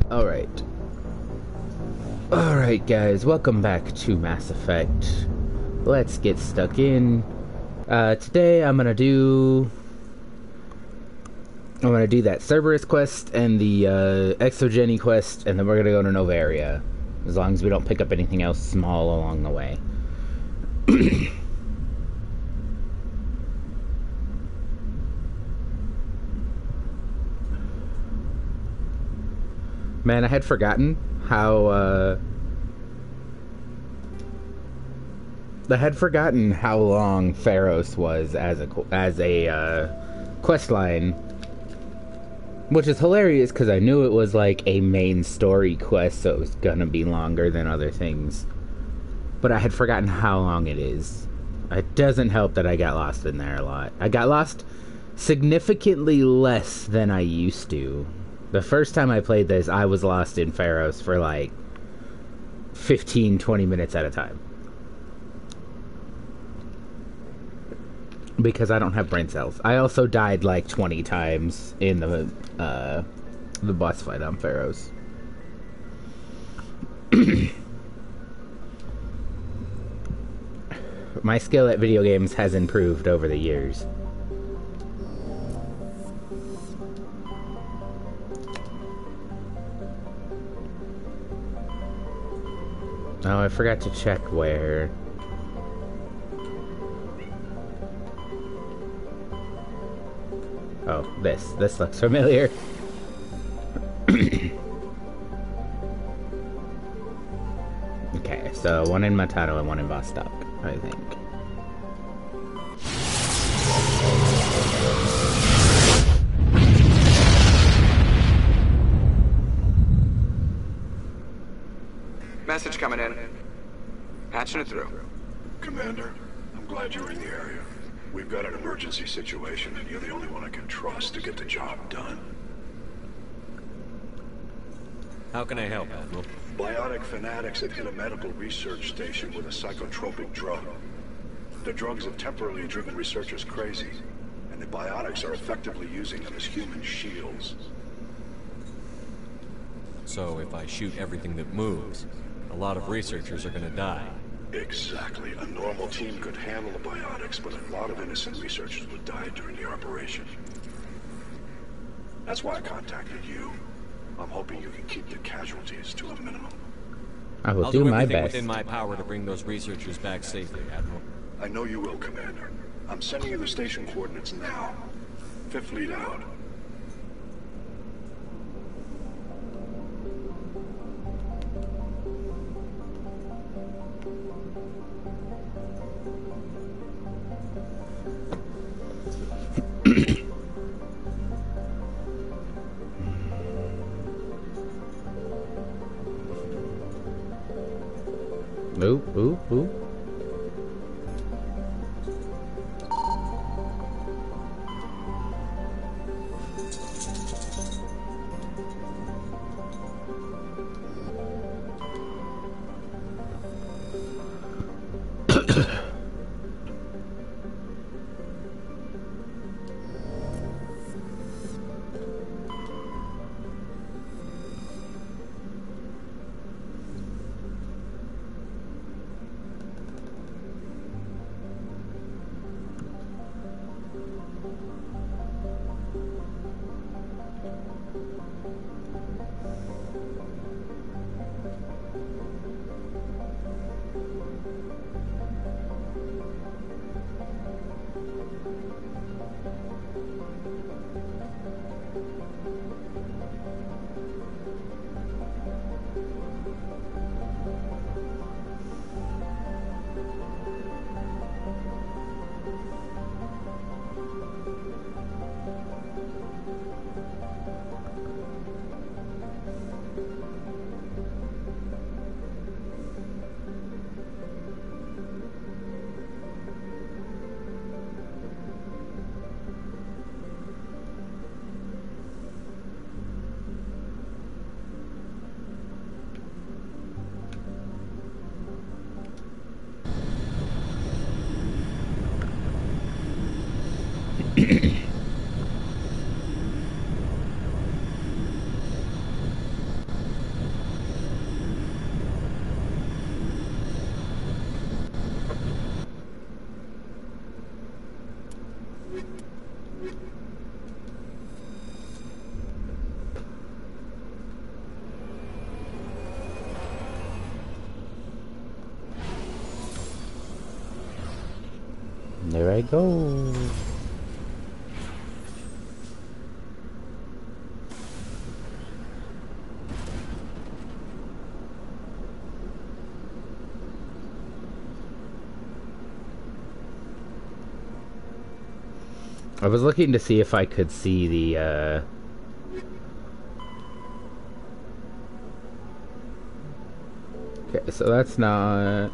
Alright. Alright, guys, welcome back to Mass Effect. Let's get stuck in. Today I'm gonna do that Cerberus quest and the Exogeny quest, and then we're gonna go to Novaria. As long as we don't pick up anything else small along the way. Man, I had forgotten how long Pharos was as a quest line, which is hilarious because I knew it was like a main story quest, so it was gonna be longer than other things. But I had forgotten how long it is. It doesn't help that I got lost in there a lot. I got lost significantly less than I used to. The first time I played this, I was lost in Pharos for like 15-20 minutes at a time. Because I don't have brain cells. I also died like 20 times in the boss fight on Pharos. My skill at video games has improved over the years. Oh, I forgot to check where. Oh, this looks familiar. Okay, so one in Matado and one in Vostok, I think. Message coming in. Patching it through. Commander, I'm glad you're in the area. We've got an emergency situation, and you're the only one I can trust to get the job done. How can I help, Admiral? Biotic fanatics have hit a medical research station with a psychotropic drug. The drugs have temporarily driven researchers crazy, and the biotics are effectively using them as human shields. So if I shoot everything that moves, a lot of researchers are gonna die. Exactly. A normal team could handle the biotics, but a lot of innocent researchers would die during the operation. That's why I contacted you. I'm hoping you can keep the casualties to a minimum. I will I'll do my everything best. within my power to bring those researchers back safely, Admiral. I know you will, Commander. I'm sending you the station coordinates now. Fifth lead out. Ooh, ooh, ooh. There I go. I was looking to see if I could see the, Okay, so that's not...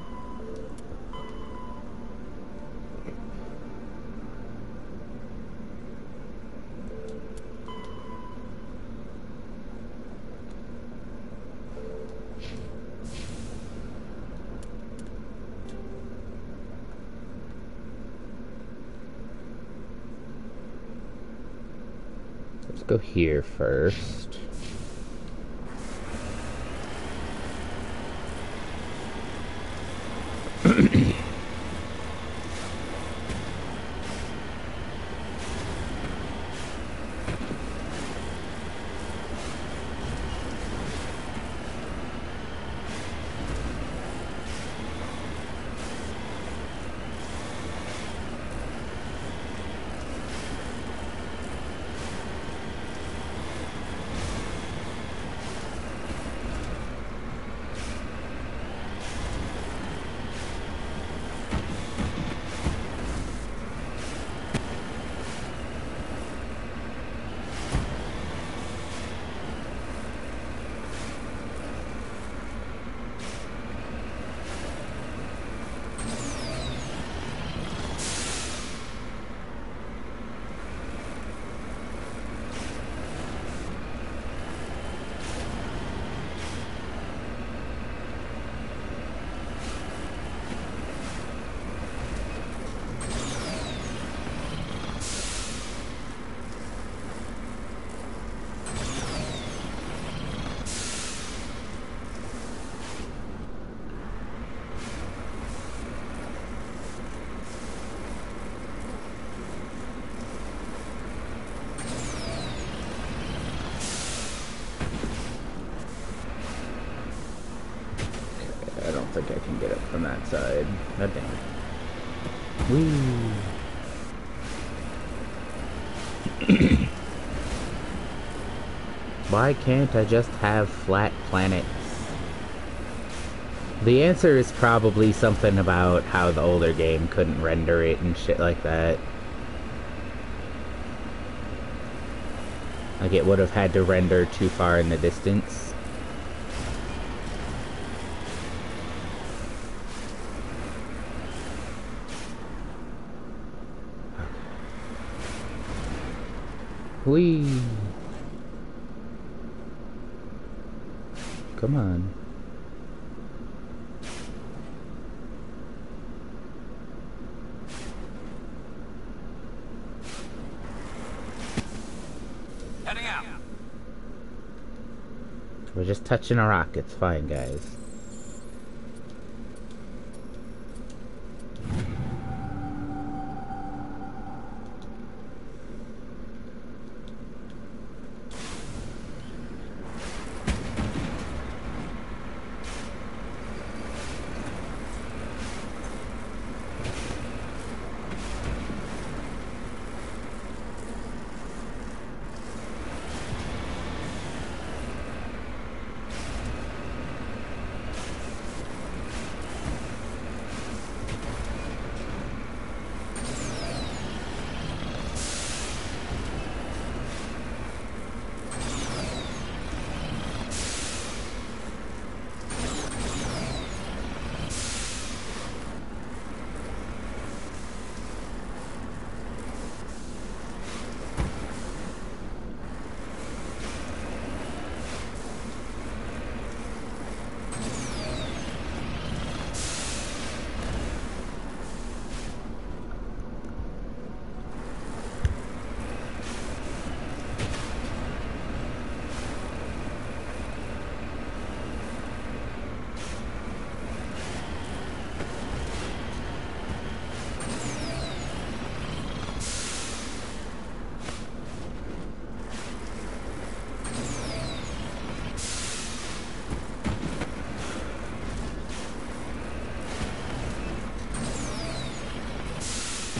Let's go here first. I don't think I can get up from that side. God damn it. Whee! Why can't I just have flat planets? The answer is probably something about how the older game couldn't render it and shit like that. Like it would have had to render too far in the distance. Whee! Come on. Heading out. We're just touching a rock. It's fine, guys.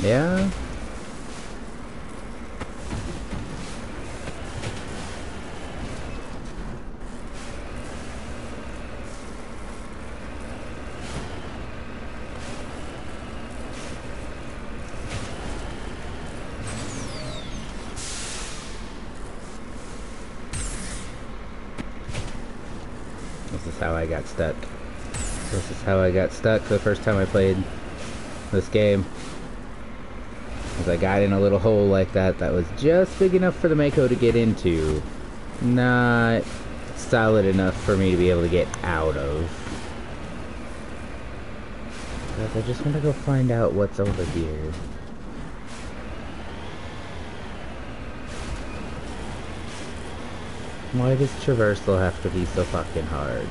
Yeah? This is how I got stuck. This is how I got stuck the first time I played this game. As I got in a little hole like that that was just big enough for the Mako to get into. Not solid enough for me to be able to get out of. But I just want to go find out what's over here. Why does traversal have to be so fucking hard?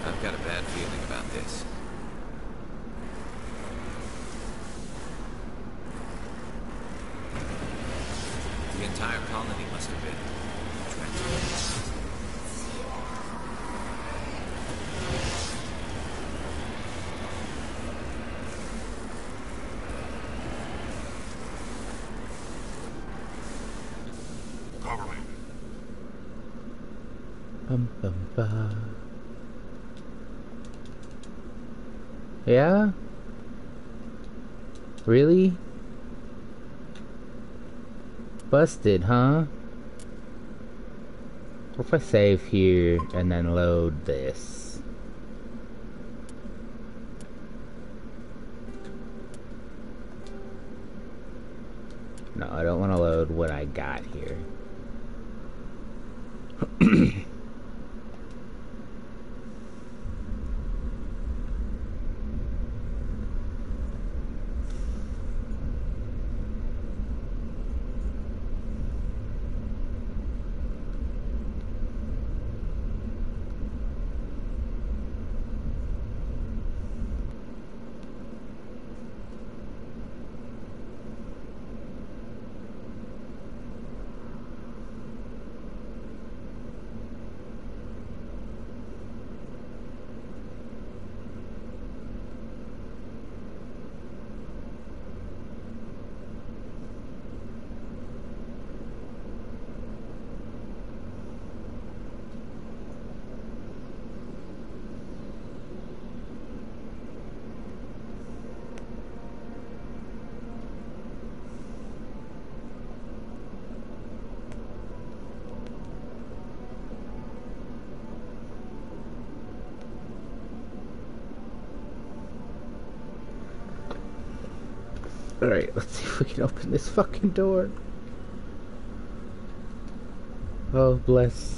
I've got a bad feeling about this. The entire colony must have been transformed. Cover me. Bum, bum, bum. Yeah? Really? Busted, huh? What if I save here and then load this? No, I don't want to load what I got here. Alright, let's see if we can open this fucking door. Oh, bless.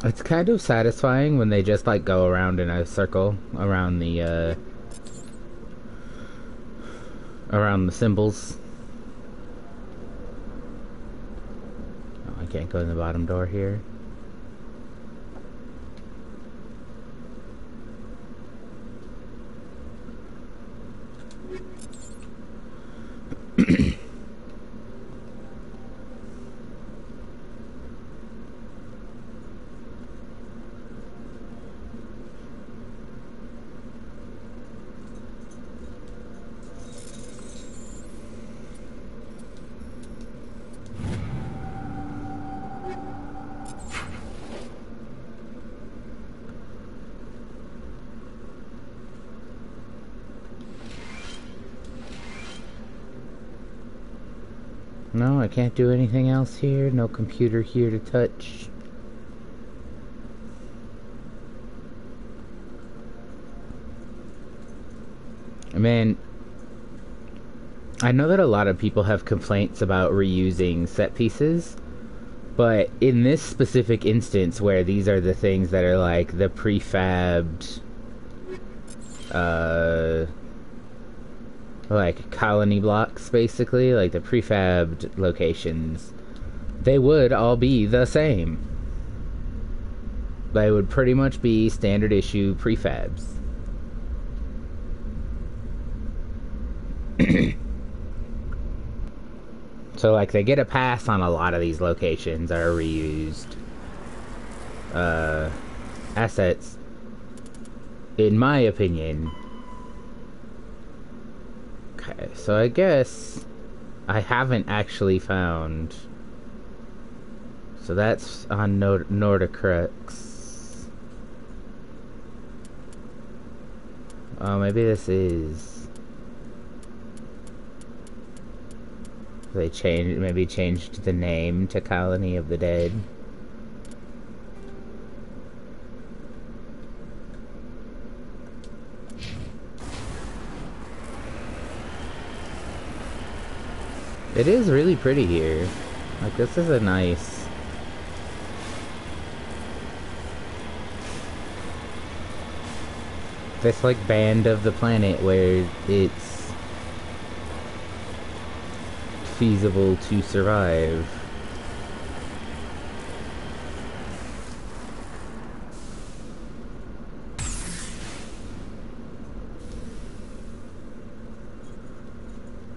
It's kind of satisfying when they just like go around in a circle around the symbols. Oh, I can't go in the bottom door here. No, I can't do anything else here. No computer here to touch. Man, I know that a lot of people have complaints about reusing set pieces, but in this specific instance where these are the things that are like the prefabbed like colony blocks, basically, like the prefabbed locations, they would all be the same. They would pretty much be standard issue prefabs. So like they get a pass on a lot of these locations that are reused assets, in my opinion. Okay, so I guess I haven't actually found. So that's on Nordicrux. Oh, maybe this is. They maybe changed the name to Colony of the Dead. It is really pretty here. Like, this is a nice... this, like, band of the planet where it's feasible to survive.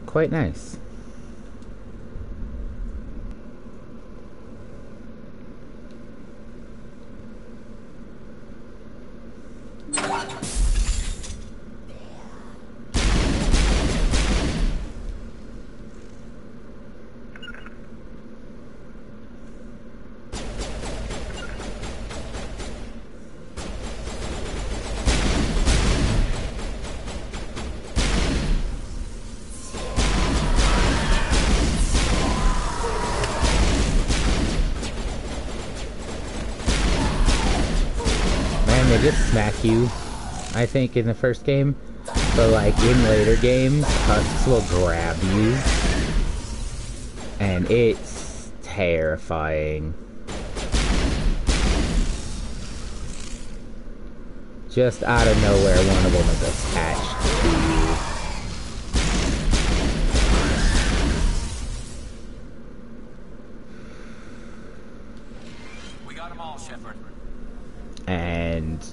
Quite nice. They just smack you, I think, in the first game. But, like, in later games, husks will grab you. And it's terrifying. Just out of nowhere, one of them is attached to you. We got them all, Shepard. And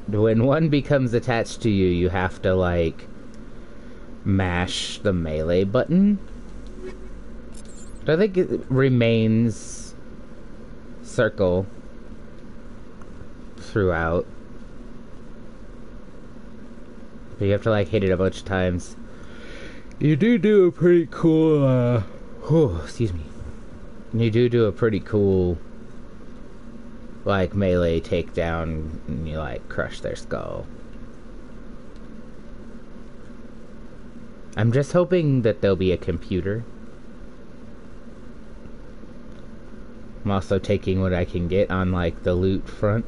when one becomes attached to you, you have to, like, mash the melee button. I think it remains circle throughout. But you have to, like, hit it a bunch of times. You do a pretty cool, excuse me. You do a pretty cool, like, melee takedown, and you, like, crush their skull. I'm just hoping that there'll be a computer. I'm also taking what I can get on, like, the loot front.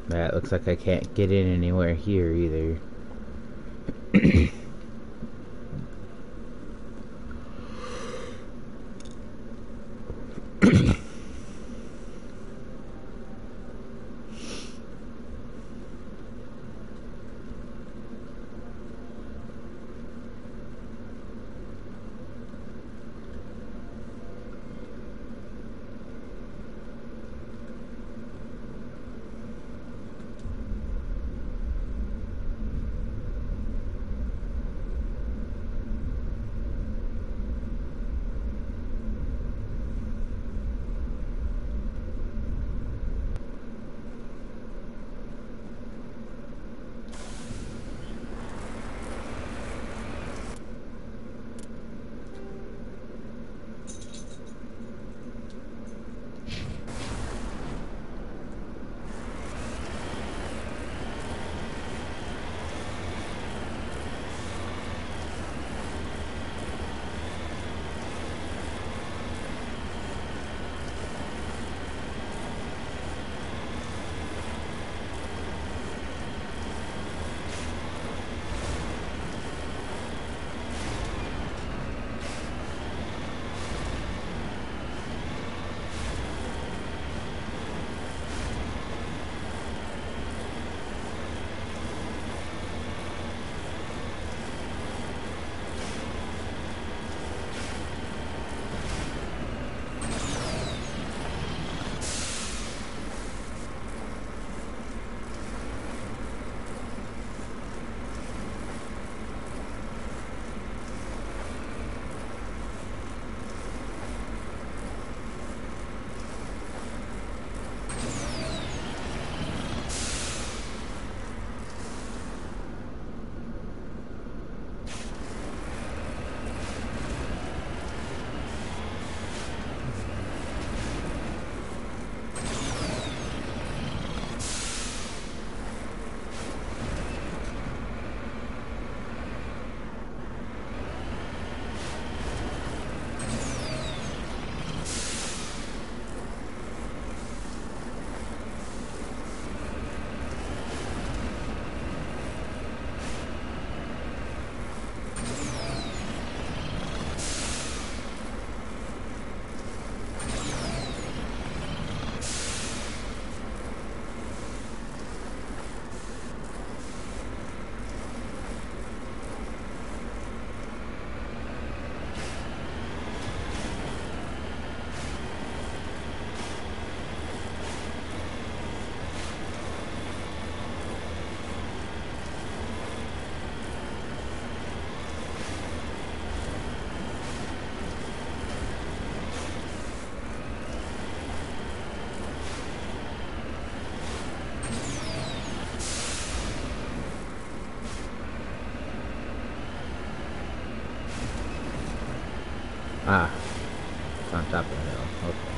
That looks like I can't get in anywhere here either. Ah, it's on top of the hill. Okay.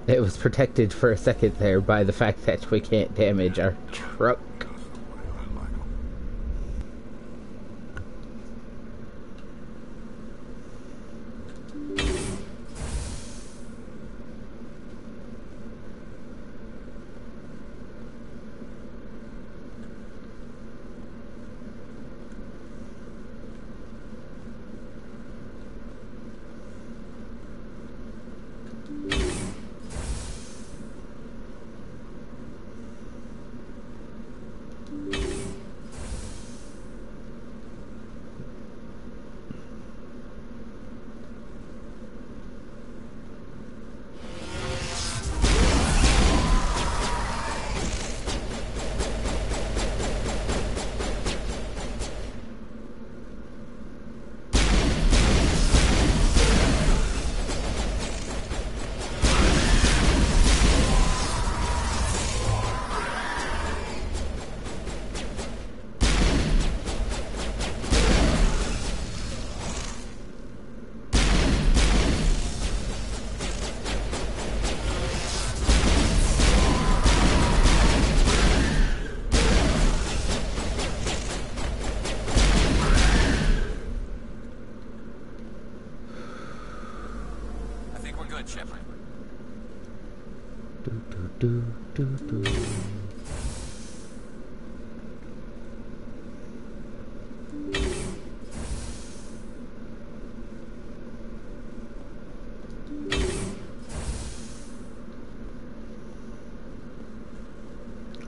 It was protected for a second there by the fact that we can't damage our truck.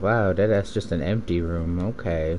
Wow, that's just an empty room. Okay.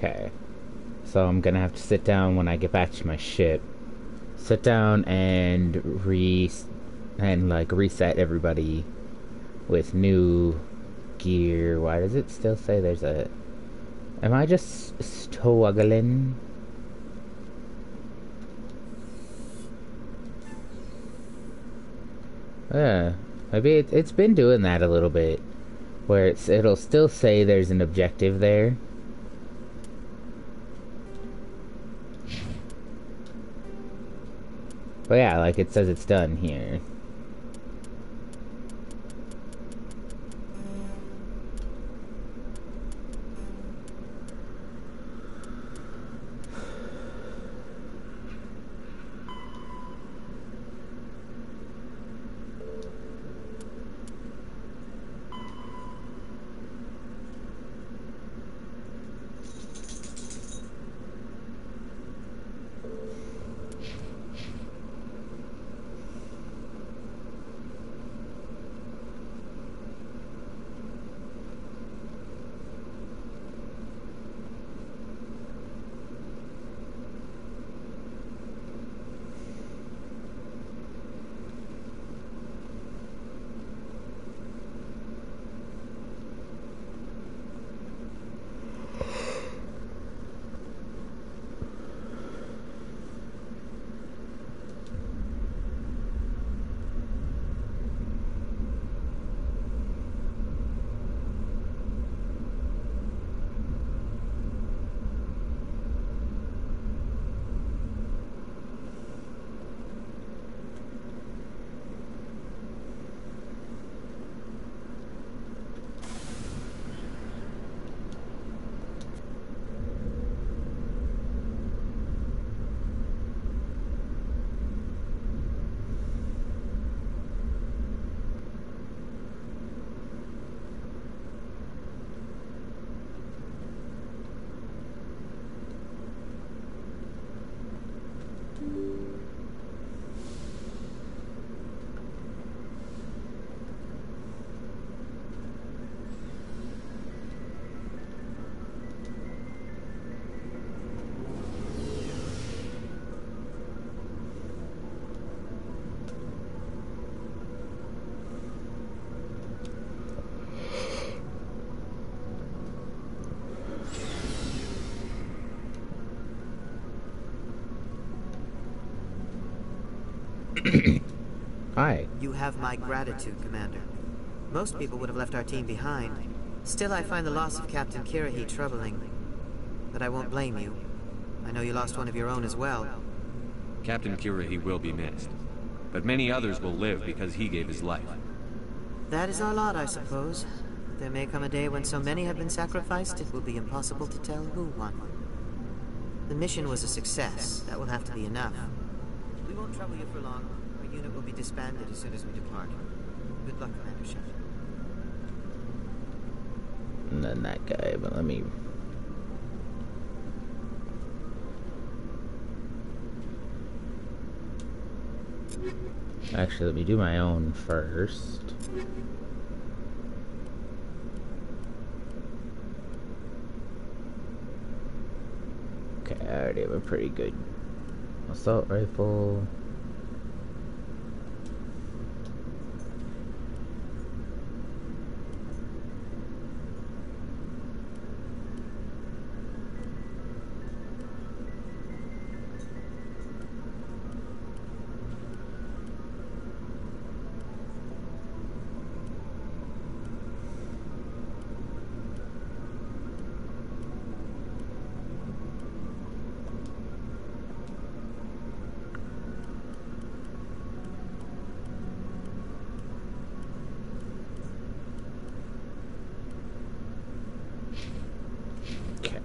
Okay. So I'm gonna have to sit down when I get back to my ship. Sit down and reset everybody with new gear. Why does it still say there's a... Am I just struggling? Yeah, maybe it's been doing that a little bit, where it'll still say there's an objective there. But yeah, like it says it's done here. Hi. You have my gratitude, Commander. Most people would have left our team behind. Still, I find the loss of Captain Kirahi troubling. But I won't blame you. I know you lost one of your own as well. Captain Kirahi will be missed. But many others will live because he gave his life. That is our lot, I suppose. There may come a day when so many have been sacrificed, it will be impossible to tell who won. The mission was a success. That will have to be enough. We won't trouble you for long. Our unit will be disbanded as soon as we depart. Good luck, Commander Shepard. And then that guy, but let me... Actually, let me do my own first. Okay, I already have a pretty good assault rifle. Okay.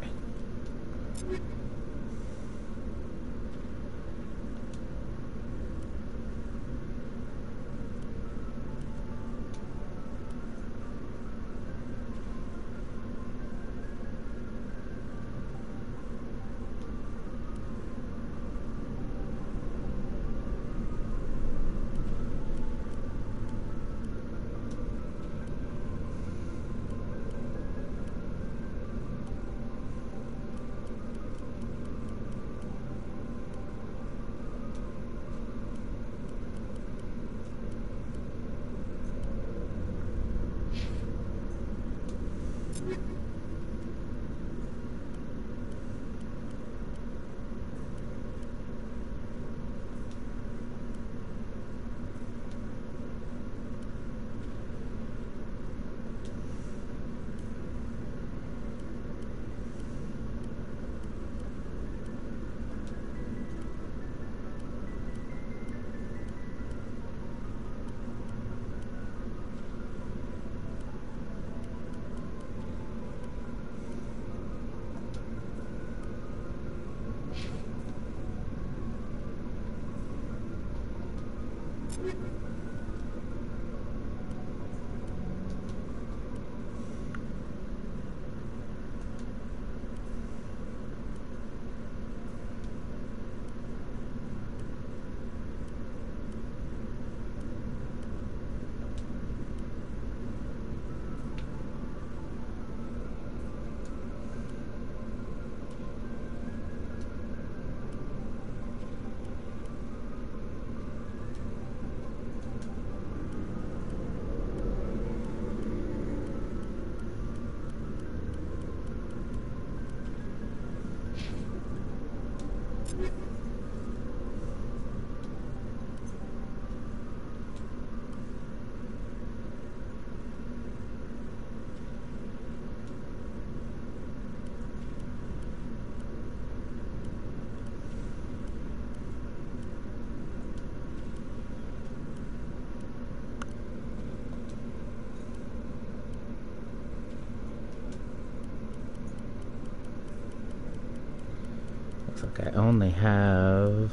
Looks like I only have...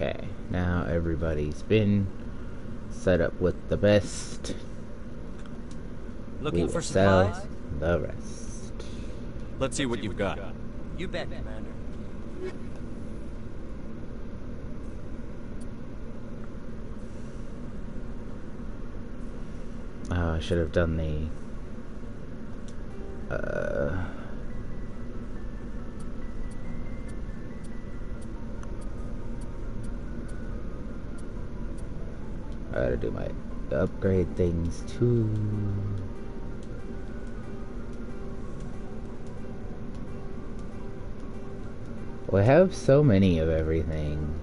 Okay, now everybody's been set up with the best. Looking We for will sell supplies? the rest. Let's see what you've got. You bet, Commander. Oh, I should have done the I gotta do my upgrade things too. We have so many of everything.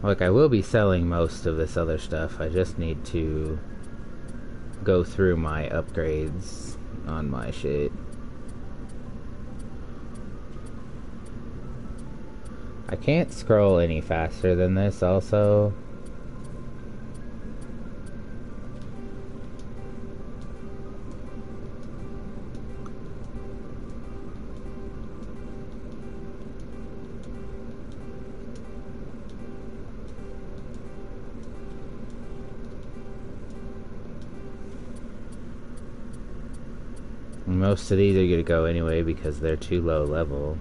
Like, I will be selling most of this other stuff. I just need to go through my upgrades on my shit. I can't scroll any faster than this also. Most of these are gonna go anyway because they're too low level.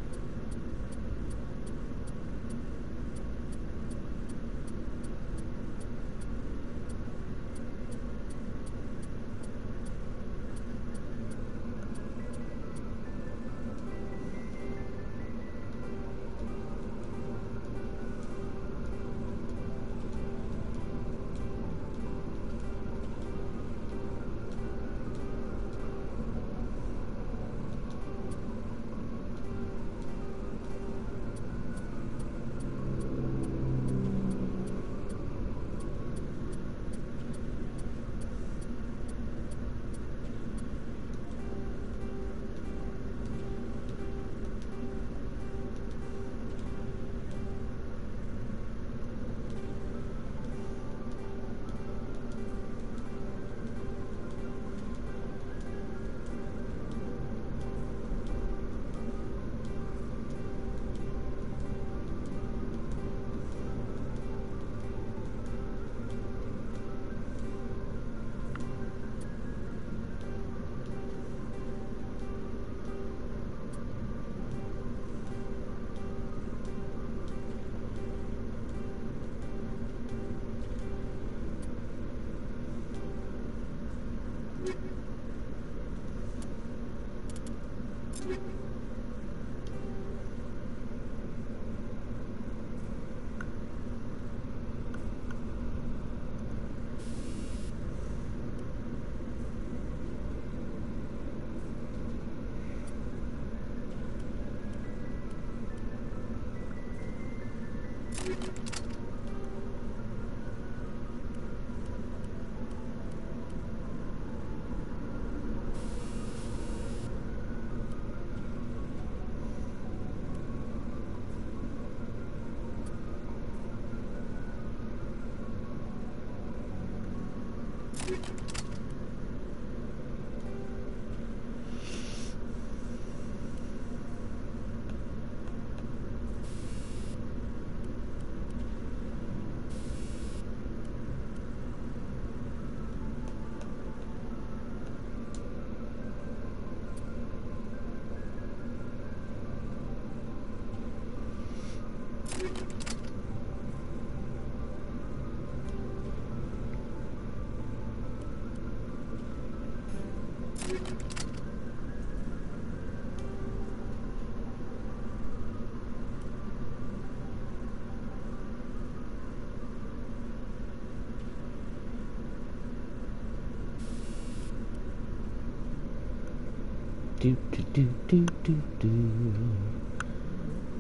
Do do do do do do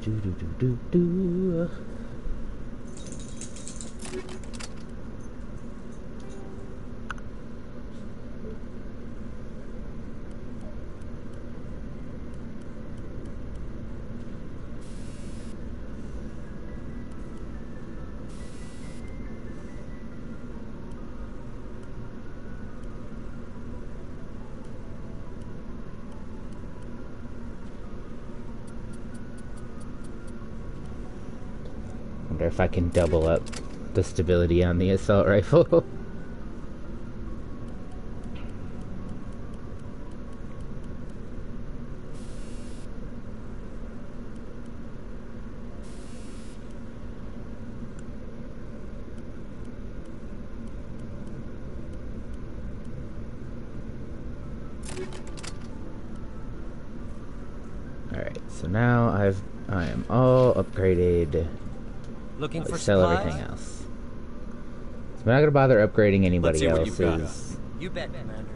do do do do do. if I can double up the stability on the assault rifle. Alright, so now I am all upgraded. Looking for Sell supplies? everything else. So we're not gonna bother upgrading anybody else's You bet, Commander.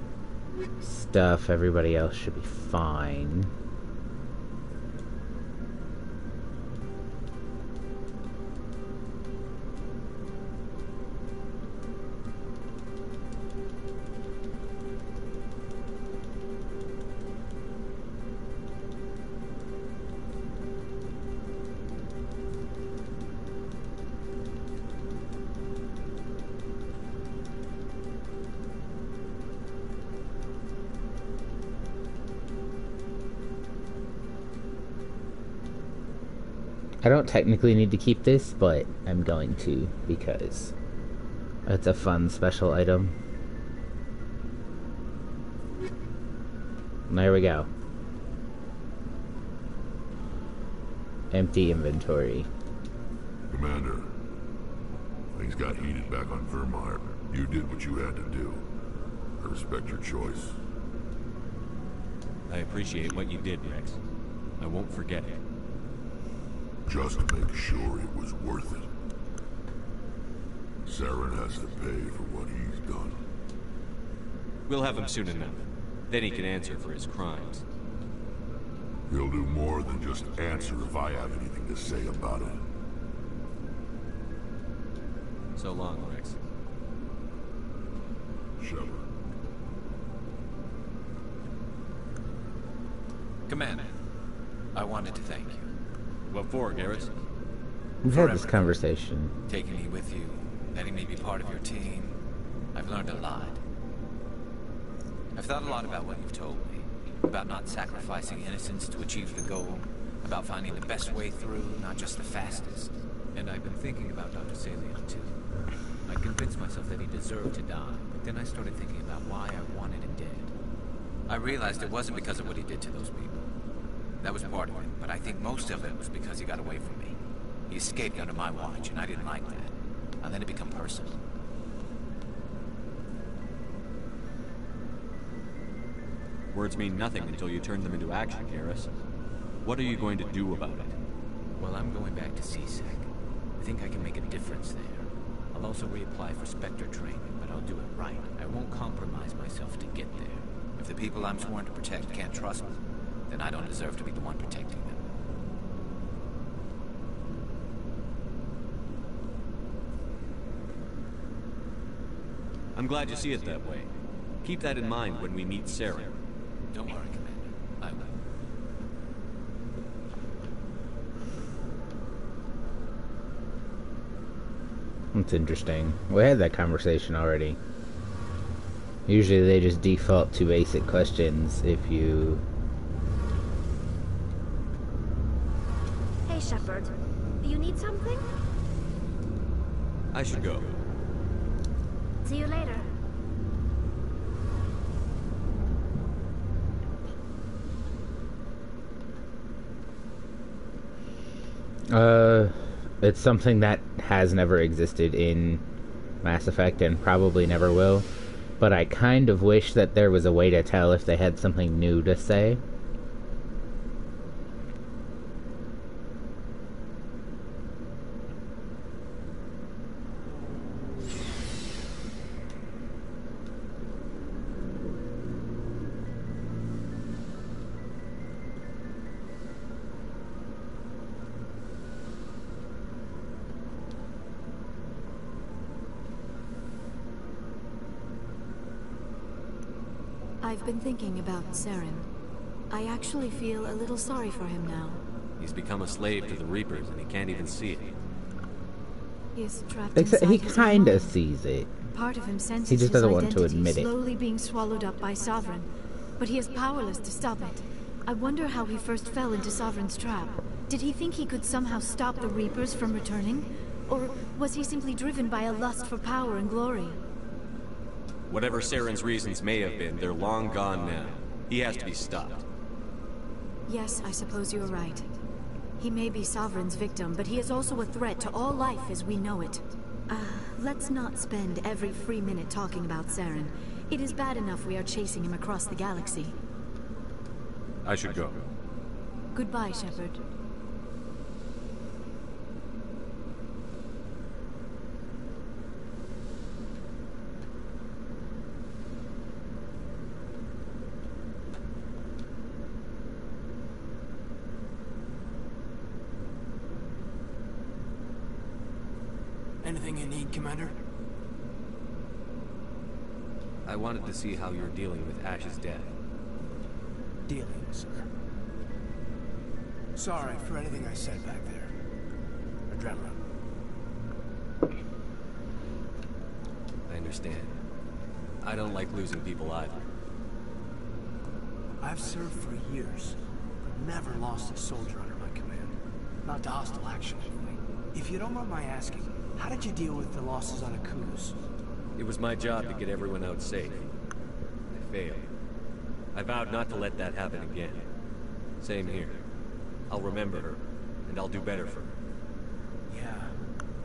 stuff. Everybody else should be fine. I don't technically need to keep this, but I'm going to because it's a fun special item. And there we go. Empty inventory. Commander, things got heated back on Vermeer. You did what you had to do. I respect your choice. I appreciate what you did, Rex. I won't forget it. Just to make sure it was worth it. Saren has to pay for what he's done. We'll have him soon enough. Then he can answer for his crimes. He'll do more than just answer if I have anything to say about it. So long, Rex. Shepard. Commander, I wanted to thank you. What for, Garrus? We've had this conversation. Taking me with you, letting me be part of your team. I've learned a lot. I've thought a lot about what you've told me. About not sacrificing innocence to achieve the goal. About finding the best way through, not just the fastest. And I've been thinking about Dr. Salion, too. I convinced myself that he deserved to die, but then I started thinking about why I wanted him dead. I realized it wasn't because of what he did to those people. That was part of it, but I think most of it was because he got away from me. He escaped under my watch, and I didn't like that. And then it became personal. Words mean nothing until you turn them into action, Garrus. What are you going to do about it? Well, I'm going back to CSEC. I think I can make a difference there. I'll also reapply for Spectre training, but I'll do it right. I won't compromise myself to get there. If the people I'm sworn to protect can't trust me, then I don't deserve to be the one protecting them. I'm glad you see it that way. Keep that in mind when we meet Saren. Don't worry, Commander. I will. That's interesting. We had that conversation already. Usually they just default to basic questions if you... Hey, Shepard. Do you need something? I should go. See you later. It's something that has never existed in Mass Effect and probably never will. But I kind of wish that there was a way to tell if they had something new to say. I've been thinking about Saren. I actually feel a little sorry for him now. He's become a slave to the Reapers, and he can't even see it. He is trapped Except inside he his kind of mind. sees it. Part of him senses He just his doesn't want to identity admit it. slowly being swallowed up by Sovereign, but he is powerless to stop it. I wonder how he first fell into Sovereign's trap. Did he think he could somehow stop the Reapers from returning? Or was he simply driven by a lust for power and glory? Whatever Saren's reasons may have been, they're long gone now. He has to be stopped. Yes, I suppose you're right. He may be Sovereign's victim, but he is also a threat to all life as we know it. Let's not spend every free minute talking about Saren. It is bad enough we are chasing him across the galaxy. I should go. Goodbye, Shepard. Anything you need, Commander? I wanted to see how you're dealing with Ash's death. Dealing, sir. Sorry for anything I said back there. Adrenaline. I understand. I don't like losing people either. I've served for years, but never lost a soldier under my command. Not to hostile action, anyway. If you don't mind my asking, how did you deal with the losses on Aku's? It was my job to get everyone out safe. I failed. I vowed not to let that happen again. Same here. I'll remember her, and I'll do better for her. Yeah,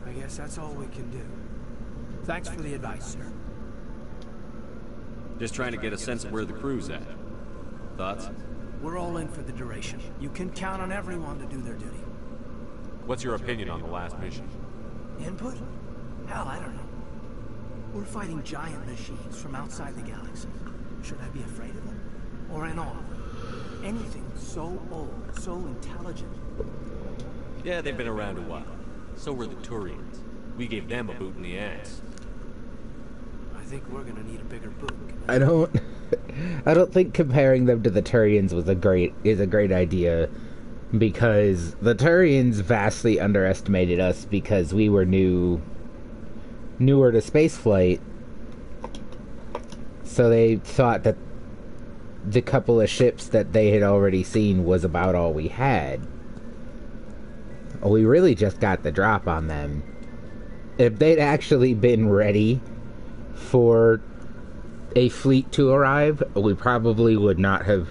I guess that's all we can do. Thanks for the advice, sir. Just trying to get a sense of where the crew's at. Thoughts? We're all in for the duration. You can count on everyone to do their duty. What's your opinion on the last mission? Input? Hell, I don't know. We're fighting giant machines from outside the galaxy. Should I be afraid of them? Or in awe? Anything so old, so intelligent. Yeah, they've been around a while. So were the Turians. We gave them a boot in the ass. I think we're gonna need a bigger boot. I don't think comparing them to the Turians is a great idea, because the Turians vastly underestimated us because we were newer to spaceflight. So they thought that the couple of ships that they had already seen was about all we had. We really just got the drop on them. If they'd actually been ready for a fleet to arrive, we probably would not have...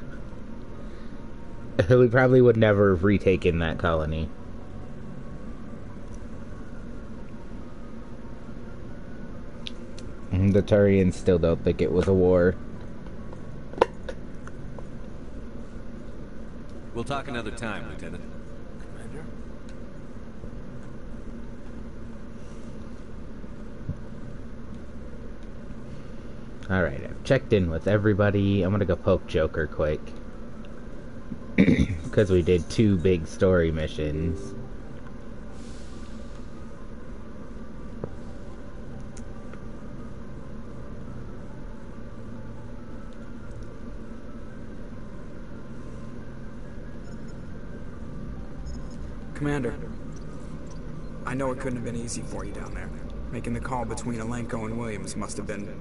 We probably would never have retaken that colony. The Turians still don't think it was a war. We'll talk another time, Lieutenant. Commander? Alright, I've checked in with everybody. I'm gonna go poke Joker quick. Because we did 2 big story missions. Commander, I know it couldn't have been easy for you down there. Making the call between Alenko and Williams must have been...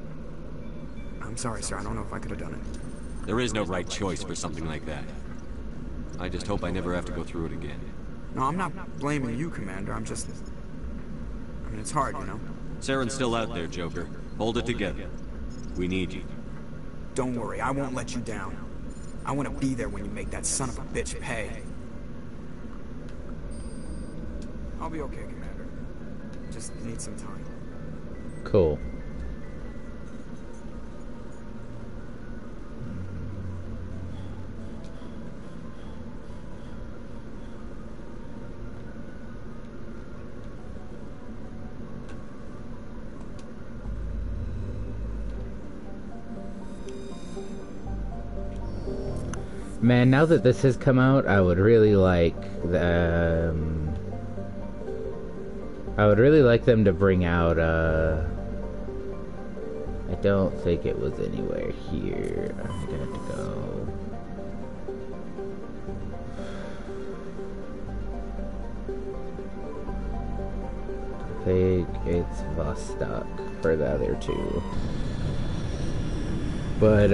I'm sorry, sir. I don't know if I could have done it. There is no right choice for something like that. I just hope I never have to go through it again. No, I'm not blaming you, Commander. I mean, it's hard, you know? Saren's still out there, Joker. Hold it together. We need you. Don't worry, I won't let you down. I want to be there when you make that son of a bitch pay. I'll be okay, Commander. Just need some time. Cool. Man, now that this has come out, I would really like them to bring out, I don't think it was anywhere here. I'm gonna have to go. I think it's Vostok for the other 2. But,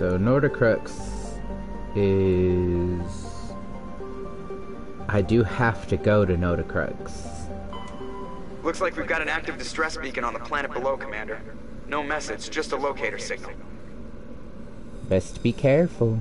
So Nordicrux is... I do have to go to Nordicrux. Looks like we've got an active distress beacon on the planet below, Commander. No message, just a locator signal. Best be careful.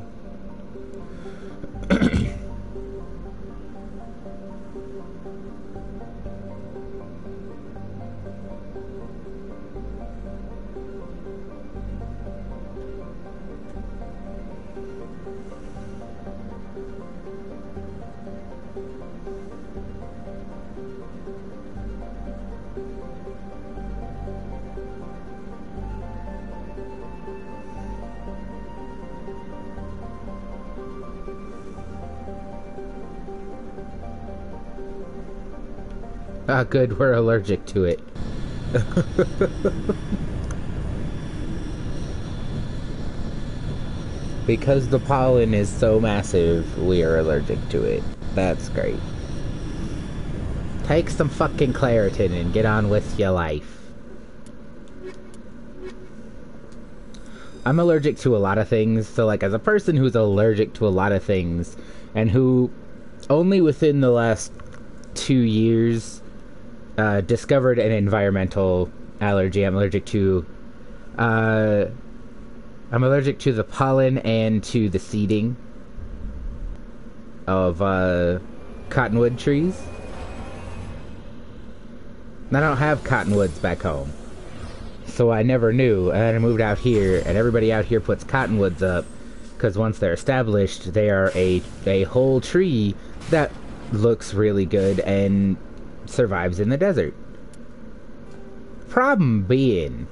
Ah, good, we're allergic to it. Because the pollen is so massive, we are allergic to it. That's great. Take some fucking Claritin and get on with your life. I'm allergic to a lot of things, so like as a person who's allergic to a lot of things, and who only within the last 2 years discovered an environmental allergy. I'm allergic to the pollen and to the seeding of cottonwood trees. And I don't have cottonwoods back home, so I never knew. And then I moved out here, and everybody out here puts cottonwoods up because once they're established, they are a whole tree that looks really good and survives in the desert. Problem being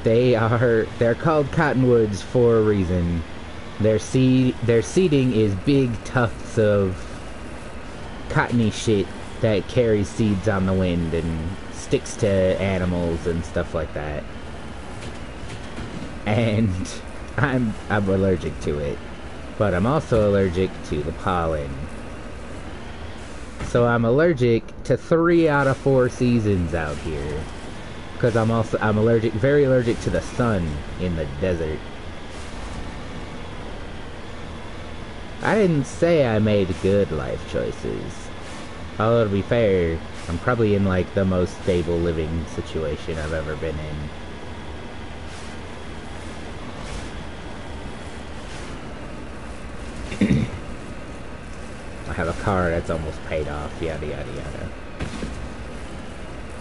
they're called cottonwoods for a reason. Their seeding is big tufts of cottony shit that carries seeds on the wind and sticks to animals and stuff like that. And I'm allergic to it, but I'm also allergic to the pollen. So I'm allergic to 3 out of 4 seasons out here, because I'm very allergic to the sun in the desert. I didn't say I made good life choices. Although to be fair, I'm probably in like the most stable living situation I've ever been in. I have a car that's almost paid off, yada yada yada.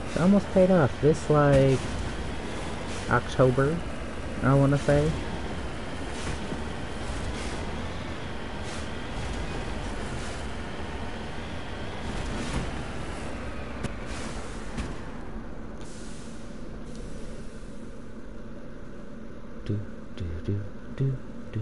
It's almost paid off this like October, I want to say. Do do do do do.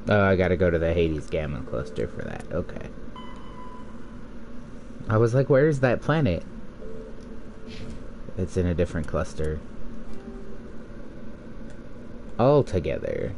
Oh, I gotta go to the Hades Gamma cluster for that. Okay. I was like, where's that planet? It's in a different cluster. Altogether.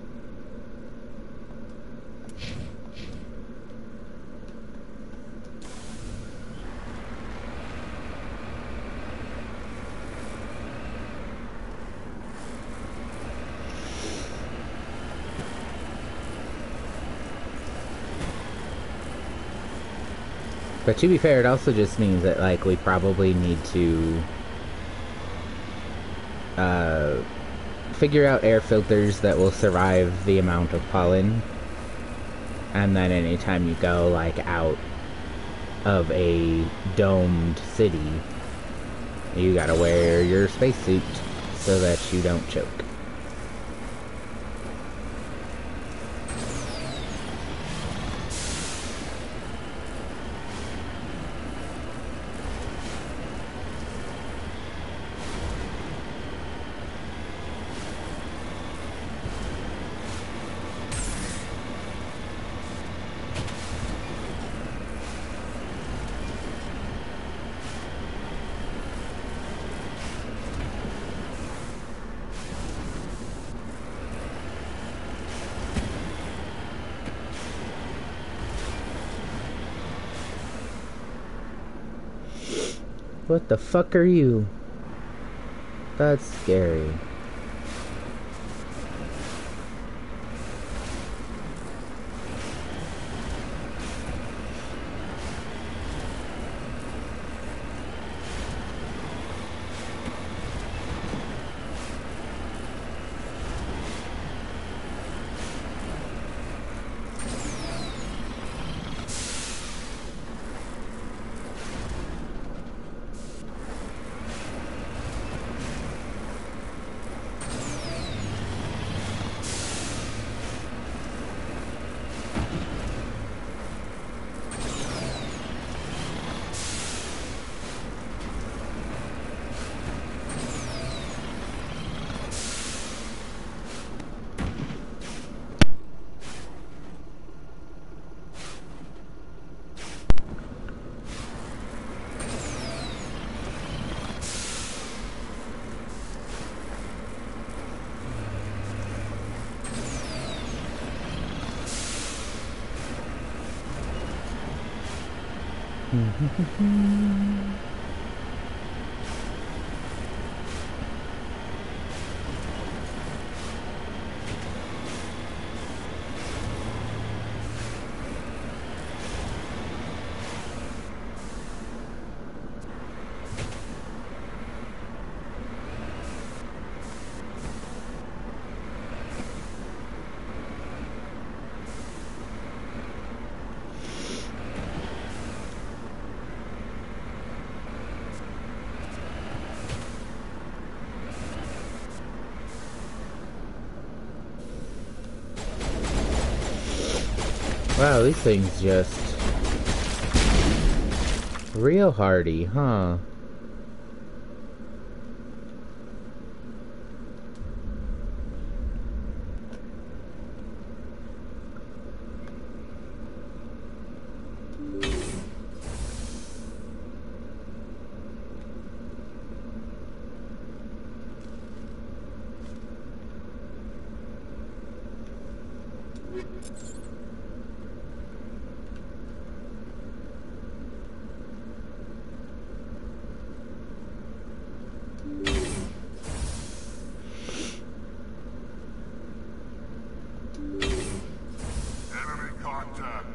But to be fair, it also just means that, like, we probably need to figure out air filters that will survive the amount of pollen. And then anytime you go, like, out of a domed city, you gotta wear your spacesuit so that you don't choke. What the fuck are you? That's scary. Wow, these things just real hardy, huh? Enemy contact.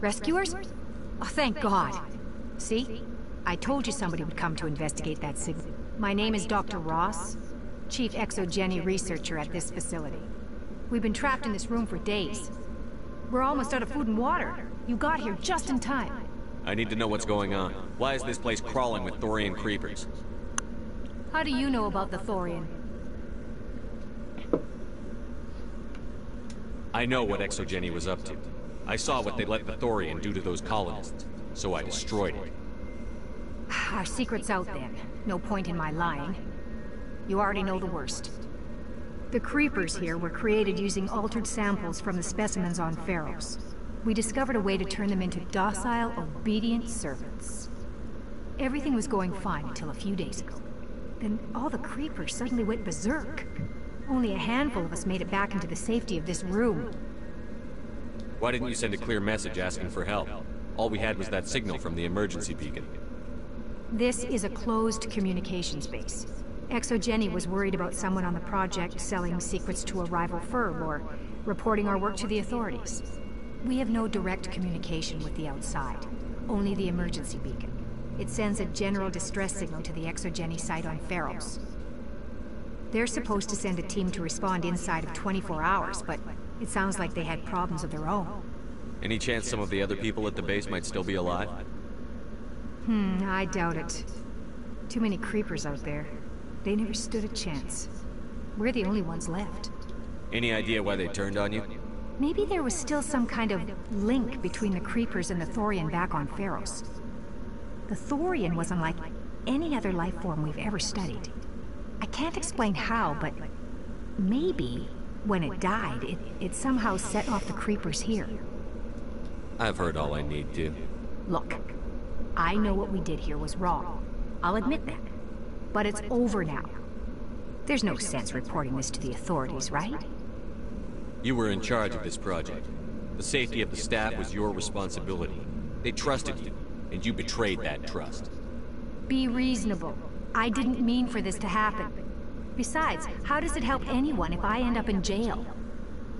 Rescuers? Oh, thank God. See? I told you somebody would come to investigate that signal. My name is Dr. Ross, Chief Exogeny Researcher at this facility. We've been trapped in this room for days. We're almost out of food and water. You got here just in time. I need to know what's going on. Why is this place crawling with Thorian creepers? How do you know about the Thorian? I know what Exogeny was up to. I saw what they let the Thorian do to those colonists, so I destroyed it. Our secret's out then. No point in my lying. You already know the worst. The creepers here were created using altered samples from the specimens on Pharos. We discovered a way to turn them into docile, obedient servants. Everything was going fine until a few days ago. Then all the creepers suddenly went berserk. Only a handful of us made it back into the safety of this room. Why didn't you send a clear message asking for help? All we had was that signal from the emergency beacon. This is a closed communications base. ExoJenny was worried about someone on the project selling secrets to a rival firm or reporting our work to the authorities. We have no direct communication with the outside, only the emergency beacon. It sends a general distress signal to the ExoJenny site on Pharos. They're supposed to send a team to respond inside of 24 hours, but it sounds like they had problems of their own. Any chance some of the other people at the base might still be alive? I doubt it. Too many creepers out there. They never stood a chance. We're the only ones left. Any idea why they turned on you? Maybe there was still some kind of link between the creepers and the Thorian back on Pharos. The Thorian was unlike any other life form we've ever studied. I can't explain how, but maybe when it died, it somehow set off the creepers here. I've heard all I need to. Look, I know what we did here was wrong. I'll admit that. But it's over now. There's no sense reporting this to the authorities, right? You were in charge of this project. The safety of the staff was your responsibility. They trusted you, and you betrayed that trust. Be reasonable. I didn't mean for this to happen. Besides, how does it help anyone if I end up in jail?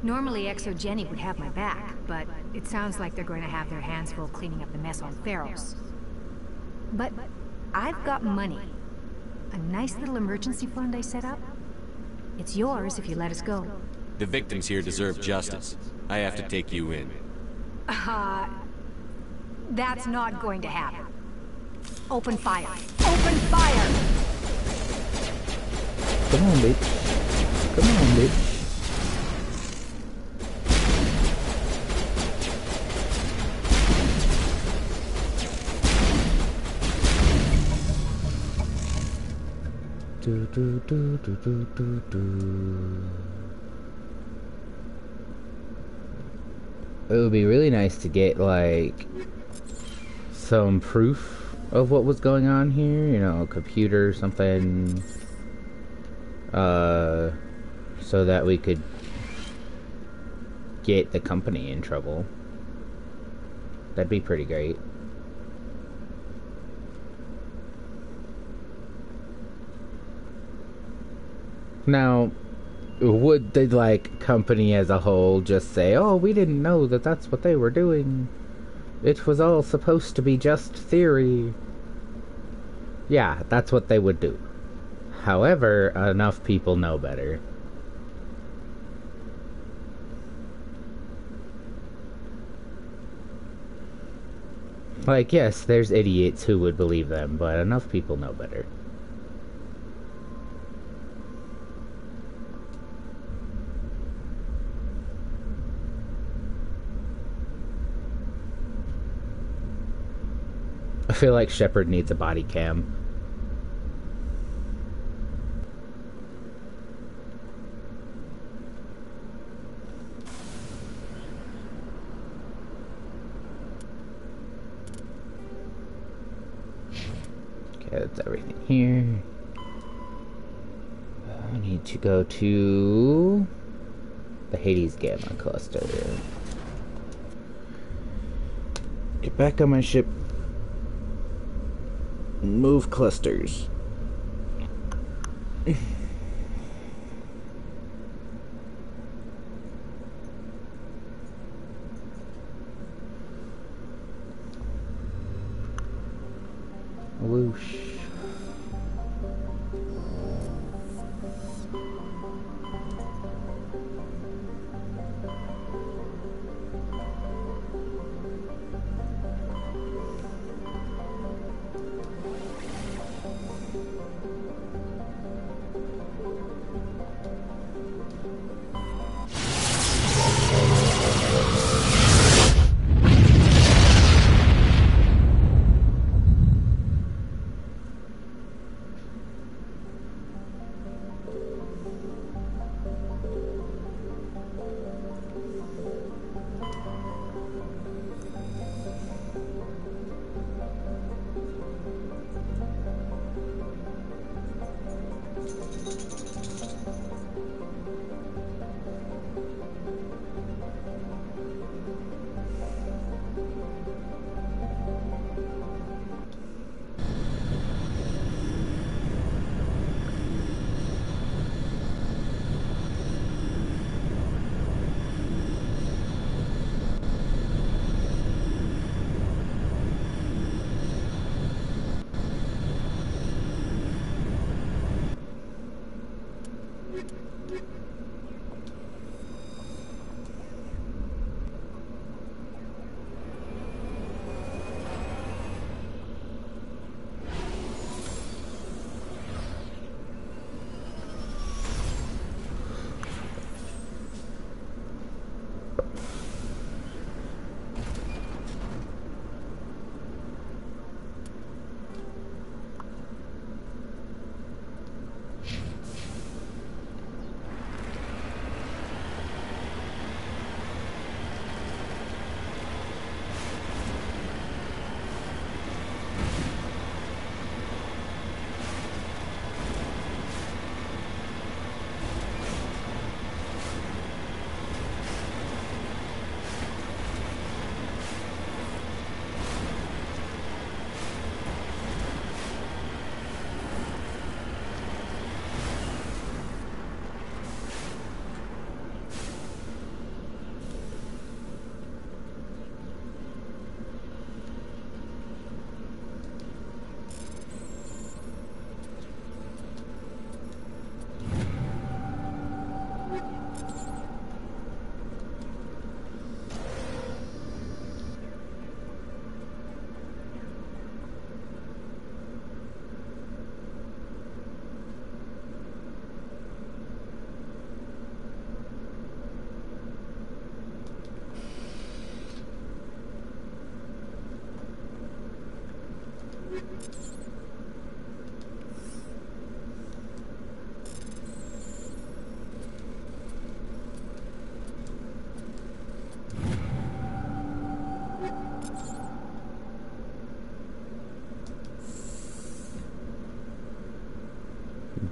Normally ExoJenny would have my back, but it sounds like they're going to have their hands full cleaning up the mess on Pharos. But I've got money. A nice little emergency fund I set up. It's yours if you let us go. The victims here deserve justice. I have to take you in. That's not going to happen. Open fire. Open fire! Come on, bitch. Come on, bitch. Do, do, do, do, do, do, do. It would be really nice to get, like, some proof of what was going on here, you know, a computer or something, so that we could get the company in trouble. That'd be pretty great. Now, would the, like, company as a whole just say, oh, we didn't know that that's what they were doing. It was all supposed to be just theory. Yeah, that's what they would do. However, enough people know better. Like, yes, there's idiots who would believe them, but enough people know better. I feel like Shepard needs a body cam. Okay, that's everything here. I need to go to the Hades Gamma cluster. Get back on my ship. Move clusters. Whoosh.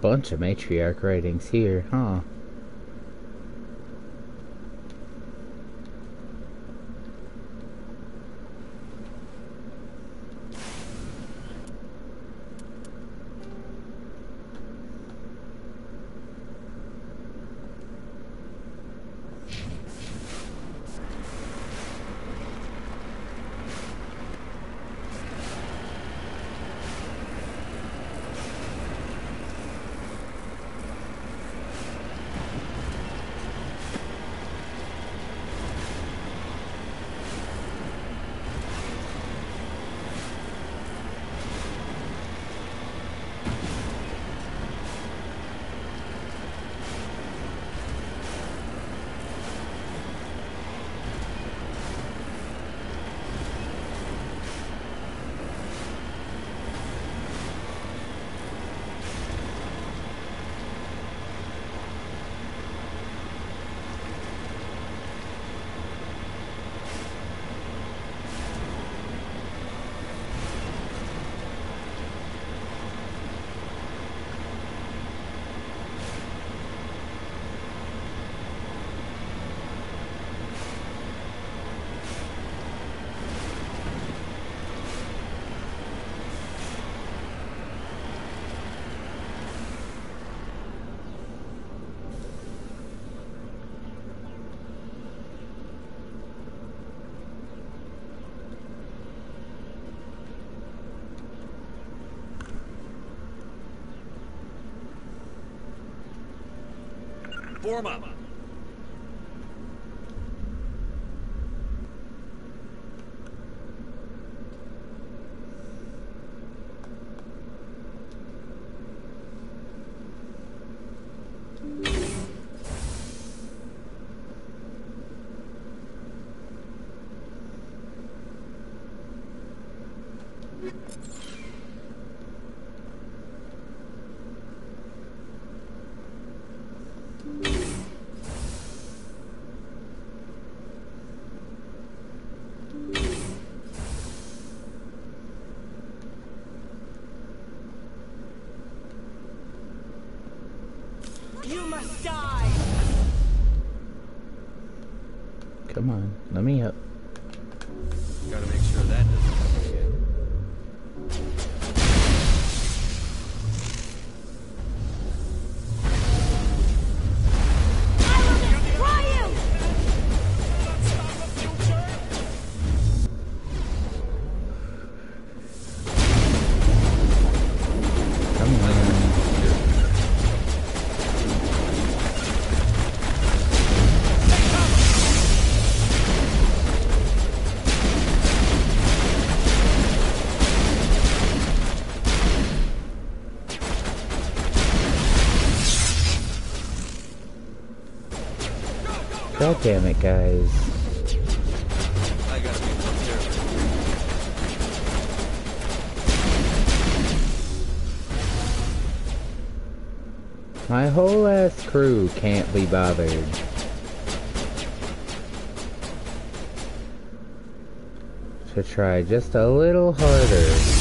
Bunch of matriarch writings here, huh? Form up. You must die! Come on, let me up. Gotta make sure that doesn't happen again. I will destroy you! Come on. God damn it, guys. I gotta be more careful. My whole ass crew can't be bothered. To try just a little harder.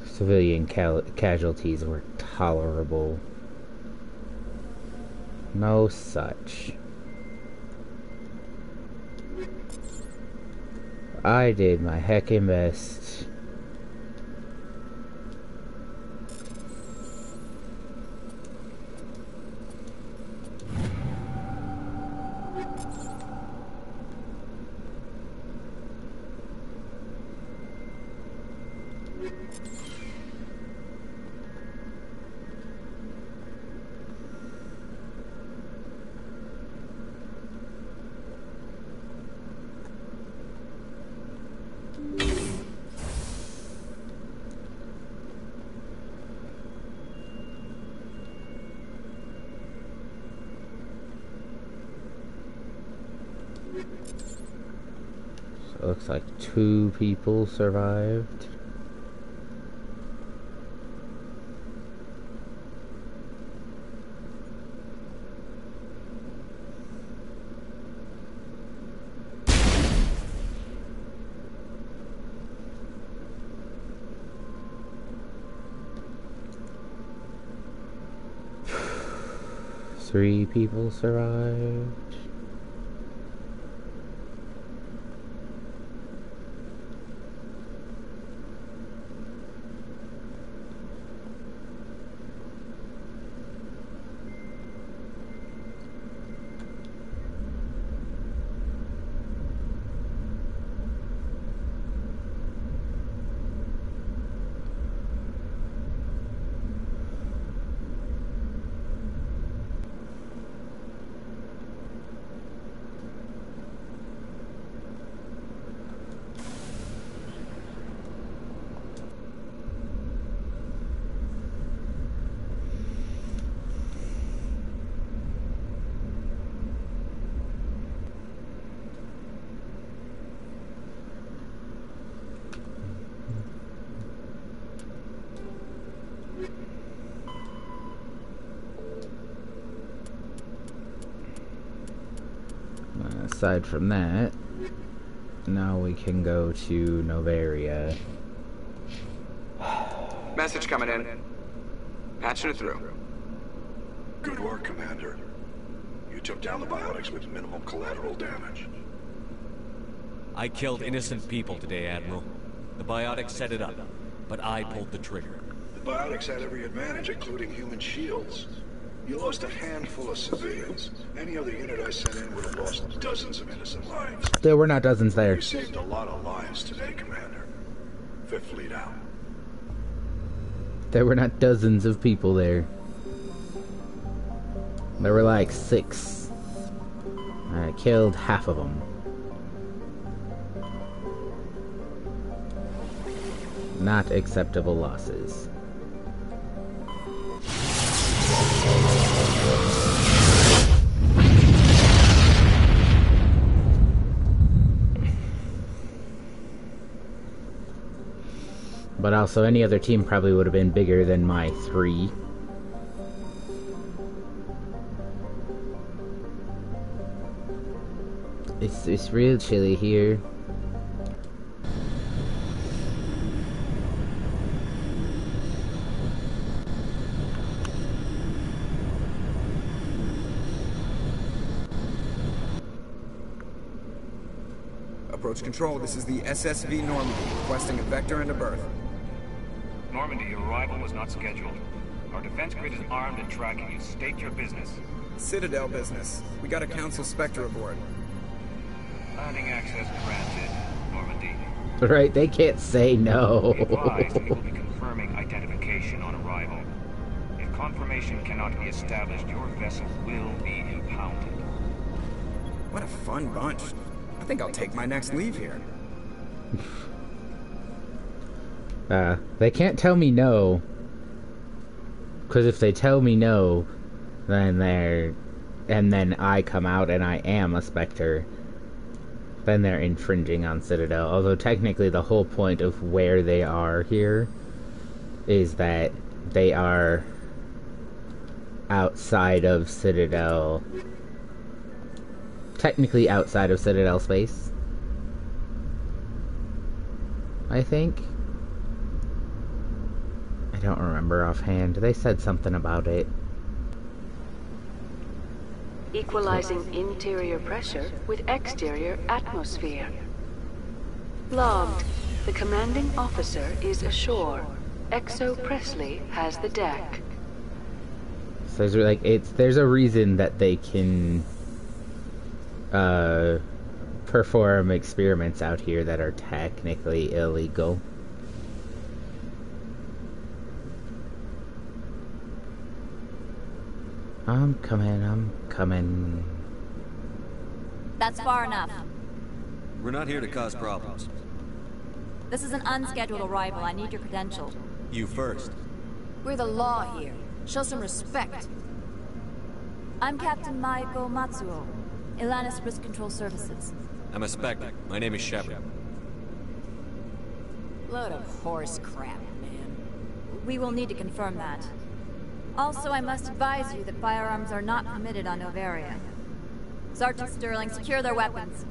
Civilian casualties were tolerable. No such. I did my heckin' best. Looks like 2 people survived. Three people survived. Aside from that, now we can go to Novaria. Message coming in. Patching it through. Good work, Commander. You took down the biotics with minimal collateral damage. I killed innocent people today, Admiral. The biotics set it up, but I pulled the trigger. The biotics had every advantage, including human shields. You lost a handful of civilians. Any other unit I sent in would have lost dozens of innocent lives. There were not dozens there. You saved a lot of lives today, Commander. Fifth Fleet out. There were not dozens of people there. There were like 6. I killed half of them. Not acceptable losses. But also, any other team probably would have been bigger than my 3. It's real chilly here. Approach control, this is the SSV Normandy, requesting a vector and a berth. Normandy, your arrival was not scheduled. Our defense grid is armed and tracking you. State your business. Citadel business. We got a Council Spectre aboard. Landing access granted, Normandy. Right, they can't say no. Be advised, we will be confirming identification on arrival. If confirmation cannot be established, your vessel will be impounded. What a fun bunch. I think I'll take my next leave here. They can't tell me no. Because if they tell me no, then and then I come out and I am a Spectre, then they're infringing on Citadel. Although technically the whole point of where they are here is that they are outside of Citadel. Technically outside of Citadel space, I think. I don't remember offhand. They said something about it. Equalizing interior pressure with exterior atmosphere. Logged. The commanding officer is ashore. Exo Presley has the deck. So there's a reason that they can perform experiments out here that are technically illegal. I'm coming. That's far enough. We're not here to cause problems. This is an unscheduled arrival. I need your credentials. You first. We're the law here. Show some respect. I'm Captain Maiko Matsuo, Ilanis Risk Control Services. I'm a Spectre. My name is Shepard. Load of horse crap, man. We will need to confirm that. Also, I must advise you that firearms are not permitted on Novaria. Sergeant Sterling, secure their weapons.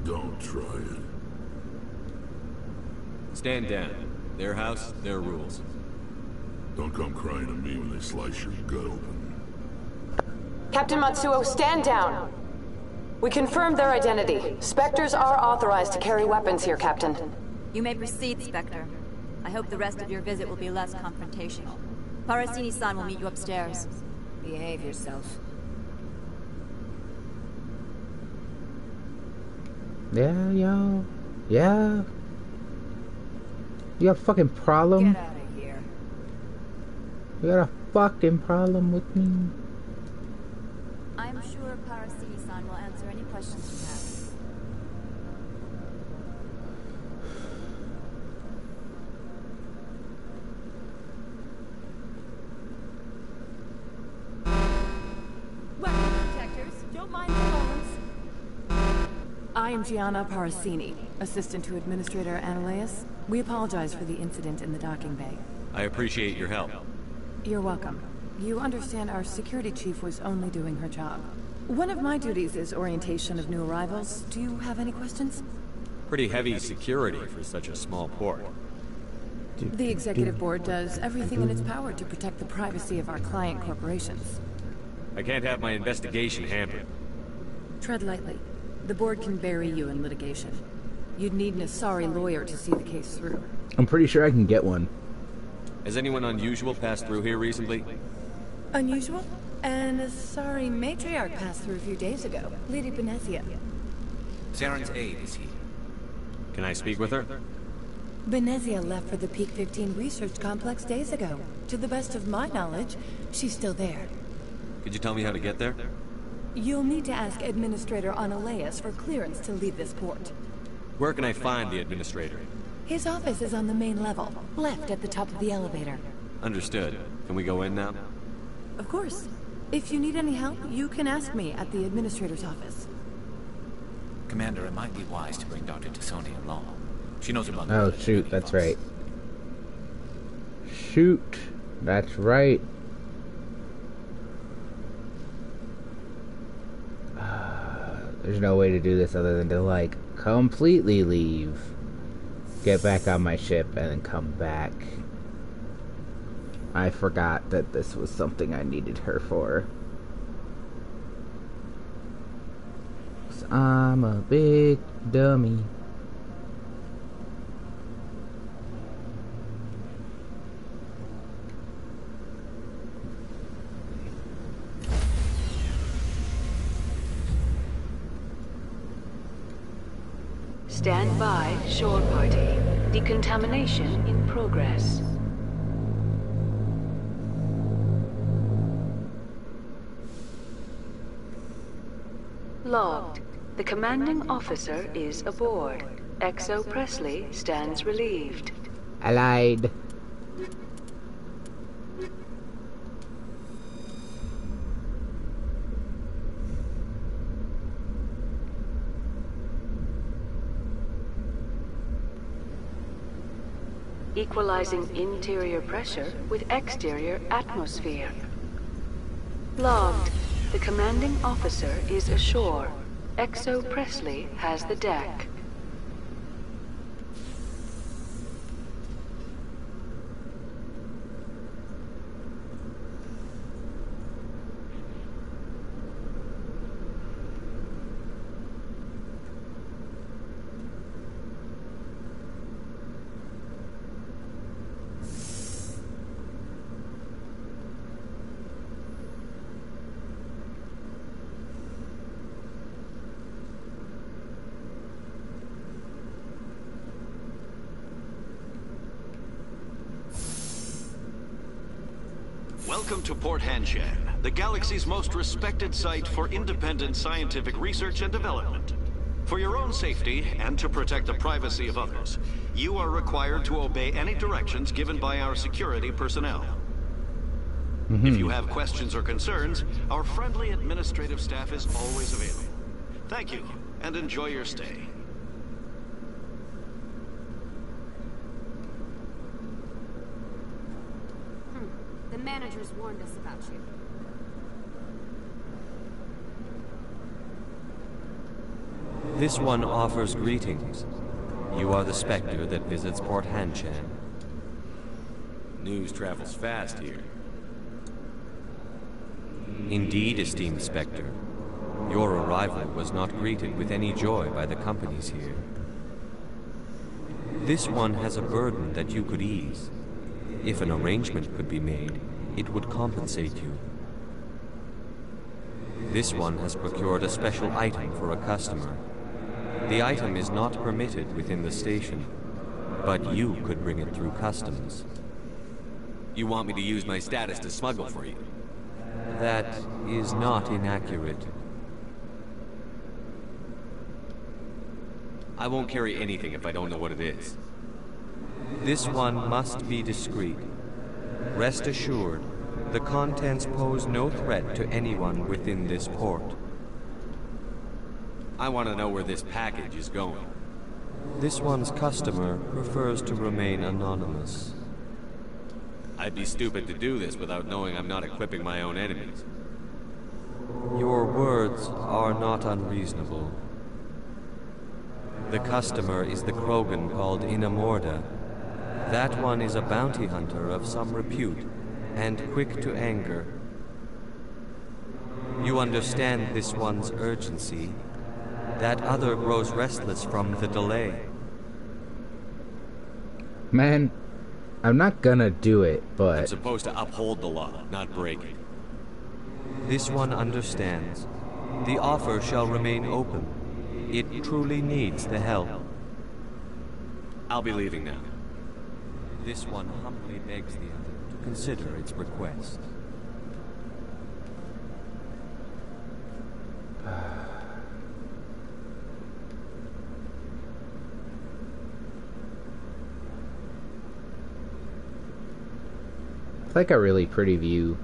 Don't try it. Stand down. Their house, their rules. Don't come crying to me when they slice your gut open. Captain Matsuo, stand down! We confirmed their identity. Spectres are authorized to carry weapons here, Captain. You may proceed, Spectre. I hope the rest of your visit will be less confrontational. Parasini-san will meet you upstairs. Behave yourself. Yeah, yo. Yeah. You got a fucking problem? Get out of here. You got a fucking problem with me? I'm sure Parasini-san will answer any questions you have. Weapon protectors, don't mind the phones. I am Gianna Parasini, assistant to Administrator Ananias. We apologize for the incident in the docking bay. I appreciate your help. You're welcome. You understand our security chief was only doing her job. One of my duties is orientation of new arrivals. Do you have any questions? Pretty heavy security for such a small port. The executive board does everything in its power to protect the privacy of our client corporations. I can't have my investigation hampered. Tread lightly. The board can bury you in litigation. You'd need an Asari lawyer to see the case through. I'm pretty sure I can get one. Has anyone unusual passed through here recently? Unusual? An Asari matriarch passed through a few days ago. Lady Benezia. Zaren's aide is here. Can I speak with her? Benezia left for the Peak 15 research complex days ago. To the best of my knowledge, she's still there. Could you tell me how to get there? You'll need to ask Administrator Ananias for clearance to leave this port. Where can I find the administrator? His office is on the main level, left at the top of the elevator. Understood. Can we go in now? Of course. If you need any help, you can ask me at the Administrator's office. Commander, it might be wise to bring Dr. Tassoni along. She knows about... Oh, shoot, that's right. Shoot, that's right. There's no way to do this other than to, like, completely leave. Get back on my ship and then come back. I forgot that this was something I needed her for. 'Cause I'm a big dummy. Stand by, shore party. Decontamination in progress. Logged. The commanding officer is aboard. XO Presley stands relieved. Allied. Equalizing interior pressure with exterior atmosphere. Logged. The commanding officer is ashore. XO Presley has the deck. Welcome to Port Hanshan, the galaxy's most respected site for independent scientific research and development. For your own safety, and to protect the privacy of others, you are required to obey any directions given by our security personnel. If you have questions or concerns, our friendly administrative staff is always available. Thank you, and enjoy your stay. The managers warned us about you. This one offers greetings. You are the Spectre that visits Port Hanshan. News travels fast here. Indeed, esteemed Spectre. Your arrival was not greeted with any joy by the companies here. This one has a burden that you could ease. If an arrangement could be made, it would compensate you. This one has procured a special item for a customer. The item is not permitted within the station, but you could bring it through customs. You want me to use my status to smuggle for you? That is not inaccurate. I won't carry anything if I don't know what it is. This one must be discreet. Rest assured, the contents pose no threat to anyone within this port. I want to know where this package is going. This one's customer prefers to remain anonymous. I'd be stupid to do this without knowing I'm not equipping my own enemies. Your words are not unreasonable. The customer is the Krogan called Inamorda. That one is a bounty hunter of some repute, and quick to anger. You understand this one's urgency. That other grows restless from the delay. Man, I'm not gonna do it, but... I'm supposed to uphold the law, not break it. This one understands. The offer shall remain open. It truly needs the help. I'll be leaving now. This one humbly begs the other to consider its request. It's like a really pretty view.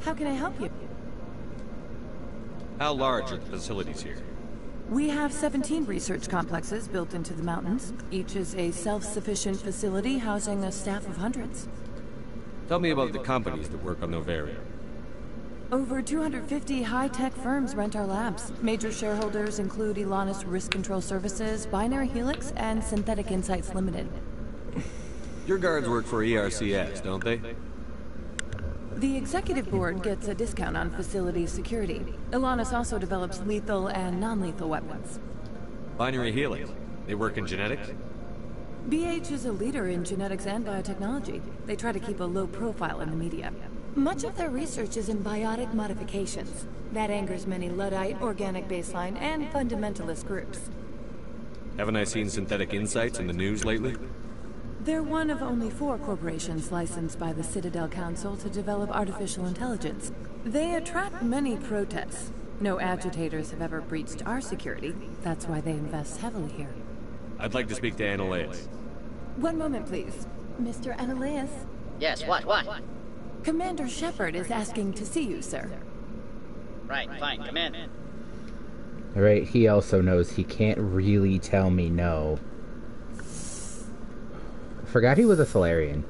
How can I help you? How large are the facilities here? We have 17 research complexes built into the mountains. Each is a self-sufficient facility housing a staff of hundreds. Tell me about the companies that work on Novaria. Over 250 high-tech firms rent our labs. Major shareholders include Elanus Risk Control Services, Binary Helix, and Synthetic Insights Limited. Your guards work for ERCS, don't they? The executive board gets a discount on facility security. Elanus also develops lethal and non-lethal weapons. Binary Helix. They work in genetics? BH is a leader in genetics and biotechnology. They try to keep a low profile in the media. Much of their research is in biotic modifications. That angers many Luddite, organic baseline, and fundamentalist groups. Haven't I seen Synthetic Insights in the news lately? They're one of only 4 corporations licensed by the Citadel Council to develop artificial intelligence. They attract many protests. No agitators have ever breached our security. That's why they invest heavily here. I'd like to speak to Annaleus. One moment, please. Mr. Annaleus? Yes, what? Commander Shepard is asking to see you, sir. Right, fine, come in. Alright, he also knows he can't really tell me no. Forgot he was a Solarian.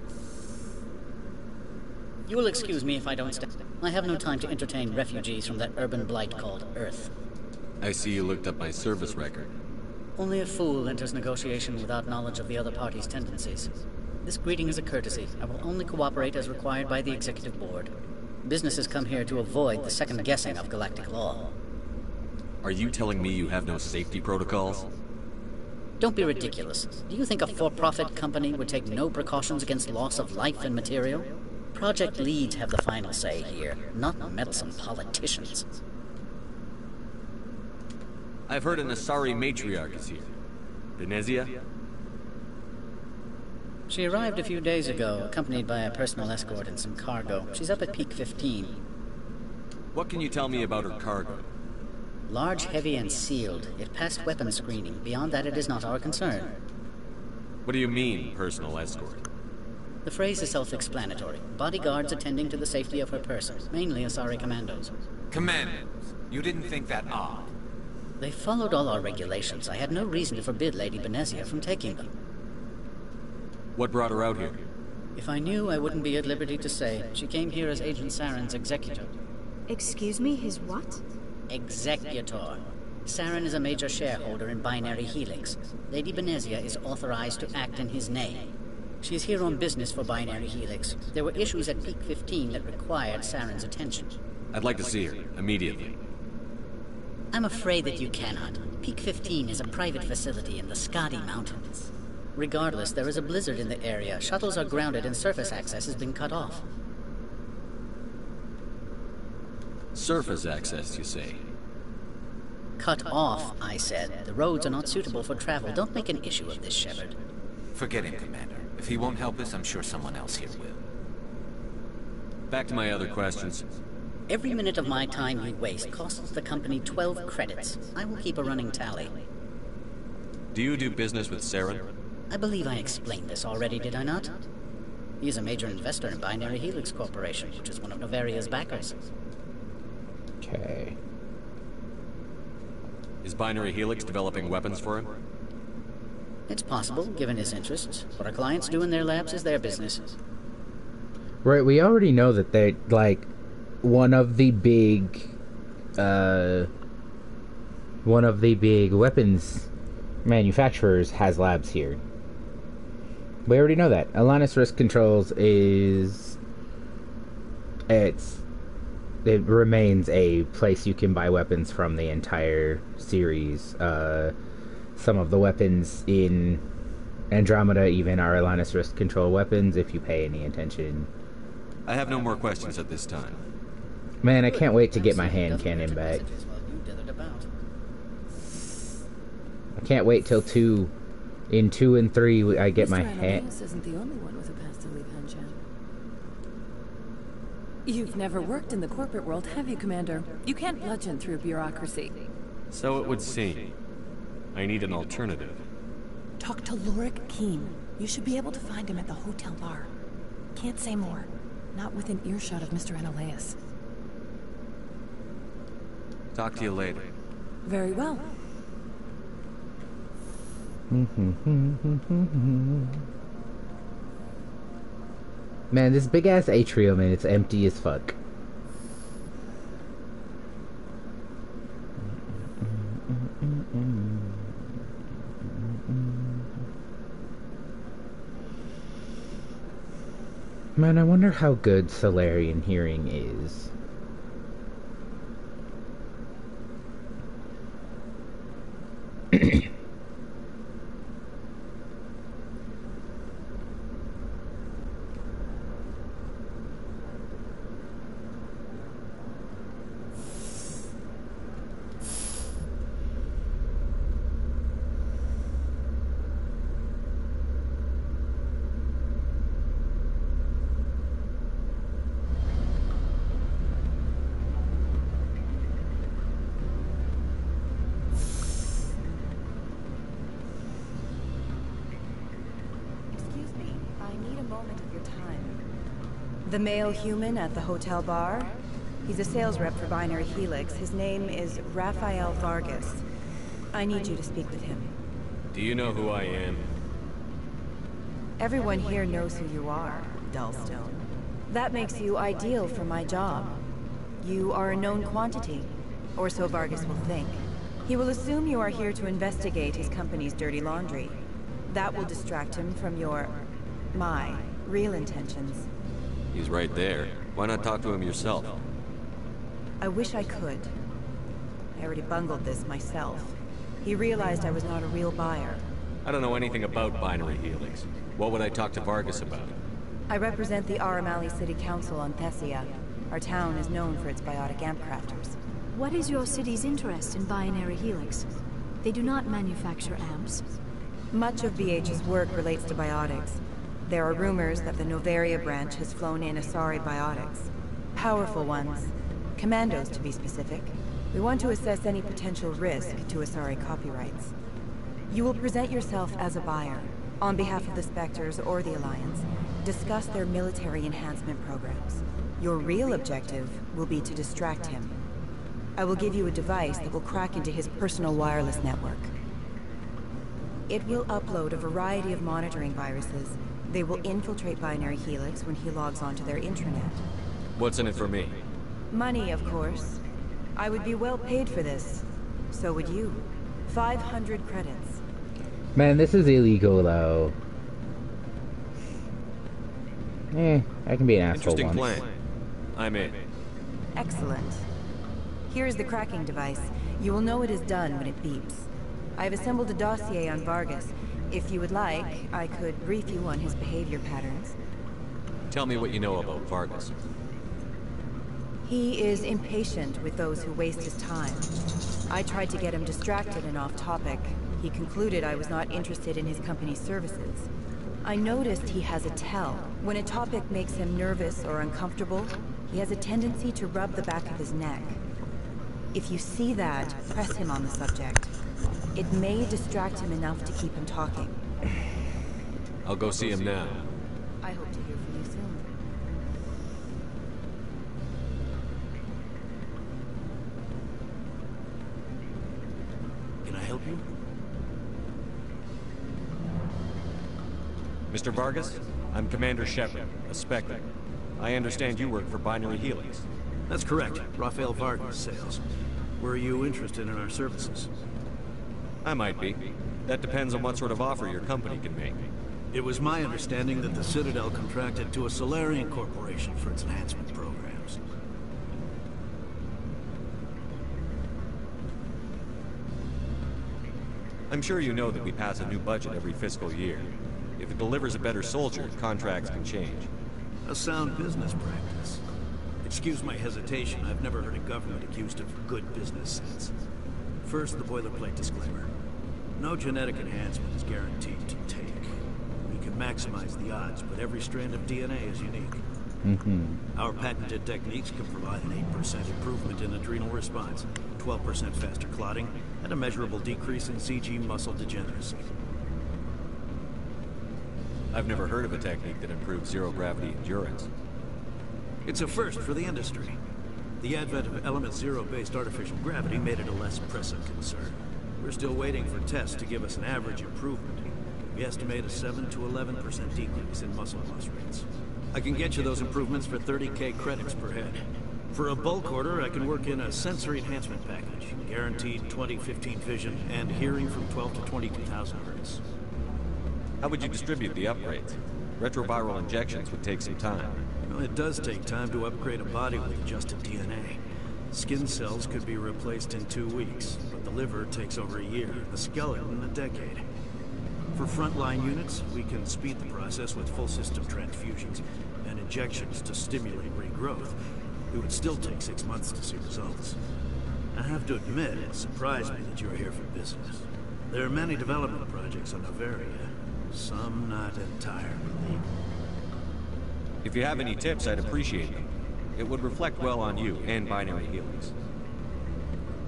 You will excuse me if I don't stay. I have no time to entertain refugees from that urban blight called Earth. I see you looked up my service record. Only a fool enters negotiation without knowledge of the other party's tendencies. This greeting is a courtesy. I will only cooperate as required by the executive board. Businesses come here to avoid the second guessing of galactic law. Are you telling me you have no safety protocols? Don't be ridiculous. Do you think a for-profit company would take no precautions against loss of life and material? Project leads have the final say here, not meddlesome politicians. I've heard an Asari matriarch is here. Venezia? She arrived a few days ago, accompanied by a personal escort and some cargo. She's up at Peak 15. What can you tell me about her cargo? Large, heavy, and sealed. It passed weapons screening. Beyond that, it is not our concern. What do you mean, personal escort? The phrase is self-explanatory. Bodyguards attending to the safety of her person, mainly Asari commandos. Commandos? You didn't think that odd? They followed all our regulations. I had no reason to forbid Lady Benezia from taking them. What brought her out here? If I knew, I wouldn't be at liberty to say. She came here as Agent Saren's executor. Excuse me, his what? Executor. Saren is a major shareholder in Binary Helix. Lady Benezia is authorized to act in his name. She is here on business for Binary Helix. There were issues at Peak 15 that required Saren's attention. I'd like to see her, immediately. I'm afraid that you cannot. Peak 15 is a private facility in the Skadi Mountains. Regardless, there is a blizzard in the area. Shuttles are grounded and surface access has been cut off. Surface access, you say? Cut off, I said. The roads are not suitable for travel. Don't make an issue of this, Shepard. Forget him, Commander. If he won't help us, I'm sure someone else here will. Back to my other questions. Every minute of my time you waste costs the company 12 credits. I will keep a running tally. Do you do business with Saren? I believe I explained this already, did I not? He is a major investor in Binary Helix Corporation, which is one of Novaria's backers. Okay. Is Binary Helix developing weapons for him? It's possible, given his interests. What our clients do in their labs is their business. Right, we already know that they're, like, one of the big weapons manufacturers has labs here. We already know that. Alanis Risk Controls it remains a place you can buy weapons from the entire series. Some of the weapons in Andromeda even are Alanis Risk Control weapons if you pay any attention. I have no more questions at this time. Man, I can't wait to get my hand cannon back. I can't wait till 2. In 2 and 3, I get my hand. Mr. isn't the only one with a past to leave Hanshan. You've never worked in the corporate world, have you, Commander? You can't bludgeon through bureaucracy. So it would seem. I need an alternative. Talk to Lorik Keen. You should be able to find him at the hotel bar. Can't say more. Not within earshot of Mr. Analaeus. Talk to you later. Very well. Man, this big ass atrium and it's empty as fuck. Man, I wonder how good Solarian hearing is. The male human at the hotel bar? He's a sales rep for Binary Helix. His name is Raphael Vargas. I need you to speak with him. Do you know who I am? Everyone here knows who you are, Dullstone. That makes you ideal for my job. You are a known quantity, or so Vargas will think. He will assume you are here to investigate his company's dirty laundry. That will distract him from my real intentions. He's right there. Why not talk to him yourself? I wish I could. I already bungled this myself. He realized I was not a real buyer. I don't know anything about Binary Helix. What would I talk to Vargas about? I represent the Aramali City Council on Thessia. Our town is known for its biotic amp crafters. What is your city's interest in Binary Helix? They do not manufacture amps. Much of BH's work relates to biotics. There are rumors that the Novaria branch has flown in Asari biotics. Powerful ones. Commandos, to be specific. We want to assess any potential risk to Asari copyrights. You will present yourself as a buyer, on behalf of the Spectres or the Alliance. Discuss their military enhancement programs. Your real objective will be to distract him. I will give you a device that will crack into his personal wireless network. It will upload a variety of monitoring viruses. They will infiltrate Binary Helix when he logs onto their intranet. What's in it for me? Money, of course. I would be well paid for this. So would you. 500 credits. Man, this is illegal, though. I can be an asshole Interesting once. plan. I'm in. Excellent. Here is the cracking device. You will know it is done when it beeps. I have assembled a dossier on Vargas. If you would like, I could brief you on his behavior patterns. Tell me what you know about Vargas. He is impatient with those who waste his time. I tried to get him distracted and off topic. He concluded I was not interested in his company's services. I noticed he has a tell. When a topic makes him nervous or uncomfortable, he has a tendency to rub the back of his neck. If you see that, press him on the subject. It may distract him enough to keep him talking. I'll go see him now. I hope to hear from you soon. Can I help you? Mr. Vargas, I'm Commander Shepard, a Spectre. I understand you work for Binary Helix. That's correct. Rafael Vargas, sales. Were you interested in our services? I might be. That depends on what sort of offer your company can make. It was my understanding that the Citadel contracted to a Solarian corporation for its enhancement programs. I'm sure you know that we pass a new budget every fiscal year. If it delivers a better soldier, contracts can change. A sound business practice. Excuse my hesitation, I've never heard a government accused of good business sense. First, the boilerplate disclaimer. No genetic enhancement is guaranteed to take. We can maximize the odds, but every strand of DNA is unique. Our patented techniques can provide an 8% improvement in adrenal response, 12% faster clotting, and a measurable decrease in CG muscle degeneracy. I've never heard of a technique that improves zero-gravity endurance. It's a first for the industry. The advent of element zero-based artificial gravity made it a less pressing concern. We're still waiting for tests to give us an average improvement. We estimate a 7 to 11% decrease in muscle loss rates. I can get you those improvements for 30K credits per head. For a bulk order, I can work in a sensory enhancement package, guaranteed 20/15 vision and hearing from 12 to 22,000 hertz. How would you distribute the upgrades? Retroviral injections would take some time. Well, it does take time to upgrade a body with adjusted DNA. Skin cells could be replaced in 2 weeks, but the liver takes over a year, the skeleton a decade. For frontline units, we can speed the process with full system transfusions and injections to stimulate regrowth. It would still take 6 months to see results. I have to admit, it surprised me that you are here for business. There are many development projects on Novaria, some not entirely legal. If you have any tips, I'd appreciate them. It would reflect well on you and Binary Helix.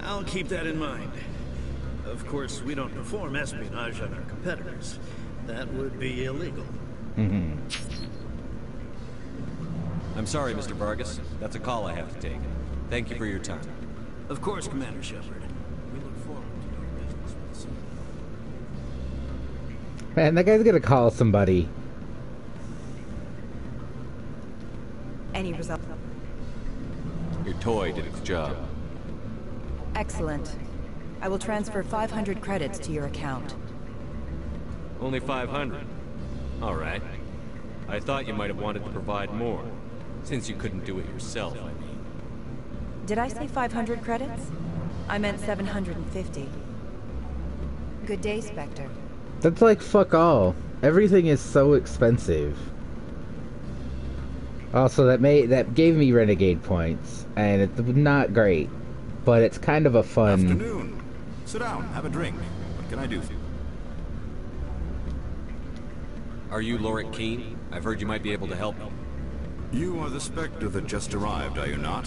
I'll keep that in mind. Of course, we don't perform espionage on our competitors. That would be illegal. I'm sorry, Mr. Vargas. That's a call I have to take. Thank you for your time. Of course, Commander Shepard. We look forward to doing business with you. Man, that guy's gonna call somebody. Any result? Your toy did its job. Excellent. I will transfer 500 credits to your account. Only 500. All right. I thought you might have wanted to provide more, since you couldn't do it yourself, I mean. Did I say 500 credits? I meant 750. Good day, Spectre. That's like fuck all. Everything is so expensive. Also, that gave me renegade points, and it's not great, but it's kind of a fun. Afternoon. Sit down, have a drink. What can I do for you? Are you Lorik Keene? I've heard you might be able to help me. You are the Spectre that just arrived, are you not?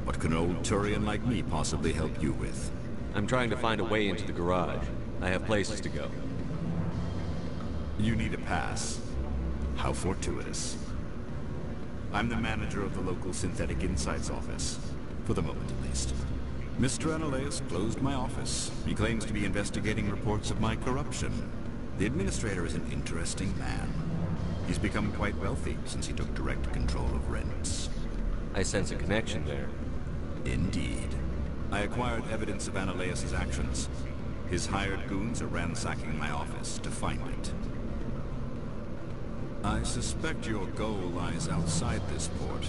What can an old Turian like me possibly help you with? I'm trying to find a way into the garage. I have places to go. You need a pass. How fortuitous. I'm the manager of the local Synthetic Insights office. For the moment, at least. Mr. Analaeus closed my office. He claims to be investigating reports of my corruption. The administrator is an interesting man. He's become quite wealthy since he took direct control of rents. I sense a connection there. Indeed. I acquired evidence of Analaeus' actions. His hired goons are ransacking my office to find it. I suspect your goal lies outside this port.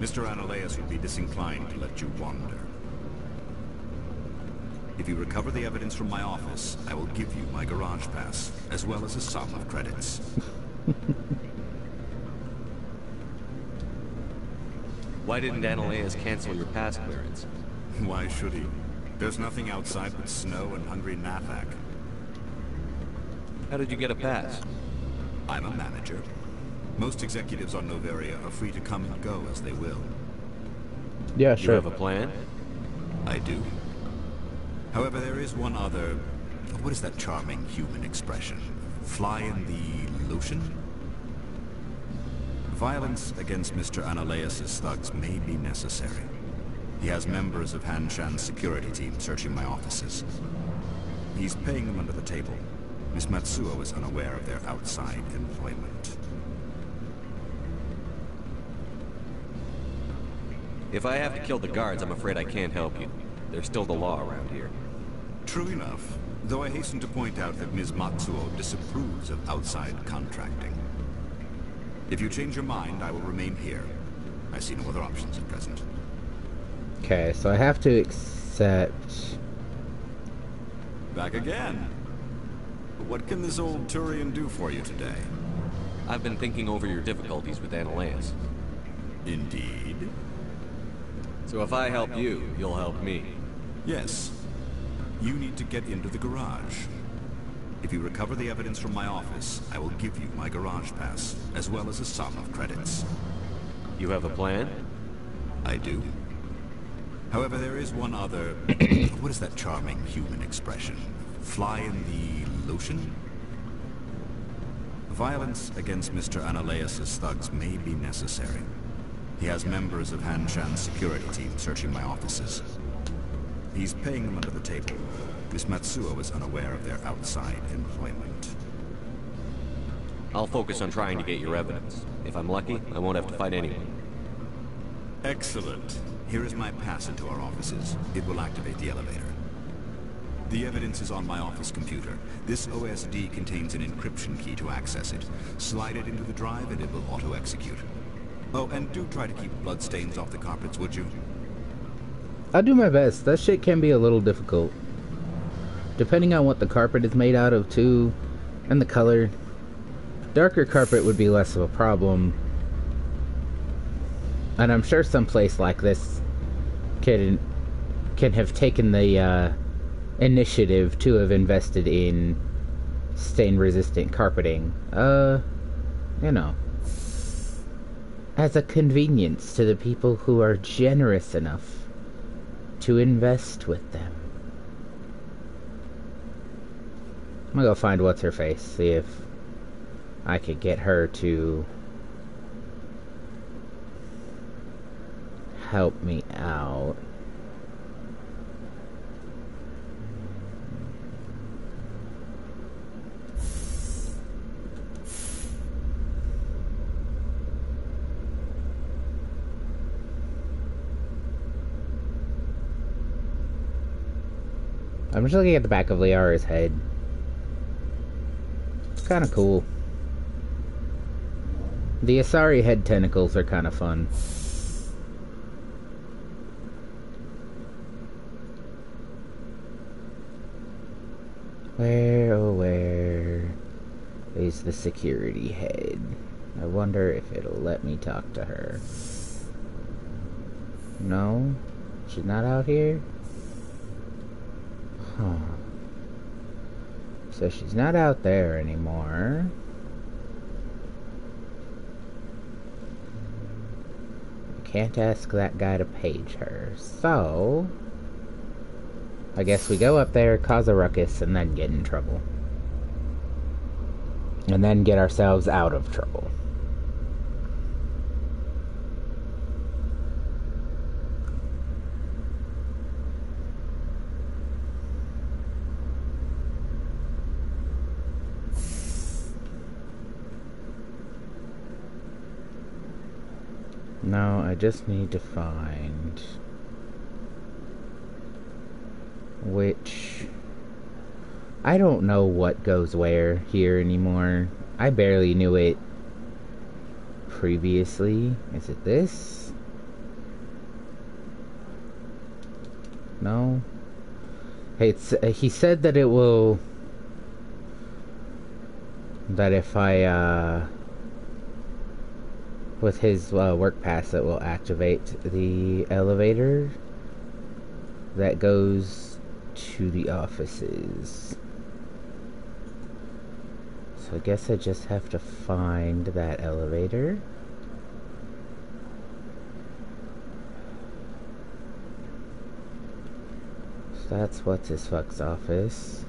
Mr. Analaeus would be disinclined to let you wander. If you recover the evidence from my office, I will give you my garage pass, as well as a sum of credits. Why didn't Analaeus cancel your pass clearance? Why should he? There's nothing outside but snow and hungry Nafak. How did you get a pass? I'm a manager. Most executives on Noveria are free to come and go as they will. Yeah, sure. You have a plan? I do. However, there is one other... What is that charming human expression? Fly in the lotion? Violence against Mr. Analaeus' thugs may be necessary. He has members of Han Shan's security team searching my offices. He's paying them under the table. Miss Matsuo is unaware of their outside employment. If I have to kill the guards, I'm afraid I can't help you. There's still the law around here. True enough, though I hasten to point out that Ms. Matsuo disapproves of outside contracting. If you change your mind, I will remain here. I see no other options at present. Okay, so I have to accept... Back again. But what can this old Turian do for you today? I've been thinking over your difficulties with Analaeus. Indeed. So if I help you, you'll help me. Yes. You need to get into the garage. If you recover the evidence from my office, I will give you my garage pass, as well as a sum of credits. You have a plan? I do. However, there is one other... What is that charming human expression? Fly in the lotion? Violence against Mr. Analaeus' thugs may be necessary. He has members of Han Shan's security team searching my offices. He's paying them under the table. Miss Matsuo is unaware of their outside employment. I'll focus on trying to get your evidence. If I'm lucky, I won't have to fight anyone. Excellent. Here is my pass into our offices. It will activate the elevator. The evidence is on my office computer. This OSD contains an encryption key to access it. Slide it into the drive and it will auto-execute. Oh, and do try to keep bloodstains off the carpets, would you? I'll do my best. That shit can be a little difficult. Depending on what the carpet is made out of, too, and the color. Darker carpet would be less of a problem. And I'm sure some place like this can have taken the initiative to have invested in stain-resistant carpeting. You know, as a convenience to the people who are generous enough to invest with them. I'm gonna go find what's-her-face, see if I could get her to help me out. I'm just looking at the back of Liara's head. It's kind of cool. The Asari head tentacles are kind of fun. Where, oh where is the security head? I wonder if it'll let me talk to her. No? She's not out here? Huh. So she's not out there anymore. can't ask that guy to page her. So I guess we go up there, cause a ruckus, and then get in trouble. And then get ourselves out of trouble. No, I just need to find which... I don't know what goes where here anymore. I barely knew it previously. Is it this? No? Hey, it's, he said that it will... That if I, with his work pass, it will activate the elevator that goes to the offices. So I guess I just have to find that elevator. So that's what's his fuck's office.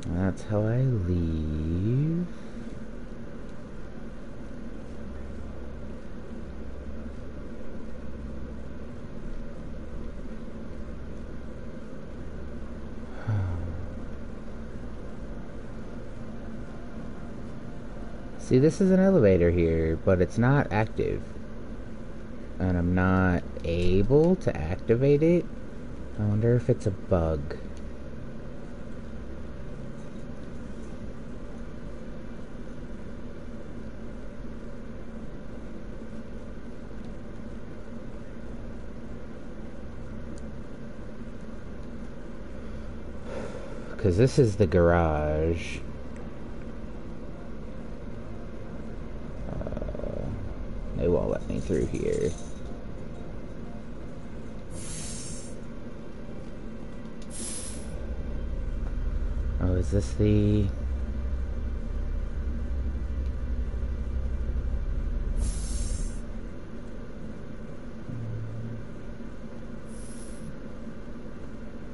That's how I leave. See, this is an elevator here, but it's not active. And I'm not able to activate it. I wonder if it's a bug. Because this is the garage. They won't let me through here. Oh, is this the...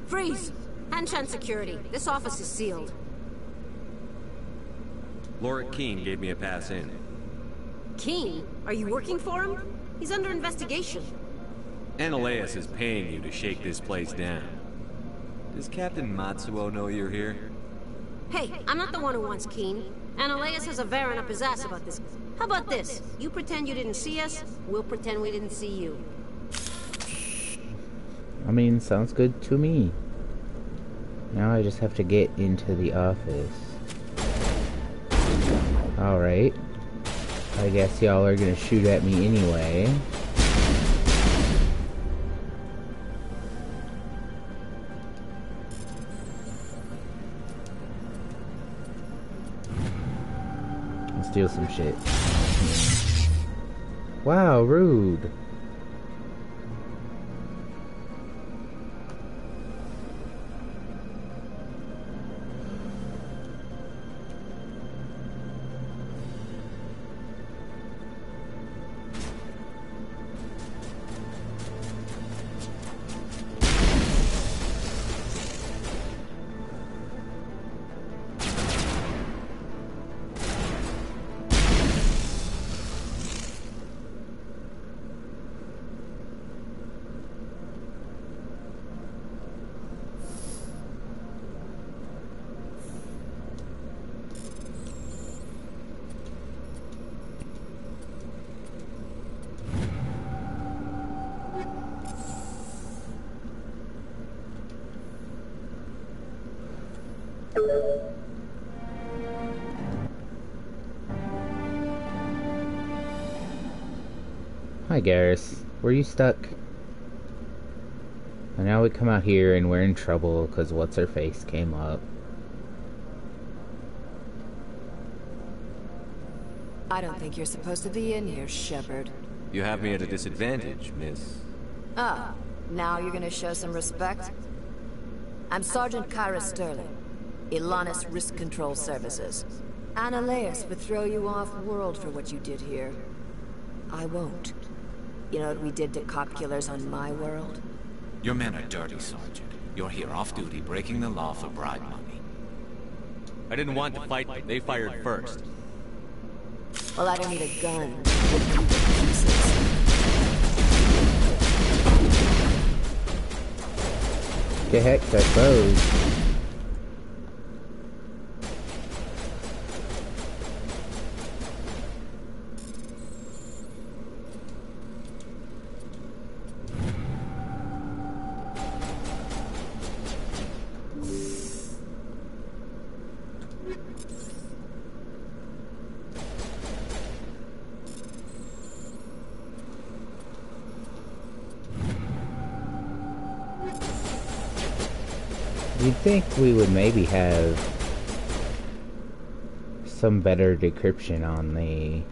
Freeze! Hanshan security. This office is sealed. Lorik Keene gave me a pass in. Keene? Are you working for him? He's under investigation. Ananias is paying you to shake this place down. Does Captain Matsuo know you're here? Hey, I'm not the one who wants Keene. Ananias has a Varen up his ass about this. How about this? You pretend you didn't see us, we'll pretend we didn't see you. I mean, sounds good to me. Now I just have to get into the office. Alright. I guess y'all are gonna shoot at me anyway. Let's steal some shit. Wow, rude. Hi, Garrus. Were you stuck? And now we come out here and we're in trouble because what's-her-face came up. I don't think you're supposed to be in here, Shepard. You have me at a disadvantage, miss. Ah, now you're gonna show some respect? I'm Sergeant Kyra Sterling. Ilanis Risk Control Services. Analeas would throw you off-world for what you did here. I won't. You know what we did to cop killers on my world? Your men are dirty, Sergeant. You're here off-duty, breaking the law for bribe money. I didn't want to fight them. They fired first. Well, I don't need a gun. The heck, I suppose. You'd think we would maybe have some better decryption on the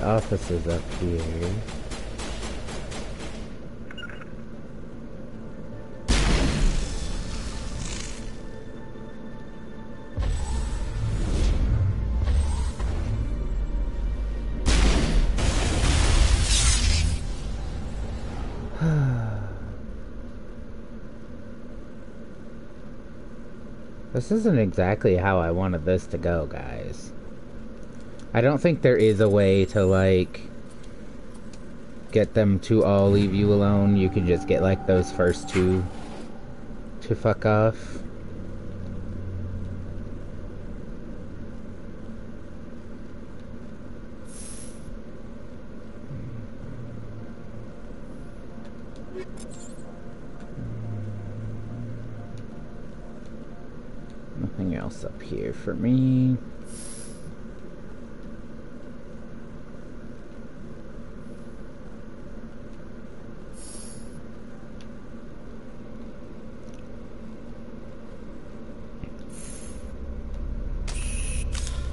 offices up here. This isn't exactly how I wanted this to go, guys. I don't think there is a way to, like, get them to all leave you alone. You can just get, like, those first two to fuck off. Nothing else up here for me.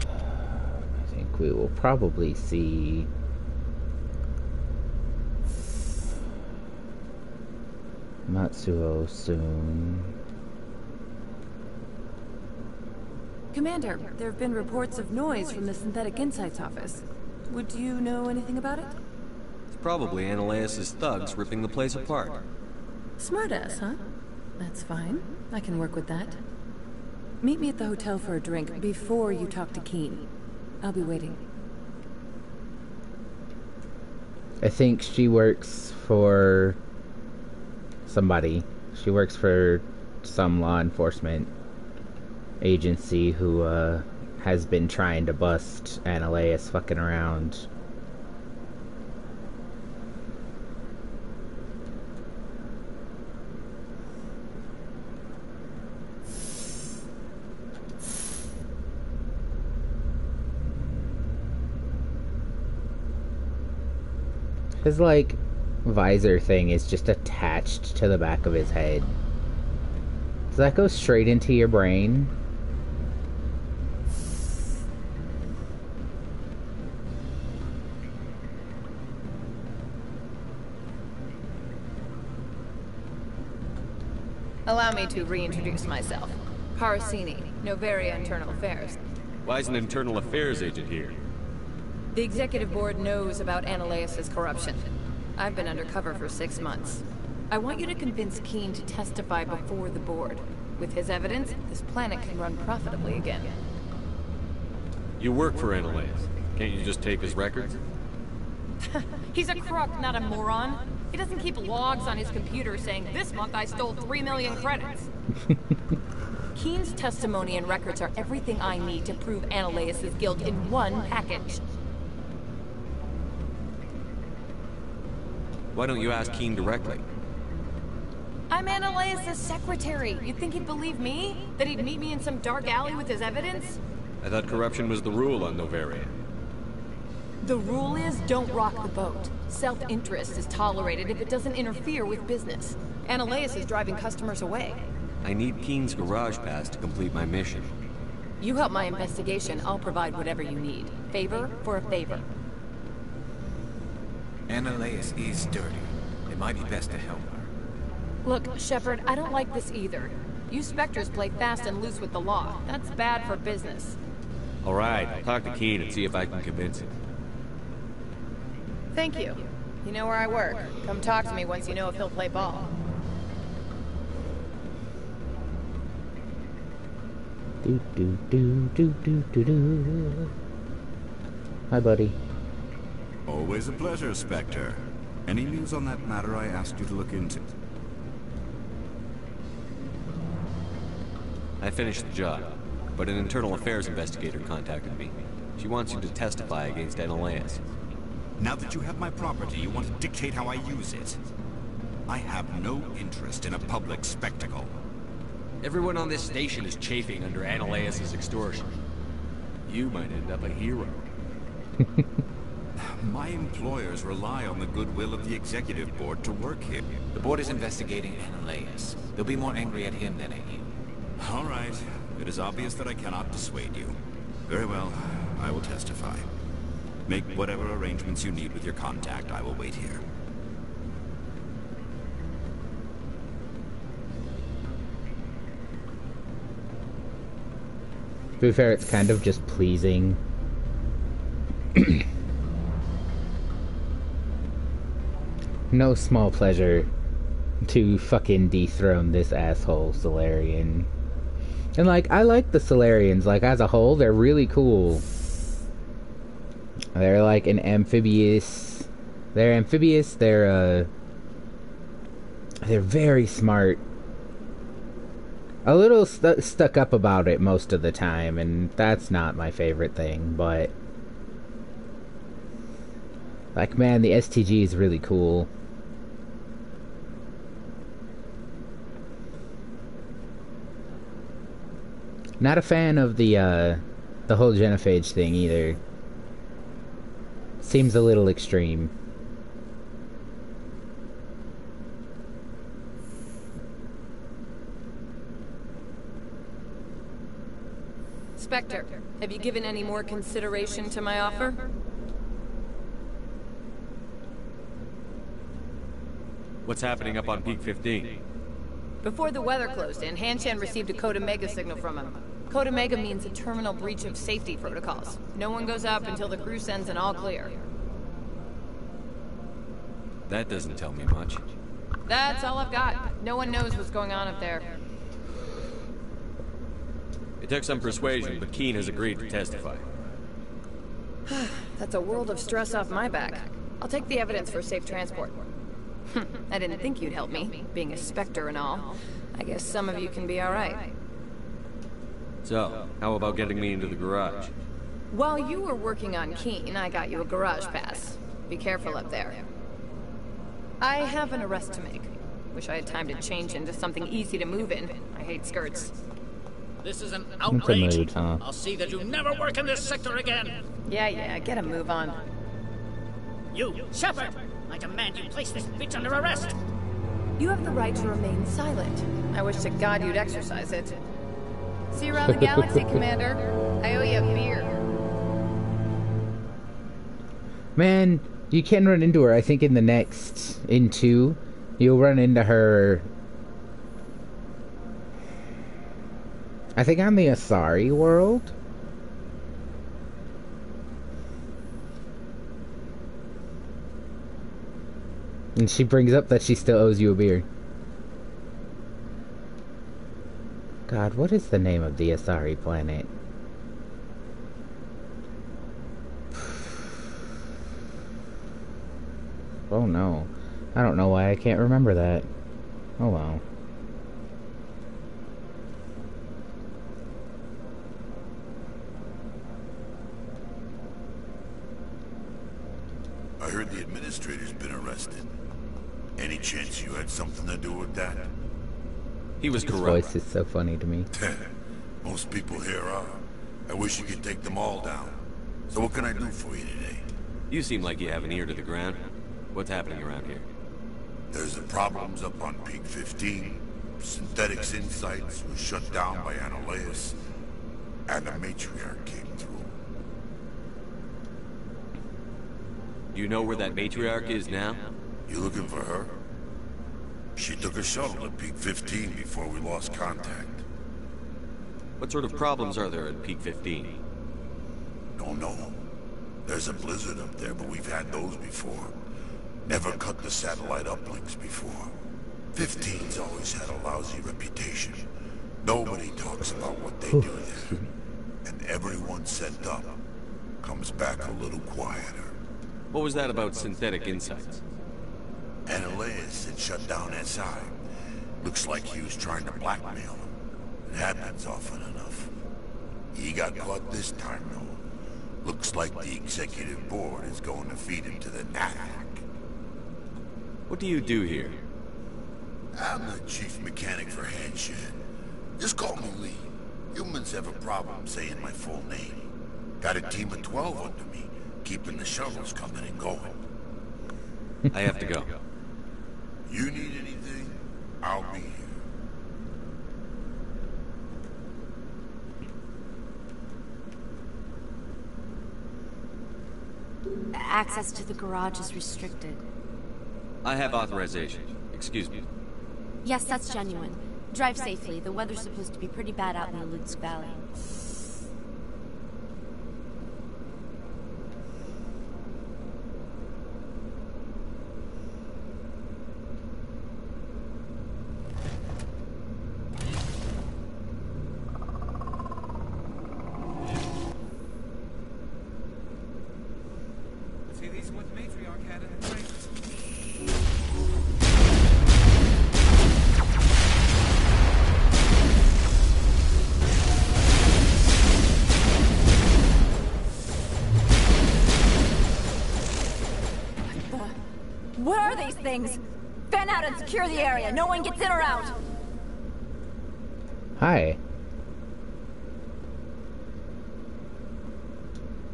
I think we will probably see Matsuo soon. Commander, there have been reports of noise from the Synthetic Insights office. Would you know anything about it? It's probably Analeas' thugs ripping the place apart. Smartass, huh? That's fine. I can work with that. Meet me at the hotel for a drink before you talk to Keen. I'll be waiting. I think she works for somebody. She works for some law enforcement agency who has been trying to bust Analeas fucking around. His, like, visor thing is just attached to the back of his head. Does that go straight into your brain? Allow me to reintroduce myself. Parasini, Novaria Internal Affairs. Why is an internal affairs agent here? The executive board knows about Analeas' corruption. I've been undercover for 6 months. I want you to convince Keen to testify before the board. With his evidence, this planet can run profitably again. You work for Analeas. Can't you just tape his records? He's a crook, not a moron. He doesn't keep logs on his computer saying, "This month I stole 3 million credits." Keen's testimony and records are everything I need to prove Analeas' guilt in one package. Why don't you ask Keen directly? I'm Analeas' secretary. You'd think he'd believe me? That he'd meet me in some dark alley with his evidence? I thought corruption was the rule on Novaria. The rule is, don't rock the boat. Self-interest is tolerated if it doesn't interfere with business. Analeas is driving customers away. I need Keen's garage pass to complete my mission. You help my investigation, I'll provide whatever you need. Favor for a favor. Analeas is dirty. It might be best to help her. Look, Shepard, I don't like this either. You Spectres play fast and loose with the law. That's bad for business. All right, I'll talk to Keen and see if I can convince him. Thank you. You know where I work. Come talk to me once you know if he'll play ball. Do do do do do do do. Hi, buddy. Always a pleasure, Spectre. Any news on that matter I asked you to look into? I finished the job, but an internal affairs investigator contacted me. She wants you to testify against Analeas. Now that you have my property, you want to dictate how I use it. I have no interest in a public spectacle. Everyone on this station is chafing under Analeas' extortion. You might end up a hero. My employers rely on the goodwill of the executive board to work here. The board is investigating Analeas. They'll be more angry at him than at you. All right. It is obvious that I cannot dissuade you. Very well. I will testify. Make whatever arrangements you need with your contact. I will wait here. To be fair, it's kind of just pleasing. No small pleasure to fucking dethrone this asshole Solarian. And like, I like the Solarians, like as a whole, they're really cool. They're like an amphibious, they're very smart. A little stuck up about it most of the time, and that's not my favorite thing, but like, man, the STG is really cool. Not a fan of the whole genophage thing either. Seems a little extreme. Spectre, have you given any more consideration to my offer? What's happening up on Peak 15? Before the weather closed in, Hanshan received a Code Omega signal from him. Code Omega means a terminal breach of safety protocols. No one goes up until the crew sends an all clear. That doesn't tell me much. That's all I've got. No one knows what's going on up there. It took some persuasion, but Keen has agreed to testify. That's a world of stress off my back. I'll take the evidence for safe transport. I didn't think you'd help me, being a Spectre and all. I guess some of you can be alright. So, how about getting me into the garage? While you were working on Keen, I got you a garage pass. Be careful up there. I have an arrest to make. Wish I had time to change into something easy to move in. I hate skirts. This is an It's a outrage. mood, huh? I'll see that you never work in this sector again. Yeah, get a move on. You, Shepard! I demand you place this bitch under arrest! You have the right to remain silent. I wish to God you'd exercise it. See you around the galaxy, Commander. I owe you a beer. Man, you can run into her. I think in 2, you'll run into her. I think on the Asari world. And she brings up that she still owes you a beer. God, what is the name of the Asari planet? Oh no. I don't know why I can't remember that. Oh well. I heard the administrator's been arrested. Any chance you had something to do with that? He was His corrupt. voice is so funny to me. Most people here are. I wish you could take them all down. So what can I do for you today? You seem like you have an ear to the ground. What's happening around here? There's the problems up on Peak 15. Synthetics Insights was shut down by Analeas. And the matriarch came through. Do you know where that matriarch is now? You looking for her? She took a shuttle to Peak 15 before we lost contact. What sort of problems are there at Peak 15? Don't know. There's a blizzard up there, but we've had those before. Never cut the satellite uplinks before. 15's always had a lousy reputation. Nobody talks about what they do there. And everyone sent up comes back a little quieter. What was that about synthetic insights? Ananias had shut down SI. Looks like he was trying to blackmail him. It happens often enough. He got caught this time, though. Looks like the executive board is going to feed him to the NADAC. What do you do here? I'm the chief mechanic for Hanshin. Just call me Lee. Humans have a problem saying my full name. Got a team of 12 under me, keeping the shuttles coming and going. I have to go. You need anything, I'll be here. Access to the garage is restricted. I have authorization. Excuse me. Yes, that's genuine. Drive safely. The weather's supposed to be pretty bad out in the Lutsk Valley. See, these are what the matriarch had in the train. What are these things? Fan out and secure the area. No one gets in or out. Hi.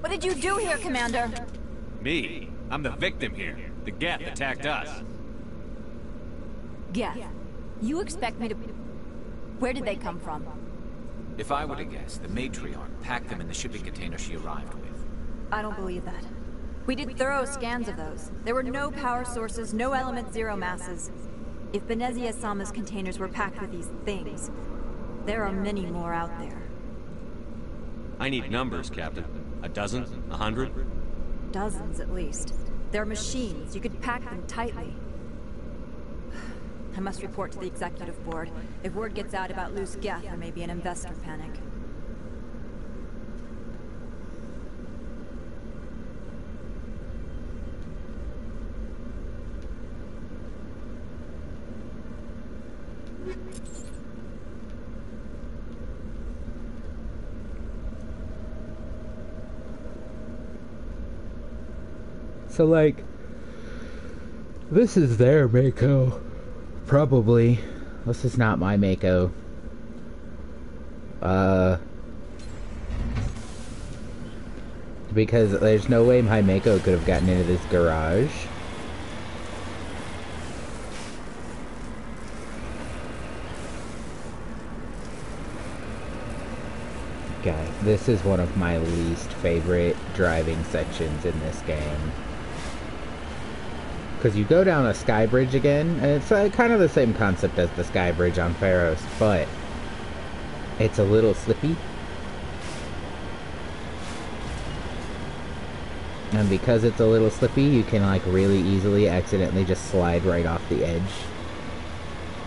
What did you do here, Commander? Me? I'm the victim here. The Geth attacked us. Geth. You expect me to... Where did they come from? If I were to guess, the matriarch packed them in the shipping container she arrived with. I don't believe that. We did thorough scans of those. There were no power sources, no element zero masses. If Benezia Sama's containers were packed with these things, there are many more out there. I need numbers, Captain. A dozen? 100? Dozens, at least. They're machines. You could pack them tightly. I must report to the executive board. If word gets out about loose Geth, there may be an investor panic. So, like, this is their Mako. Probably. This is not my Mako. Because there's no way my Mako could have gotten into this garage. God, this is one of my least favorite driving sections in this game. Because you go down a sky bridge again, and it's kind of the same concept as the sky bridge on Pharos, but it's a little slippy. And because it's a little slippy, you can like really easily accidentally just slide right off the edge.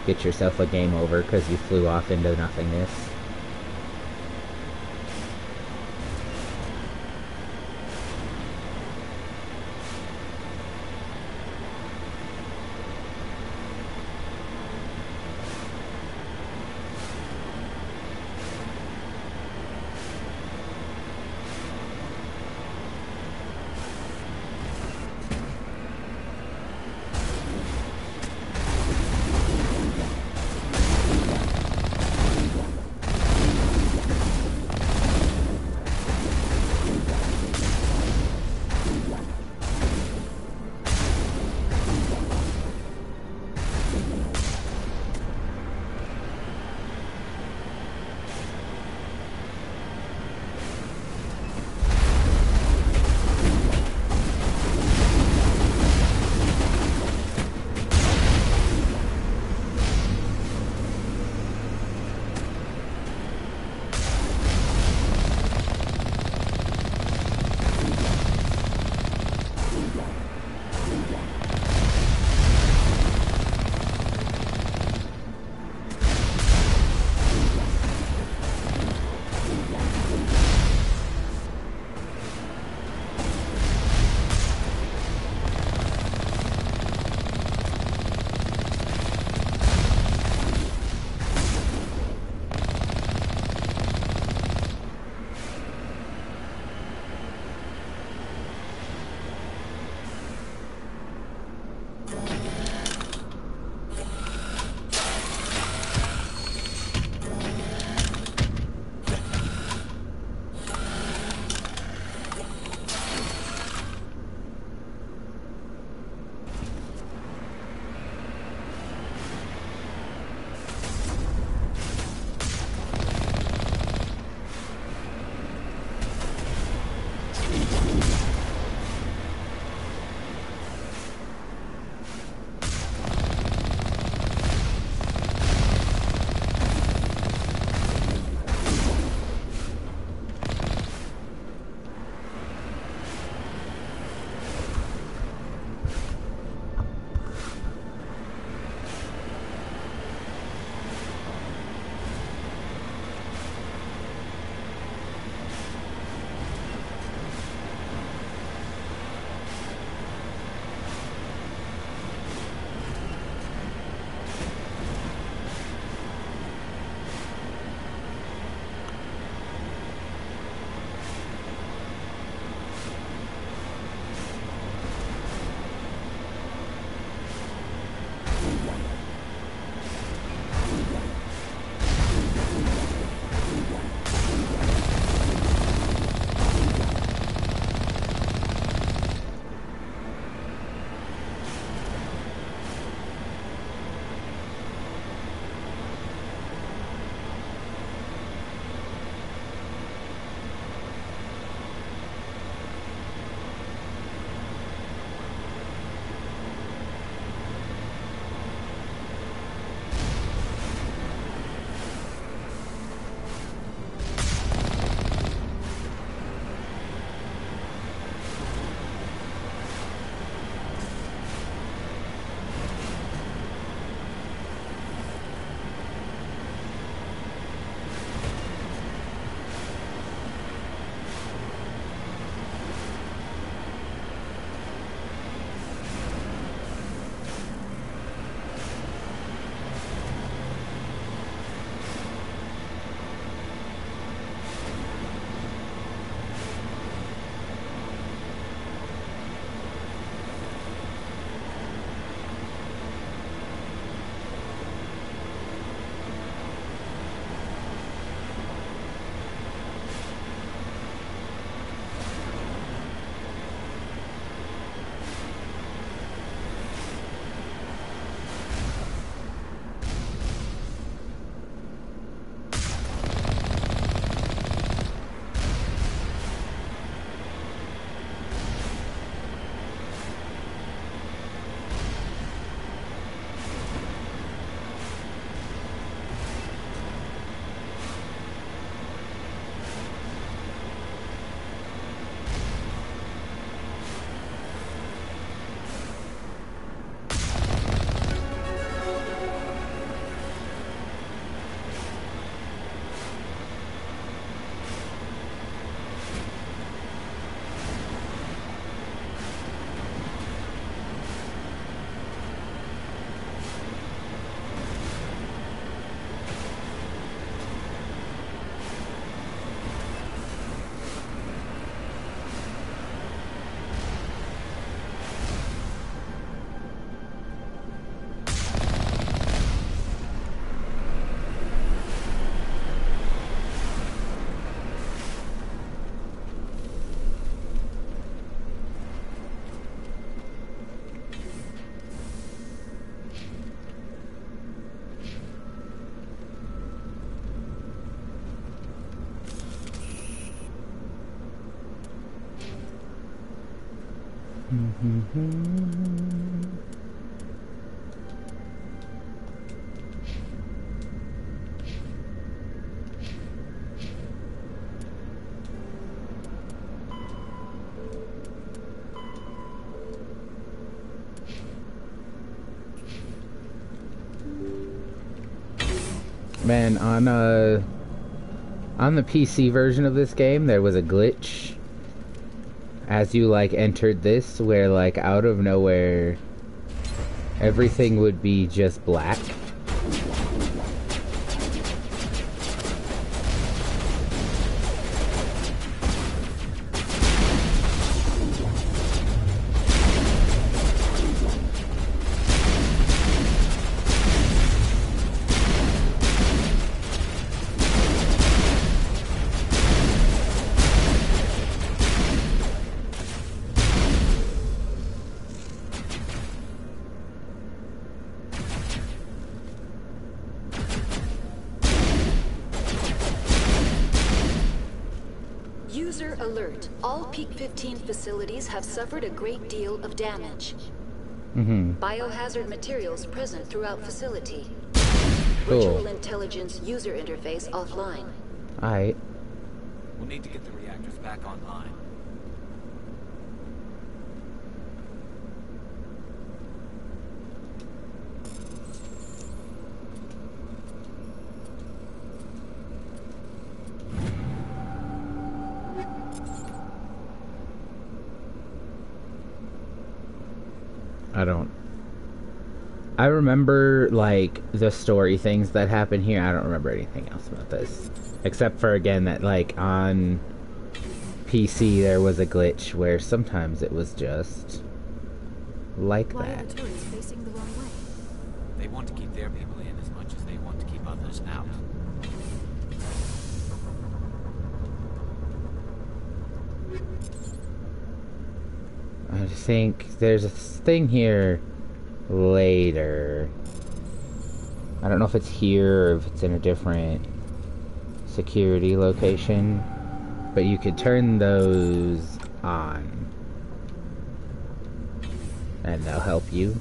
Get yourself a game over because you flew off into nothingness. Man, on the PC version of this game, there was a glitch as you like entered this, where like out of nowhere, everything would be just black. User alert. All Peak 15 facilities have suffered a great deal of damage. Biohazard materials present throughout facility. Cool. Virtual intelligence user interface offline. Alright. We'll need to get the reactors back online. I remember, like, the story things that happen here. I don't remember anything else about this. Except for, again, that, like, on PC there was a glitch where sometimes it was just like Why that. are the turrets facing the wrong way? They want to keep their people in as much as they want to keep others out. I think there's a thing here later. I don't know if it's here or if it's in a different security location, but you could turn those on and they'll help you.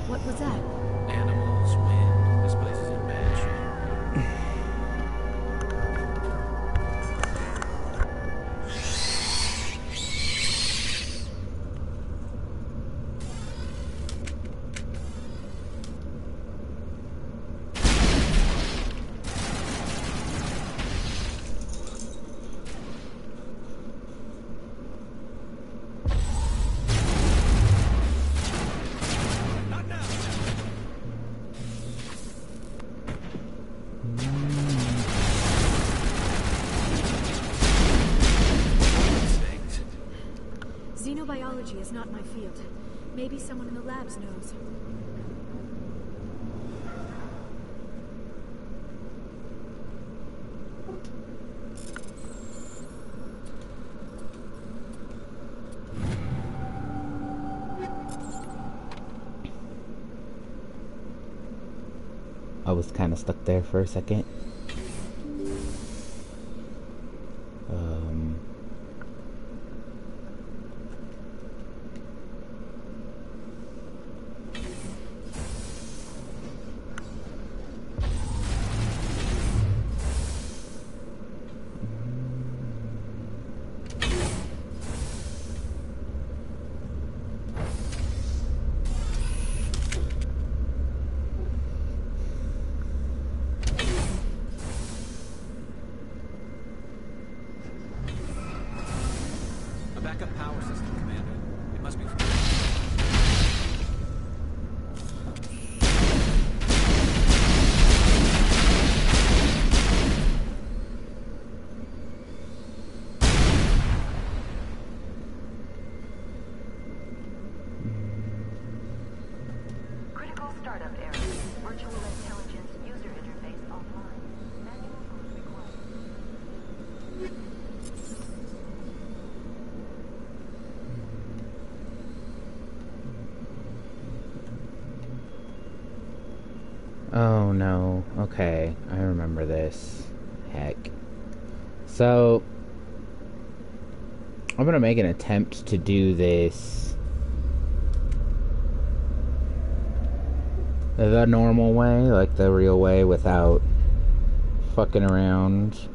What was that? Animals, wind, this place is in bad shape. Xenobiology is not my field. Maybe someone in the labs knows. I was kind of stuck there for a second. no. Okay, I remember this. Heck. So, I'm gonna make an attempt to do this the normal way, like the real way, without fucking around.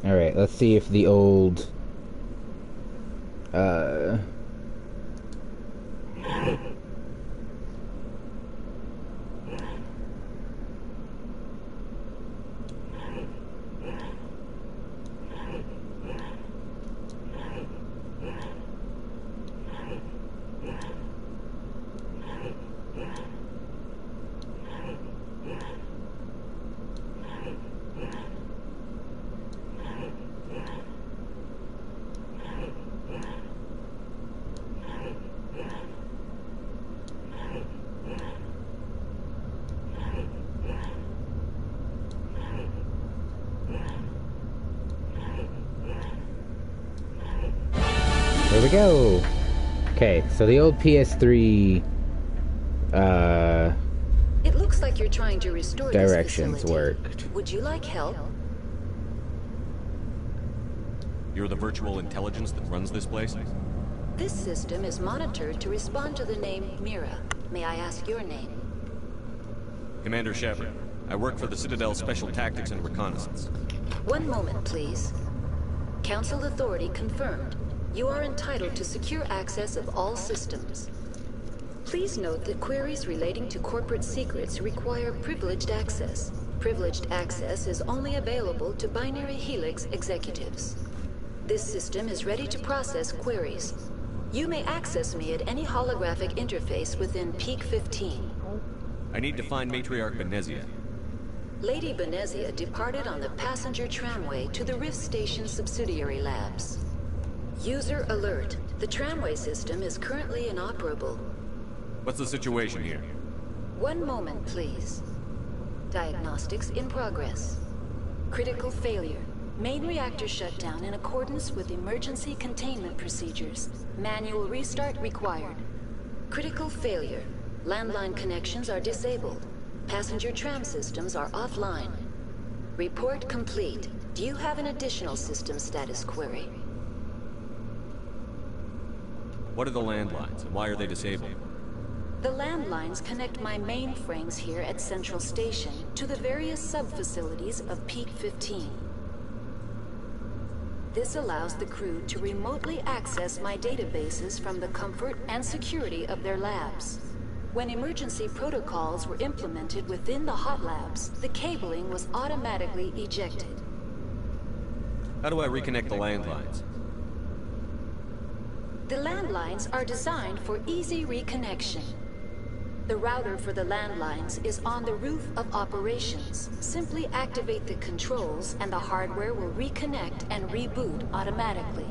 Alright, let's see if the old there we go. Okay, so the old PS3 It looks like you're trying to restore directions this facility. worked. Would you like help? You're the virtual intelligence that runs this place? This system is monitored to respond to the name Mira. May I ask your name? Commander Shepard. I work for the Citadel Special Tactics and Reconnaissance. One moment, please. Council authority confirmed. You are entitled to secure access of all systems. Please note that queries relating to corporate secrets require privileged access. Privileged access is only available to Binary Helix executives. This system is ready to process queries. You may access me at any holographic interface within Peak 15. I need to find Matriarch Benezia. Lady Benezia departed on the passenger tramway to the Rift Station subsidiary labs. User alert. The tramway system is currently inoperable. What's the situation here? One moment, please. Diagnostics in progress. Critical failure. Main reactor shut down in accordance with emergency containment procedures. Manual restart required. Critical failure. Landline connections are disabled. Passenger tram systems are offline. Report complete. Do you have an additional system status query? What are the landlines, and why are they disabled? The landlines connect my mainframes here at Central Station to the various sub-facilities of Peak 15. This allows the crew to remotely access my databases from the comfort and security of their labs. When emergency protocols were implemented within the hot labs, the cabling was automatically ejected. How do I reconnect the landlines? The landlines are designed for easy reconnection. The router for the landlines is on the roof of operations. Simply activate the controls and the hardware will reconnect and reboot automatically.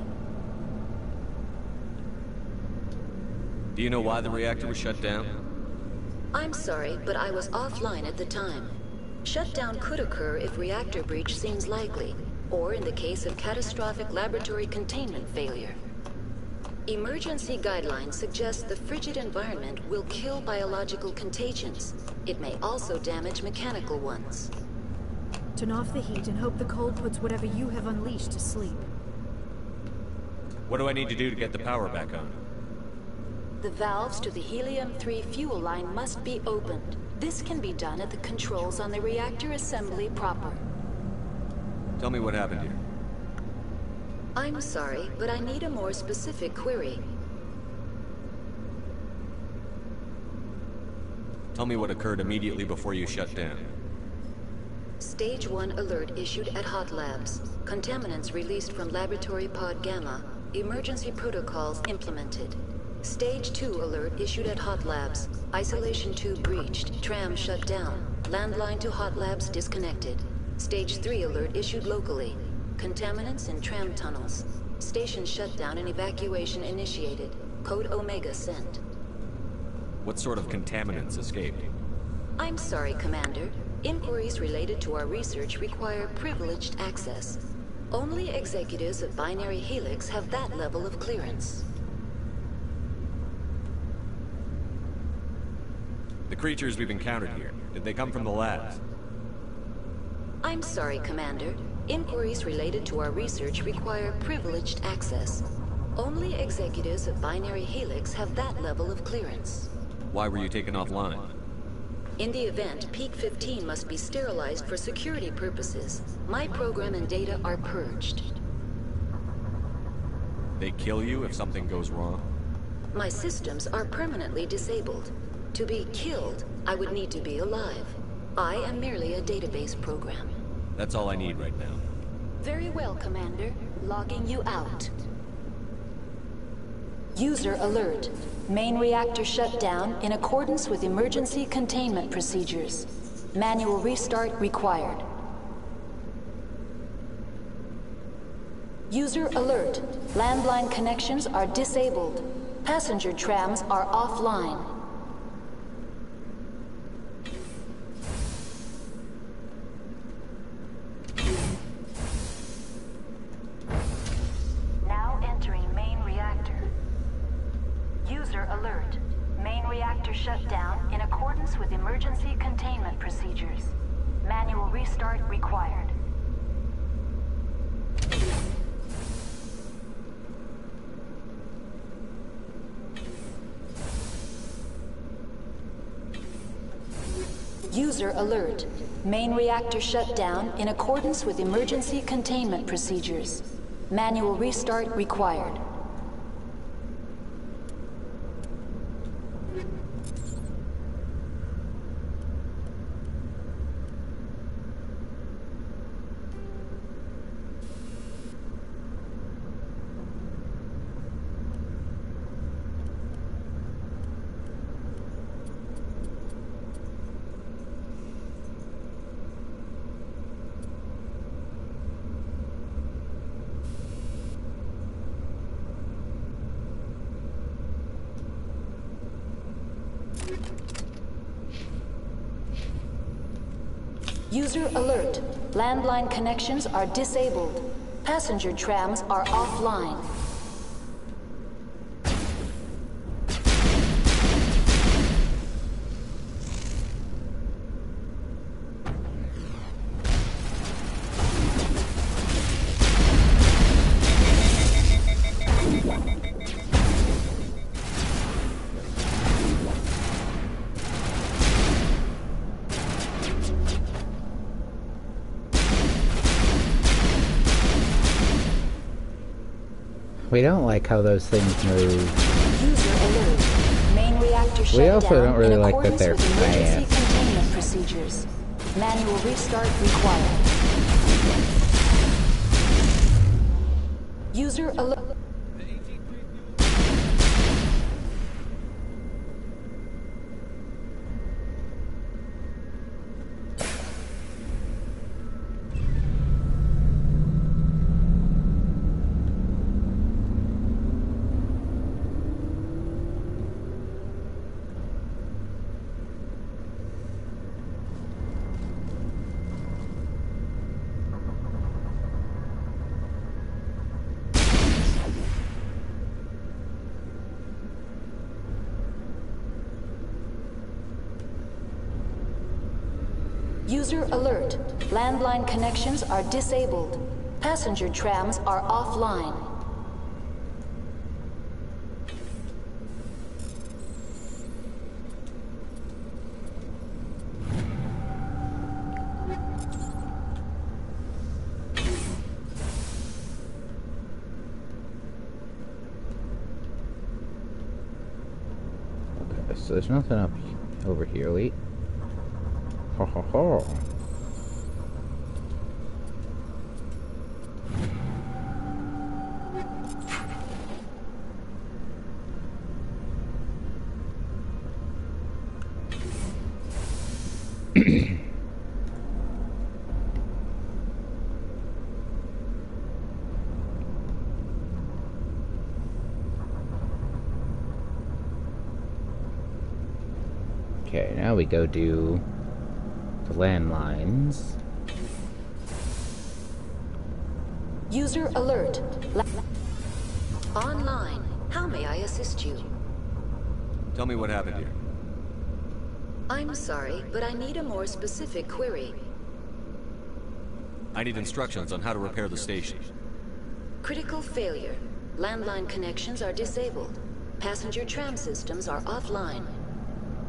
Do you know why the reactor was shut down? I'm sorry, but I was offline at the time. Shutdown could occur if reactor breach seems likely, or in the case of catastrophic laboratory containment failure. Emergency guidelines suggest the frigid environment will kill biological contagions. It may also damage mechanical ones. Turn off the heat and hope the cold puts whatever you have unleashed to sleep. What do I need to do to get the power back on? The valves to the helium-3 fuel line must be opened. This can be done at the controls on the reactor assembly proper. Tell me what happened here. I'm sorry, but I need a more specific query. Tell me what occurred immediately before you shut down. Stage 1 alert issued at Hot Labs. Contaminants released from Laboratory Pod Gamma. Emergency protocols implemented. Stage 2 alert issued at Hot Labs. Isolation tube breached. Tram shut down. Landline to Hot Labs disconnected. Stage 3 alert issued locally. Contaminants in tram tunnels. Station shutdown and evacuation initiated. Code Omega sent. What sort of contaminants escaped? I'm sorry, Commander. Inquiries related to our research require privileged access. Only executives of Binary Helix have that level of clearance. The creatures we've encountered here, did they come from the labs? I'm sorry, Commander. Inquiries related to our research require privileged access. Only executives of Binary Helix have that level of clearance. Why were you taken offline? In the event, Peak 15 must be sterilized for security purposes. My program and data are purged. They kill you if something goes wrong? My systems are permanently disabled. To be killed, I would need to be alive. I am merely a database program. That's all I need right now. Very well, Commander. Logging you out. User alert. Main reactor shut down in accordance with emergency containment procedures. Manual restart required. User alert. Landline connections are disabled. Passenger trams are offline. Alert. Main reactor shut down in accordance with emergency containment procedures. Manual restart required. User alert. Main reactor shut down in accordance with emergency containment procedures. Manual restart required. User alert. Landline connections are disabled. Passenger trams are offline. We don't like how those things move. User alert. Main reactor shut We also down don't really in like that accordance they're with emergency fast. containment procedures. Manual restart required. User alert. User alert. Landline connections are disabled. Passenger trams are offline. Okay, so there's nothing up over here. Wait. Ho ho ho. Okay, now we go do the landlines. User alert. Online. How may I assist you? Tell me what happened here. I'm sorry, but I need a more specific query. I need instructions on how to repair the station. Critical failure. Landline connections are disabled. Passenger tram systems are offline.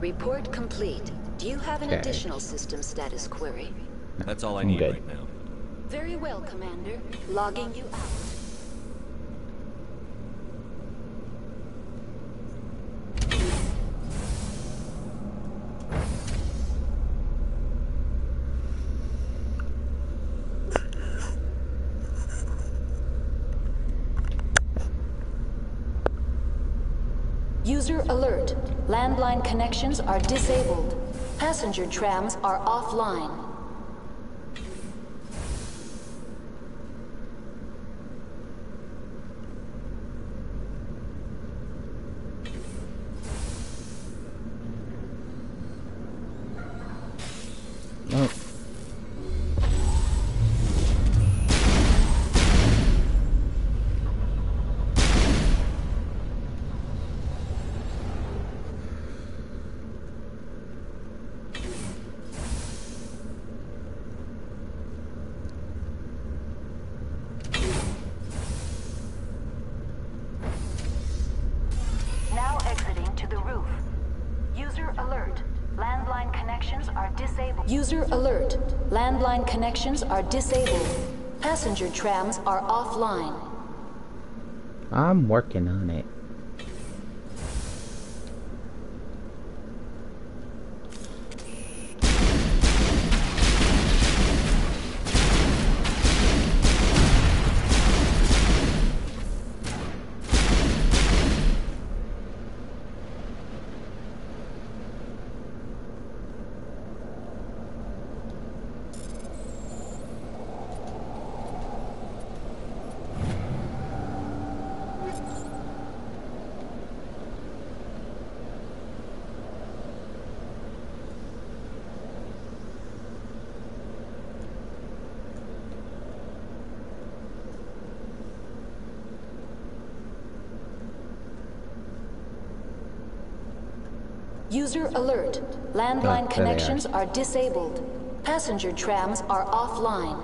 Report complete. Do you have an additional system status query? That's all I need right now. Very well, Commander. Logging you out. User alert. Landline connections are disabled. Passenger trams are offline. Oh. Now exiting to the roof. User alert. Landline connections are disabled. User alert. Landline connections are disabled. Passenger trams are offline. I'm working on it. User alert. Landline connections are disabled. Passenger trams are offline.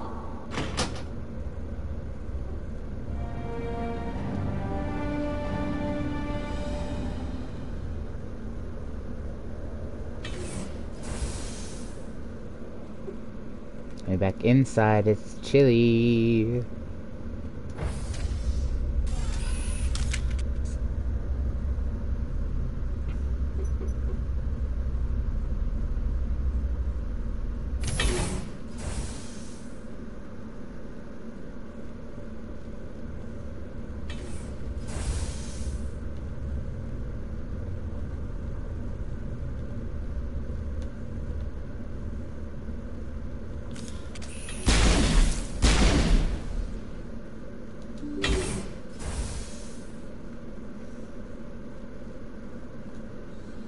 Way back inside, it's chilly.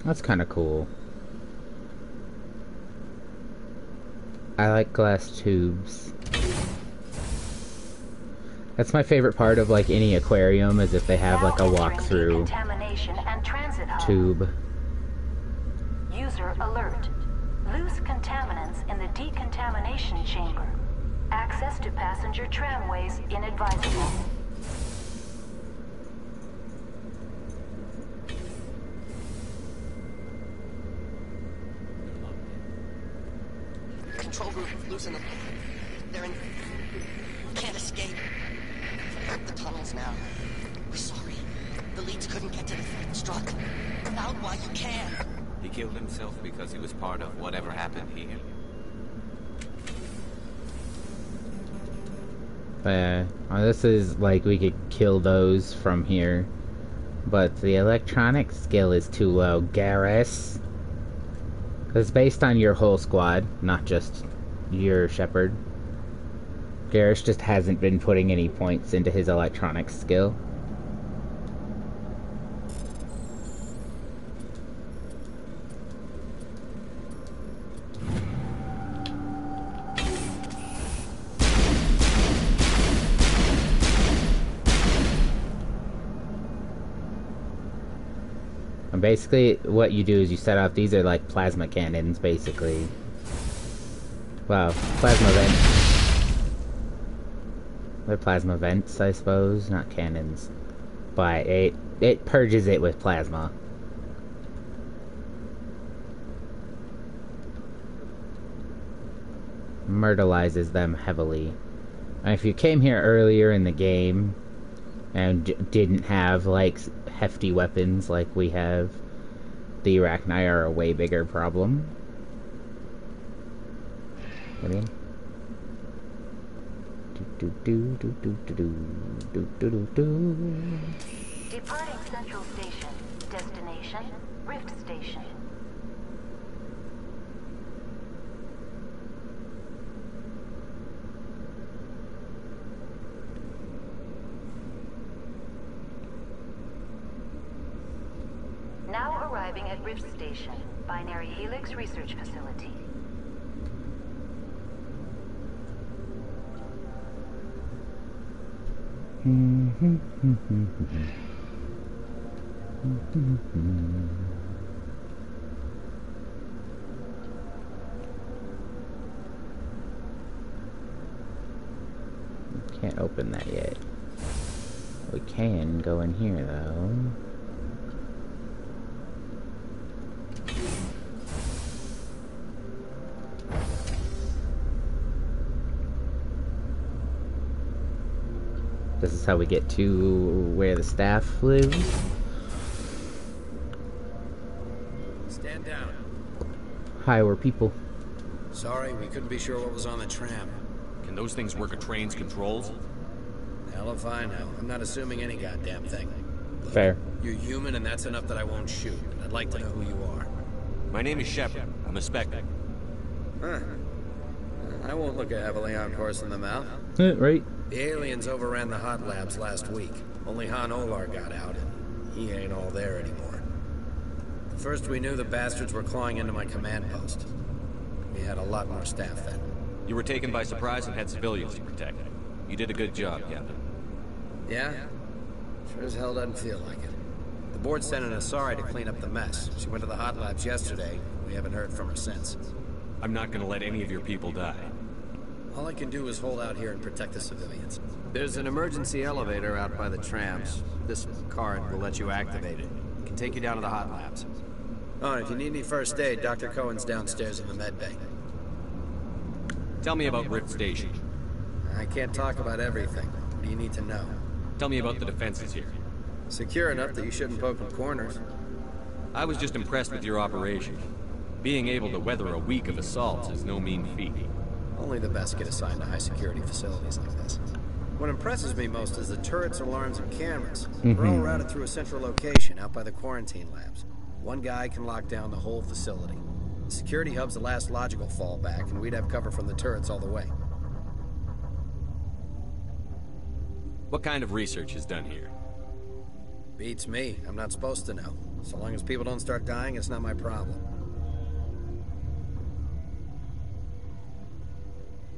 That's kind of cool. I like glass tubes. That's my favorite part of like any aquarium, is if they have like a walkthrough tube. User alert. loose contaminants in the decontamination chamber. Access to passenger tramways inadvisable. Control group losing them. They're in... Can't escape. The tunnels now. We're sorry. The leads couldn't get to the third struck. Out while you can. He killed himself because he was part of whatever happened here. This is like we could kill those from here. But the electronic skill is too low. Garrus. It's based on your whole squad, not just your Shepard. Garrus just hasn't been putting any points into his electronic skill. And basically, what you do is you set off, these are like plasma cannons, basically. Well, plasma vents. They're plasma vents, I suppose, not cannons. But it purges it with plasma. Myrtleizes them heavily. And if you came here earlier in the game and didn't have like hefty weapons like we have, the Arachni are a way bigger problem. Get in. Departing Central Station. Destination, Rift Station. Now arriving at Rift Station, Binary Helix Research Facility. Can't open that yet. We can go in here though. This is how we get to where the staff lives. Stand down. Hi, we're people. Sorry, we couldn't be sure what was on the tram. Can those things work a train's controls? Hell if I know. I'm not assuming any goddamn thing. Look, fair. You're human, and that's enough that I won't shoot. I'd like to know who you are. My name is Shepard. I'm a Spectre. Huh. I won't look a heavily armed horse in the mouth. Right. The aliens overran the hot labs last week. Only Han Olar got out, and he ain't all there anymore. First we knew the bastards were clawing into my command post. We had a lot more staff then. You were taken by surprise and had civilians to protect. You did a good job, Captain. Yeah? Sure as hell doesn't feel like it. The board sent an Asari to clean up the mess. She went to the hot labs yesterday. We haven't heard from her since. I'm not gonna let any of your people die. All I can do is hold out here and protect the civilians. There's an emergency elevator out by the trams. This card will let you activate it. It can take you down to the hot labs. Oh, and if you need any first aid, Dr. Cohen's downstairs in the med bay. Tell me about Rift Station. I can't talk about everything. What do you need to know? Tell me about the defenses here. Secure enough that you shouldn't poke in corners. I was just impressed with your operation. Being able to weather a week of assaults is no mean feat. Only the best get assigned to high-security facilities like this. What impresses me most is the turrets, alarms, and cameras. They're all routed through a central location out by the quarantine labs. One guy can lock down the whole facility. The security hub's the last logical fallback, and we'd have cover from the turrets all the way. What kind of research is done here? Beats me. I'm not supposed to know. So long as people don't start dying, it's not my problem.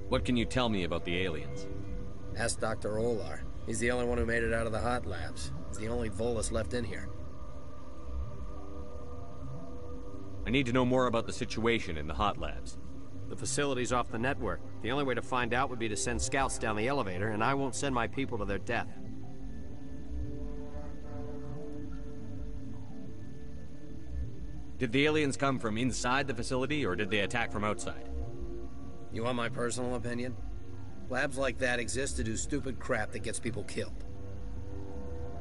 What can you tell me about the aliens? Ask Dr. Olar. He's the only one who made it out of the hot labs. He's the only Volus left in here. I need to know more about the situation in the hot labs. The facility's off the network. The only way to find out would be to send scouts down the elevator, and I won't send my people to their death. Did the aliens come from inside the facility, or did they attack from outside? You want my personal opinion? Labs like that exist to do stupid crap that gets people killed.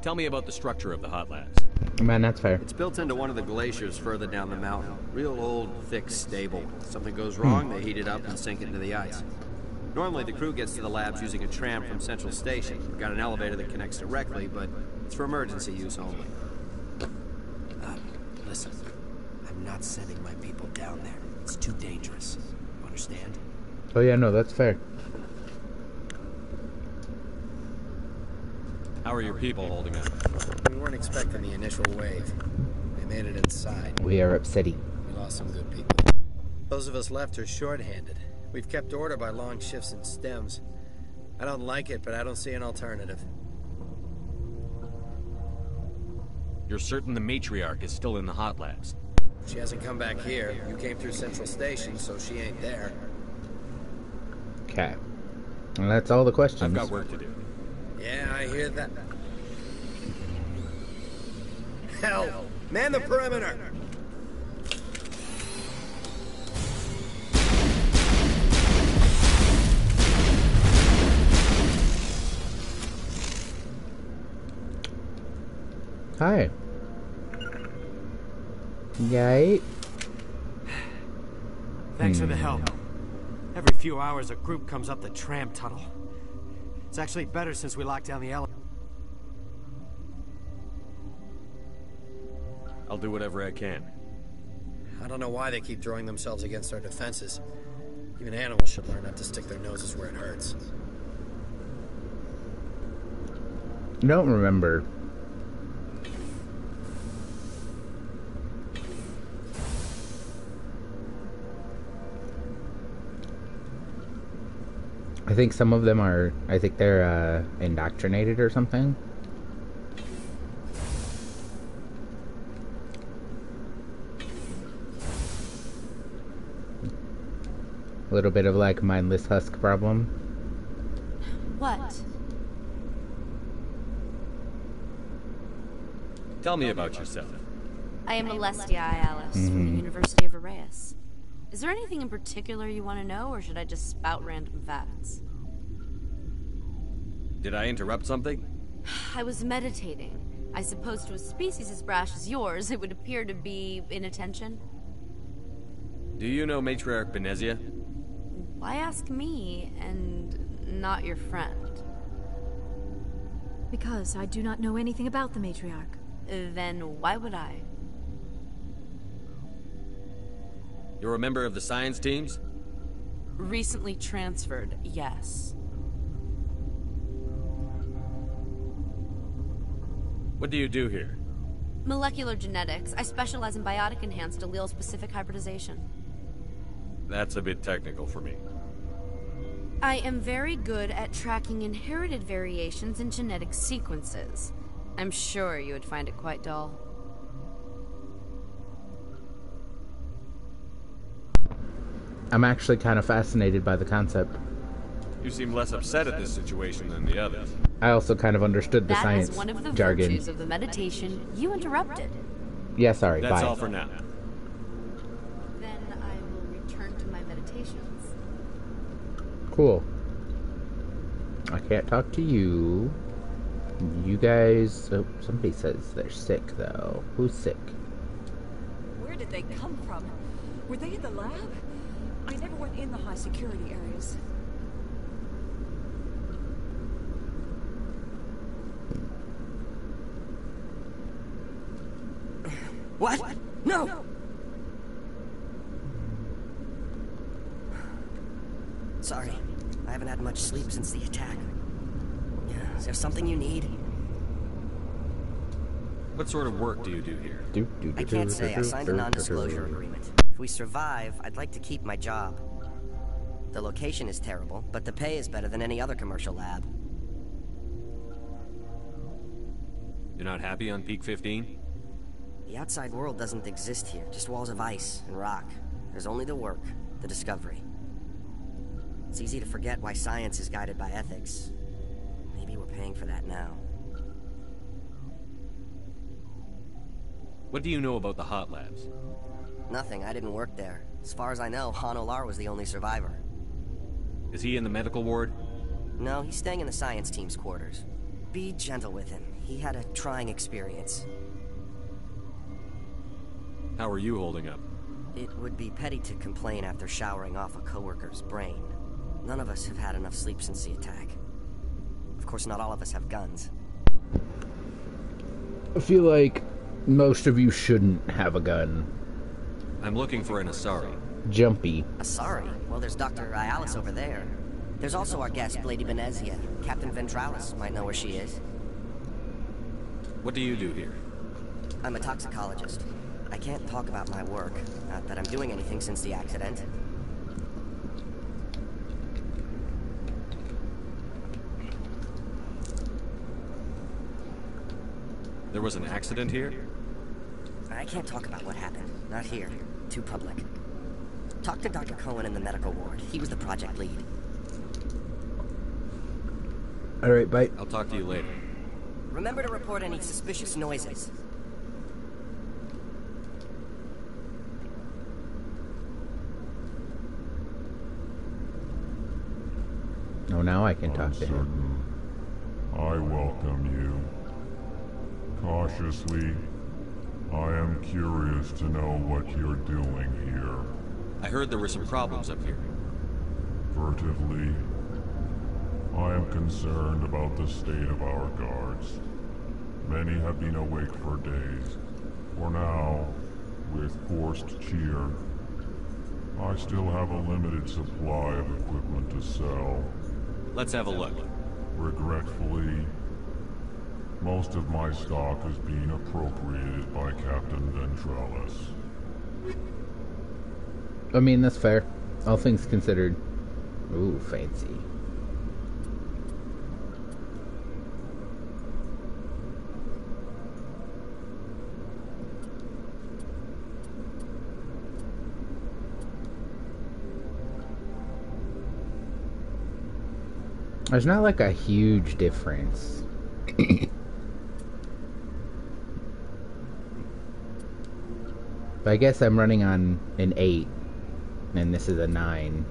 Tell me about the structure of the hot labs. Man, that's fair. It's built into one of the glaciers further down the mountain. Real old, thick, stable. Something goes wrong, they heat it up and sink it into the ice. Normally, the crew gets to the labs using a tram from Central Station. We've got an elevator that connects directly, but it's for emergency use only. Listen, I'm not sending my people down there. It's too dangerous. You understand? Oh yeah, no, that's fair. How are your people holding up? We weren't expecting the initial wave. They made it inside. We are upsetty. We lost some good people. Those of us left are short-handed. We've kept order by long shifts and stems. I don't like it, but I don't see an alternative. You're certain the matriarch is still in the hot labs? She hasn't come back here. You came through Central Station, so she ain't there. Okay. And that's all the questions. I've got work to do. Yeah, I hear that. Hell! Man the perimeter! Hi. Yay. Thanks for the help. Every few hours a group comes up the tram tunnel. It's actually better since we locked down the elevator. I'll do whatever I can. I don't know why they keep throwing themselves against our defenses. Even animals should learn not to stick their noses where it hurts. Don't remember. I think some of them are, I think they're indoctrinated or something. A little bit of like mindless husk problem. What? Tell me about yourself. I am Alestia Alice from the University of Arraeus. Is there anything in particular you want to know, or should I just spout random facts? Did I interrupt something? I was meditating. I suppose to a species as brash as yours, it would appear to be inattention. Do you know Matriarch Benezia? Why ask me, and not your friend? Because I do not know anything about the matriarch. Then why would I? You're a member of the science teams? Recently transferred, yes. What do you do here? Molecular genetics. I specialize in biotic-enhanced allele-specific hybridization. That's a bit technical for me. I am very good at tracking inherited variations in genetic sequences. I'm sure you would find it quite dull. I'm actually kind of fascinated by the concept. You seem less upset at this situation than the others. I also kind of understood the science That is one of the jargon. virtues of the meditation you interrupted. Yeah, sorry. That's bye. all for now. Then I will return to my meditations. Cool. I can't talk to you. You guys... Oh, somebody says they're sick, though. Who's sick? Where did they come from? Were they in the lab? I never went in the high security areas. What? No! Sorry, I haven't had much sleep since the attack. Is there something you need? What sort of work do you do here? I can't say. I signed a non-disclosure agreement. If we survive, I'd like to keep my job. The location is terrible, but the pay is better than any other commercial lab. You're not happy on Peak 15? The outside world doesn't exist here, just walls of ice and rock. There's only the work, the discovery. It's easy to forget why science is guided by ethics. Maybe we're paying for that now. What do you know about the hot labs? Nothing, I didn't work there. As far as I know, Han Olar was the only survivor. Is he in the medical ward? No, he's staying in the science team's quarters. Be gentle with him. He had a trying experience. How are you holding up? It would be petty to complain after showering off a coworker's brain. None of us have had enough sleep since the attack. Of course, not all of us have guns. I feel like most of you shouldn't have a gun. I'm looking for an Asari. Jumpy. Asari? Well, there's Dr. Ayalis over there. There's also our guest, Lady Benezia. Captain Ventralis might know where she is. What do you do here? I'm a toxicologist. I can't talk about my work. Not that I'm doing anything since the accident. There was an accident here? I can't talk about what happened. Not here. Too public. Talk to Dr. Cohen in the medical ward. He was the project lead. Alright, bye. I'll talk to you later. Remember to report any suspicious noises. Oh, now I can talk to him. I welcome you. Cautiously, I am curious to know what you're doing here. I heard there were some problems up here. Furtively, I am concerned about the state of our guards. Many have been awake for days. For now, with forced cheer, I still have a limited supply of equipment to sell. Let's have a look. Regretfully, most of my stock is being appropriated by Captain Ventralis. I mean, that's fair. All things considered. Ooh, fancy. There's not like a huge difference. But I guess I'm running on an 8, and this is a 9.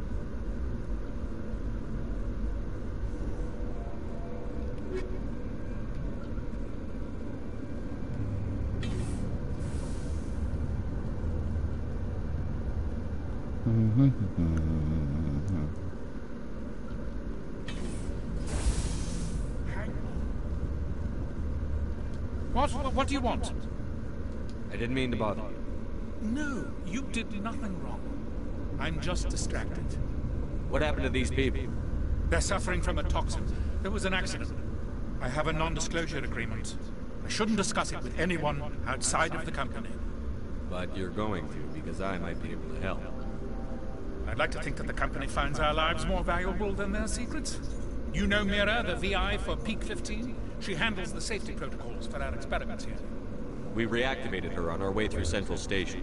What do you want? I didn't mean to bother you. No, you did nothing wrong. I'm just distracted. What happened to these people? They're suffering from a toxin. There was an accident. I have a non-disclosure agreement. I shouldn't discuss it with anyone outside of the company. But you're going to, because I might be able to help. I'd like to think that the company finds our lives more valuable than their secrets. You know Mira, the VI for Peak 15? She handles the safety protocols for our experiments here. We reactivated her on our way through Central Station.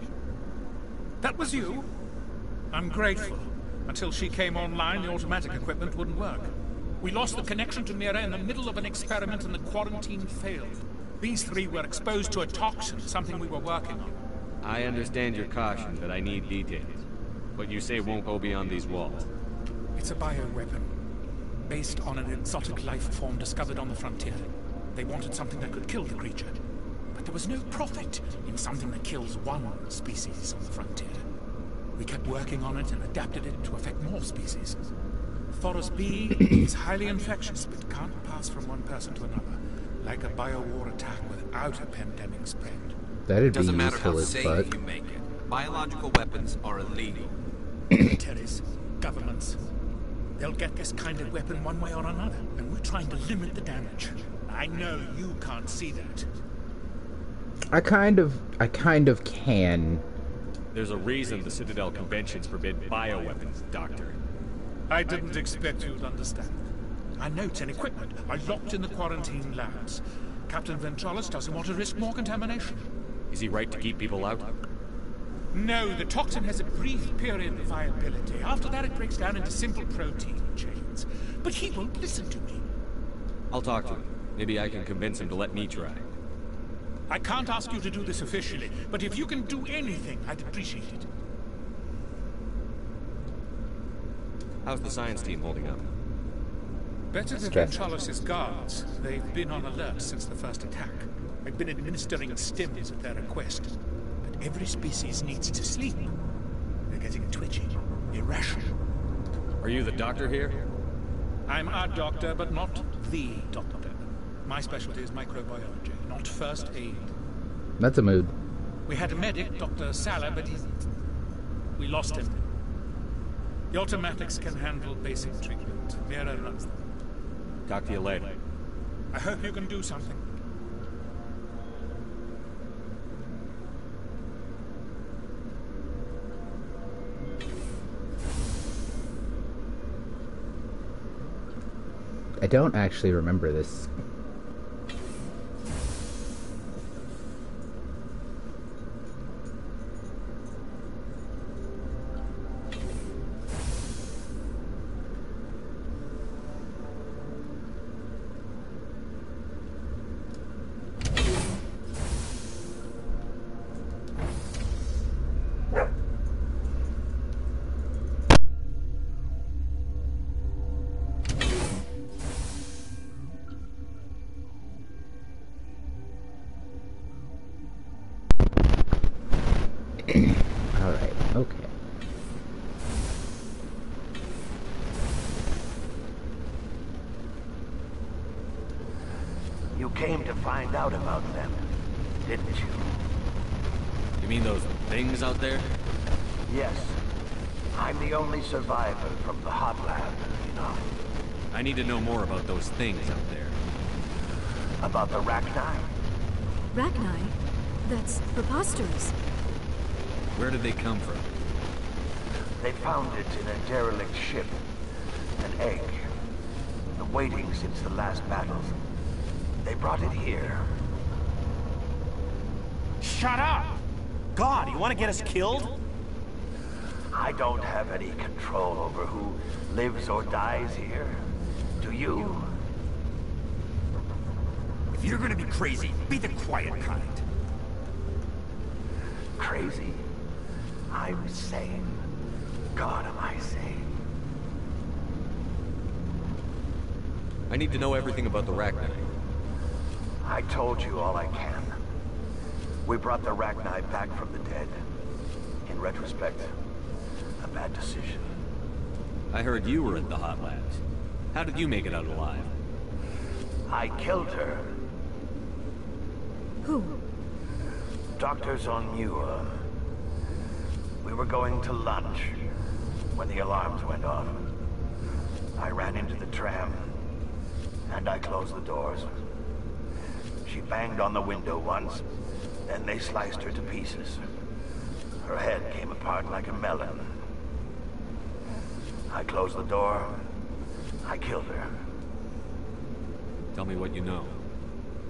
That was you? I'm grateful. Until she came online, the automatic equipment wouldn't work. We lost the connection to Mira in the middle of an experiment and the quarantine failed. These three were exposed to a toxin, something we were working on. I understand your caution, but I need details. What you say won't go beyond these walls. It's a bioweapon, based on an exotic life form discovered on the frontier. They wanted something that could kill the creature. But there was no profit in something that kills one species on the frontier. We kept working on it and adapted it to affect more species. Thoros B is highly infectious, but can't pass from one person to another, like a biowar attack without a pandemic spread. That'd be Doesn't matter how useful as safe fuck. you make it. Biological weapons are illegal. Militaries, governments, they'll get this kind of weapon one way or another, and we're trying to limit the damage. I know you can't see that. I kind of can. There's a reason the Citadel conventions forbid bioweapons, Doctor. I didn't expect you'd understand. Our notes and equipment are locked in the quarantine labs. Captain Ventralis doesn't want to risk more contamination. Is he right to keep people out? No, the toxin has a brief period of viability. After that, it breaks down into simple protein chains. But he won't listen to me. I'll talk to him. Maybe I can convince him to let me try. I can't ask you to do this officially, but if you can do anything, I'd appreciate it. How's the science team holding up? Better than Ventralos' guards. They've been on alert since the first attack. I've been administering stims at their request. But every species needs to sleep. They're getting twitchy, irrational. Are you the doctor here? I'm a doctor, but not the doctor. My specialty is microbiology, not first aid. That's a mood. We had a medic, Dr. Sala, but we lost him. The automatics can handle basic treatment. Vera runs them. Talk to you later. I hope you can do something. I don't actually remember this. Alright, okay. You came to find out about them, didn't you? You mean those things out there? Yes. I'm the only survivor from the hot lab, you know. I need to know more about those things out there. About the Rachni? Rachni? That's preposterous. Where did they come from? They found it in a derelict ship. An egg. Waiting since the last battles. They brought it here. Shut up! God, you want to get us killed? I don't have any control over who lives or dies here. Do you? If you're gonna be crazy, be the quiet kind. Crazy? I'm sane. God, am I sane? I need to know everything about the Rachni. I told you all I can. We brought the Rachni back from the dead. In retrospect, a bad decision. I heard you were in the hot labs. How did you make it out alive? I killed her. Who? Dr. Zonua. We were going to lunch when the alarms went off. I ran into the tram, and I closed the doors. She banged on the window once, then they sliced her to pieces. Her head came apart like a melon. I closed the door. I killed her. Tell me what you know.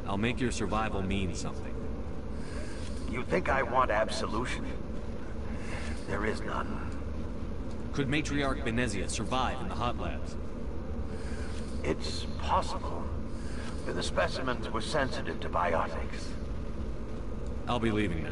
I'll make your survival mean something. You think I want absolution? There is none. Could Matriarch Benezia survive in the hot labs? It's possible. The specimens were sensitive to biotics. I'll be leaving now.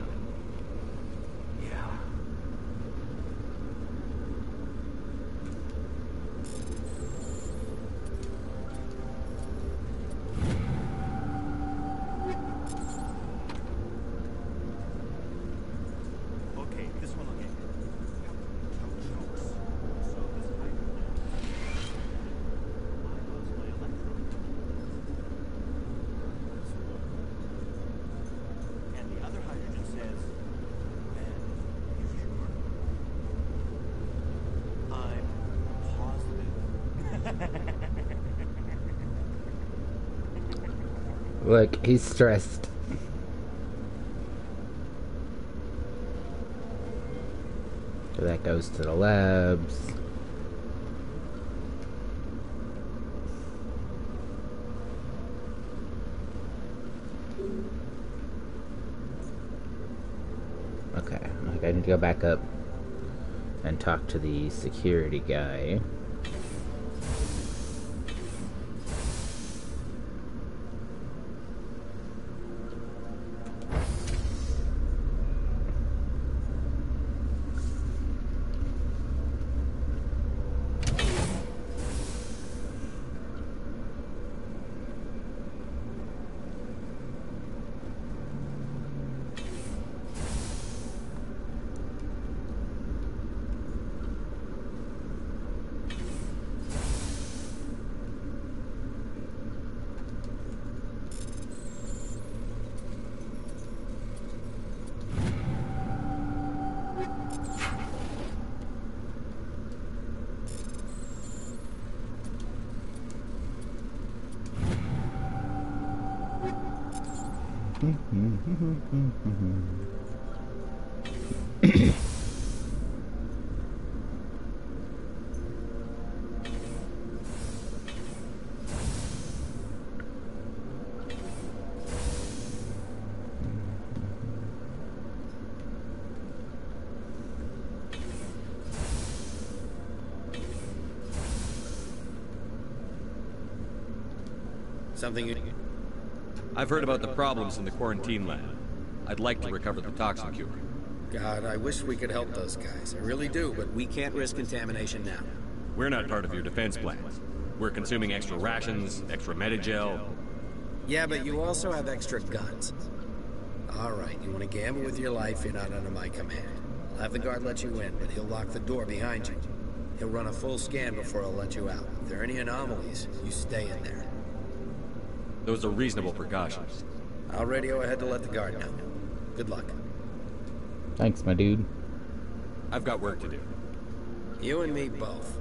Look, he's stressed. So that goes to the labs. to go back up and talk to the security guy. Something you... I've heard about the problems in the quarantine lab. I'd like to recover the toxin cure. God, I wish we could help those guys. I really do, but we can't risk contamination now. We're not part of your defense plans. We're consuming extra rations, extra Medigel. Yeah, but you also have extra guns. All right, you want to gamble with your life, you're not under my command. I'll have the guard let you in, but he'll lock the door behind you. He'll run a full scan before he'll let you out. If there are any anomalies, you stay in there. Those are reasonable precautions. I'll radio ahead to let the guard know. Good luck. Thanks, my dude. I've got work to do. You and me both.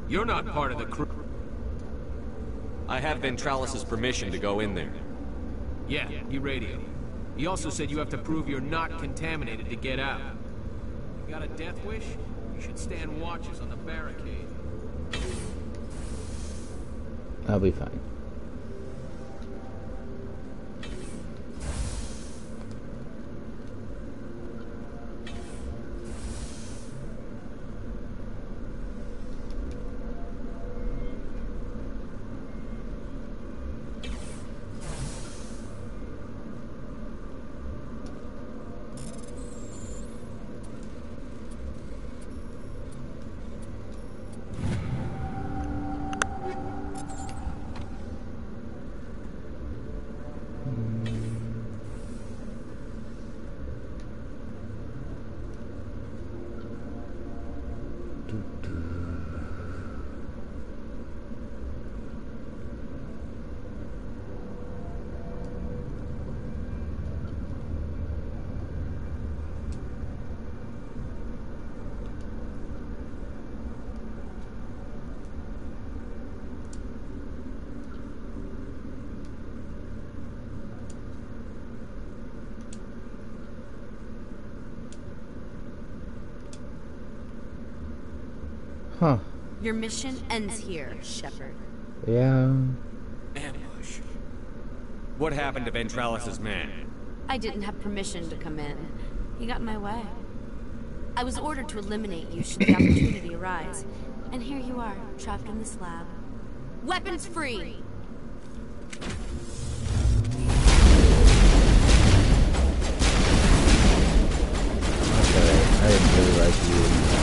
You're not part of the crew. I have Ventralis' permission to go in there. Yeah, he radioed. He also said you have to prove you're not contaminated to get out. You got a death wish? You should stand watches on the barricade. I'll be fine. Huh. Your mission ends here, Shepard. Yeah. Ambush. What happened to Ventralis' man? I didn't have permission to come in. He got in my way. I was ordered to eliminate you should the opportunity arise. And here you are, trapped in this lab. Weapons free! Okay, I didn't really like you.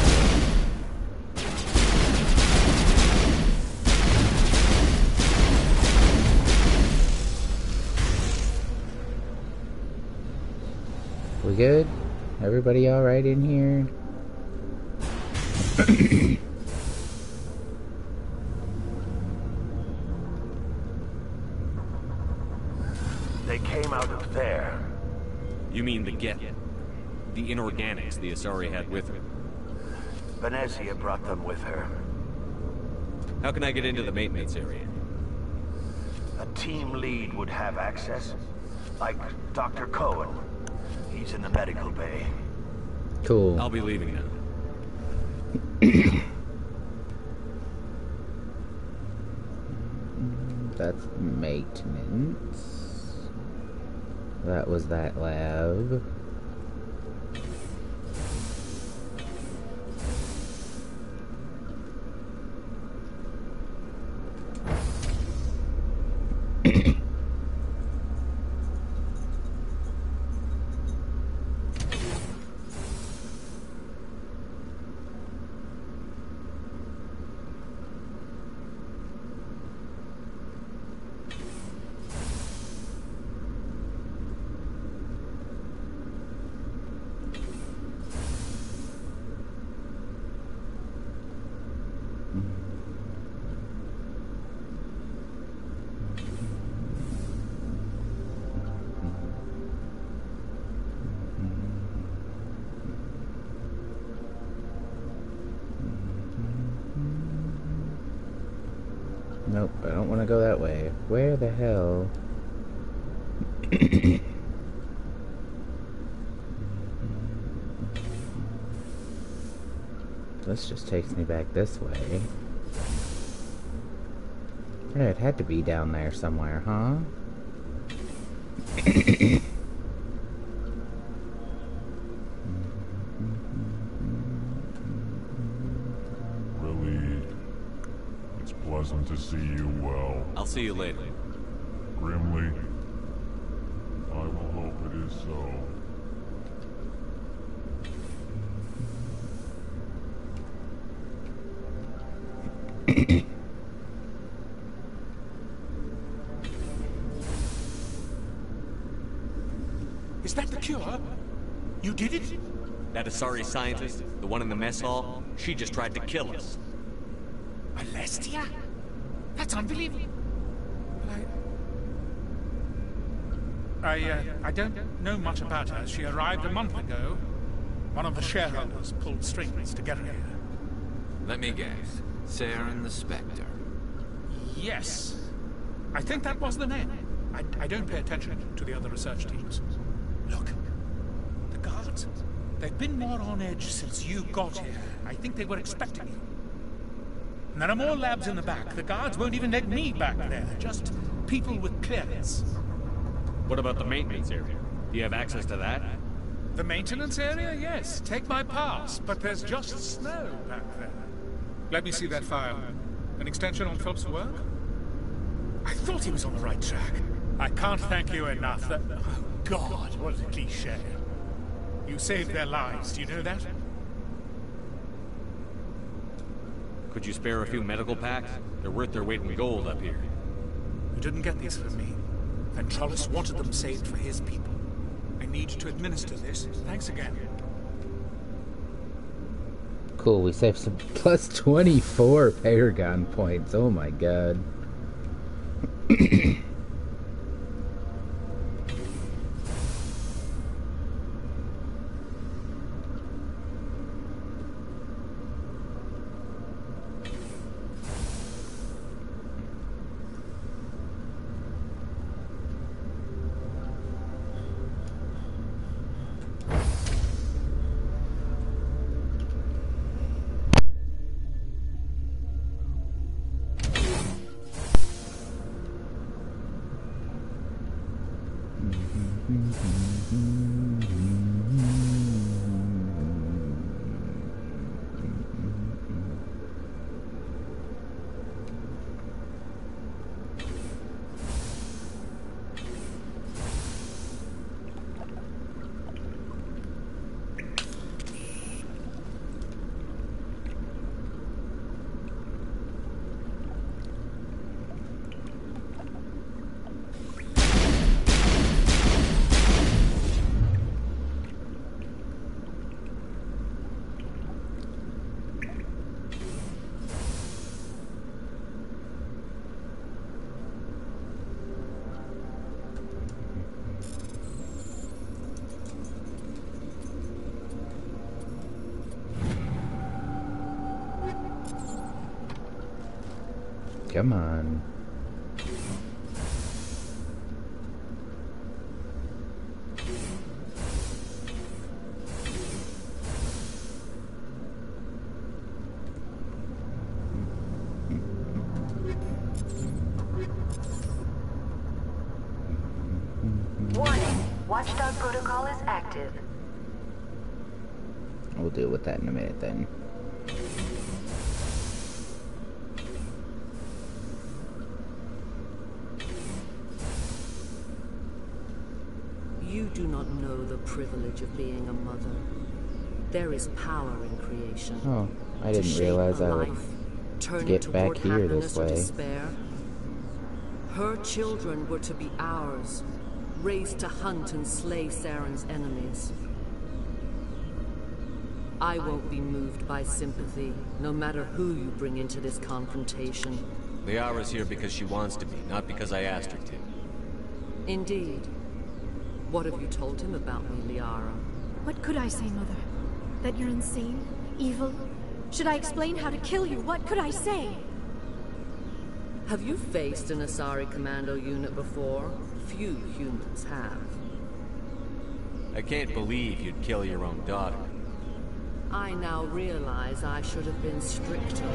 We good? Everybody alright in here? They came out of there. You mean the inorganics the Asari had with her? Venezia brought them with her. How can I get into the maintenance area? A team lead would have access. Like Dr. Cohen. He's in the medical bay. Cool. I'll be leaving now. That's maintenance. That was that lab. Nope, I don't want to go that way. Where the hell? This just takes me back this way. Yeah, it had to be down there somewhere, huh? Pleasant to see you well. I'll see you later. Grimly, I will hope it is so. Is that the cure? You did it? That Asari scientist, the one in the mess hall, she just tried to kill us. Alestia? That's unbelievable. I don't know much about her. She arrived a month ago. One of the shareholders pulled strings to get her here. Let me guess. Saren the Spectre. Yes. I think that was the name. I don't pay attention to the other research teams. Look. The guards. They've been more on edge since you got here. I think they were expecting you. And there are more labs in the back. The guards won't even let me back there. Just people with clearance. What about the maintenance area? Do you have access to that? The maintenance area? Yes. Take my pass. But there's just snow back there. Let me see that file. An extension on Philip's work? I thought he was on the right track. I can't thank you enough. Oh, God, what a cliché. You saved their lives. Do you know that? Could you spare a few medical packs? They're worth their weight in gold up here. You didn't get these from me. Ventrolis wanted them saved for his people. I need to administer this. Thanks again. Cool, we saved some plus 24 Paragon points. Oh my god. Come on. Warning, Watchdog protocol is active. We'll deal with that in a minute then. You do not know the privilege of being a mother. There is power in creation. Oh, I didn't realize I would get back here this way. Despair. Her children were to be ours, raised to hunt and slay Saren's enemies. I won't be moved by sympathy, no matter who you bring into this confrontation. Liara's here because she wants to be, not because I asked her to. Indeed. What have you told him about me, Liara? What could I say, Mother? That you're insane? Evil? Should I explain how to kill you? What could I say? Have you faced an Asari commando unit before? Few humans have. I can't believe you'd kill your own daughter. I now realize I should have been stricter.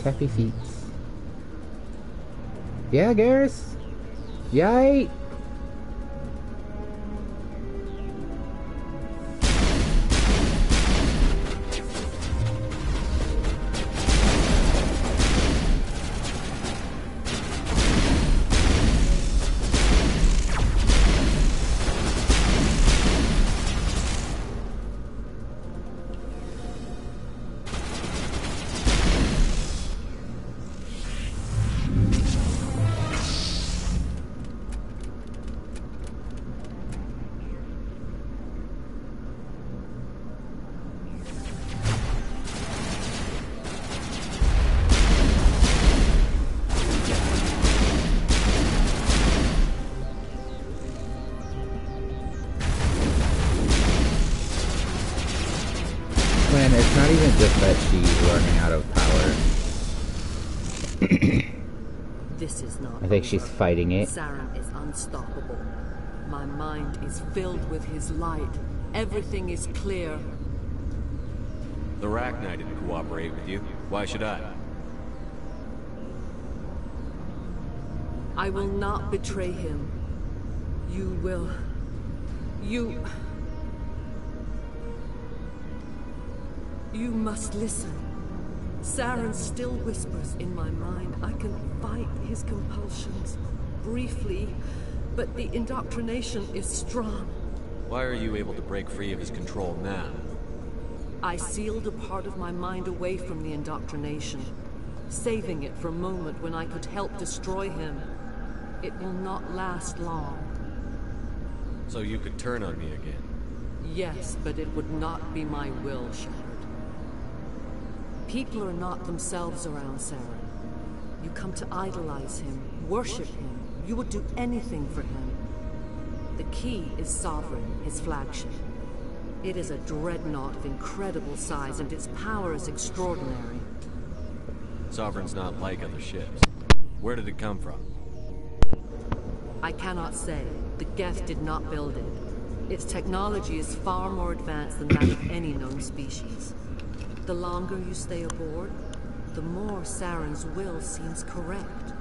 Happy feet. Yeah, Garrus? Yay! It's not even just that she's running out of power. This is not I think she's fighting it. Saren is unstoppable. My mind is filled with his light. Everything is clear. The Rachni didn't cooperate with you. Why should I? I will not betray him. You will... You must listen. Saren still whispers in my mind. I can fight his compulsions. Briefly, but the indoctrination is strong. Why are you able to break free of his control now? I sealed a part of my mind away from the indoctrination, saving it for a moment when I could help destroy him. It will not last long. So you could turn on me again? Yes, but it would not be my will, Shepard. People are not themselves around Saren. You come to idolize him, worship him. You would do anything for him. The key is Sovereign, his flagship. It is a dreadnought of incredible size, and its power is extraordinary. Sovereign's not like other ships. Where did it come from? I cannot say. The Geth did not build it. Its technology is far more advanced than that of any known species. The longer you stay aboard, the more Saren's will seems correct.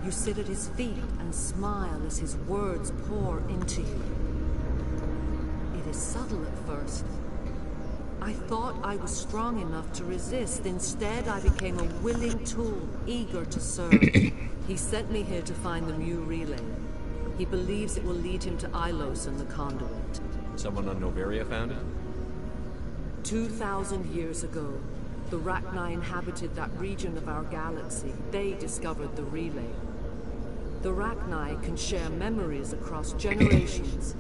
You sit at his feet and smile as his words pour into you. It is subtle at first. I thought I was strong enough to resist. Instead, I became a willing tool, eager to serve. He sent me here to find the Mu relay. He believes it will lead him to Ilos and the conduit. Someone on Noveria found it? 2,000 years ago, The Rachni inhabited that region of our galaxy. They discovered the relay. The Rachni can share memories across generations.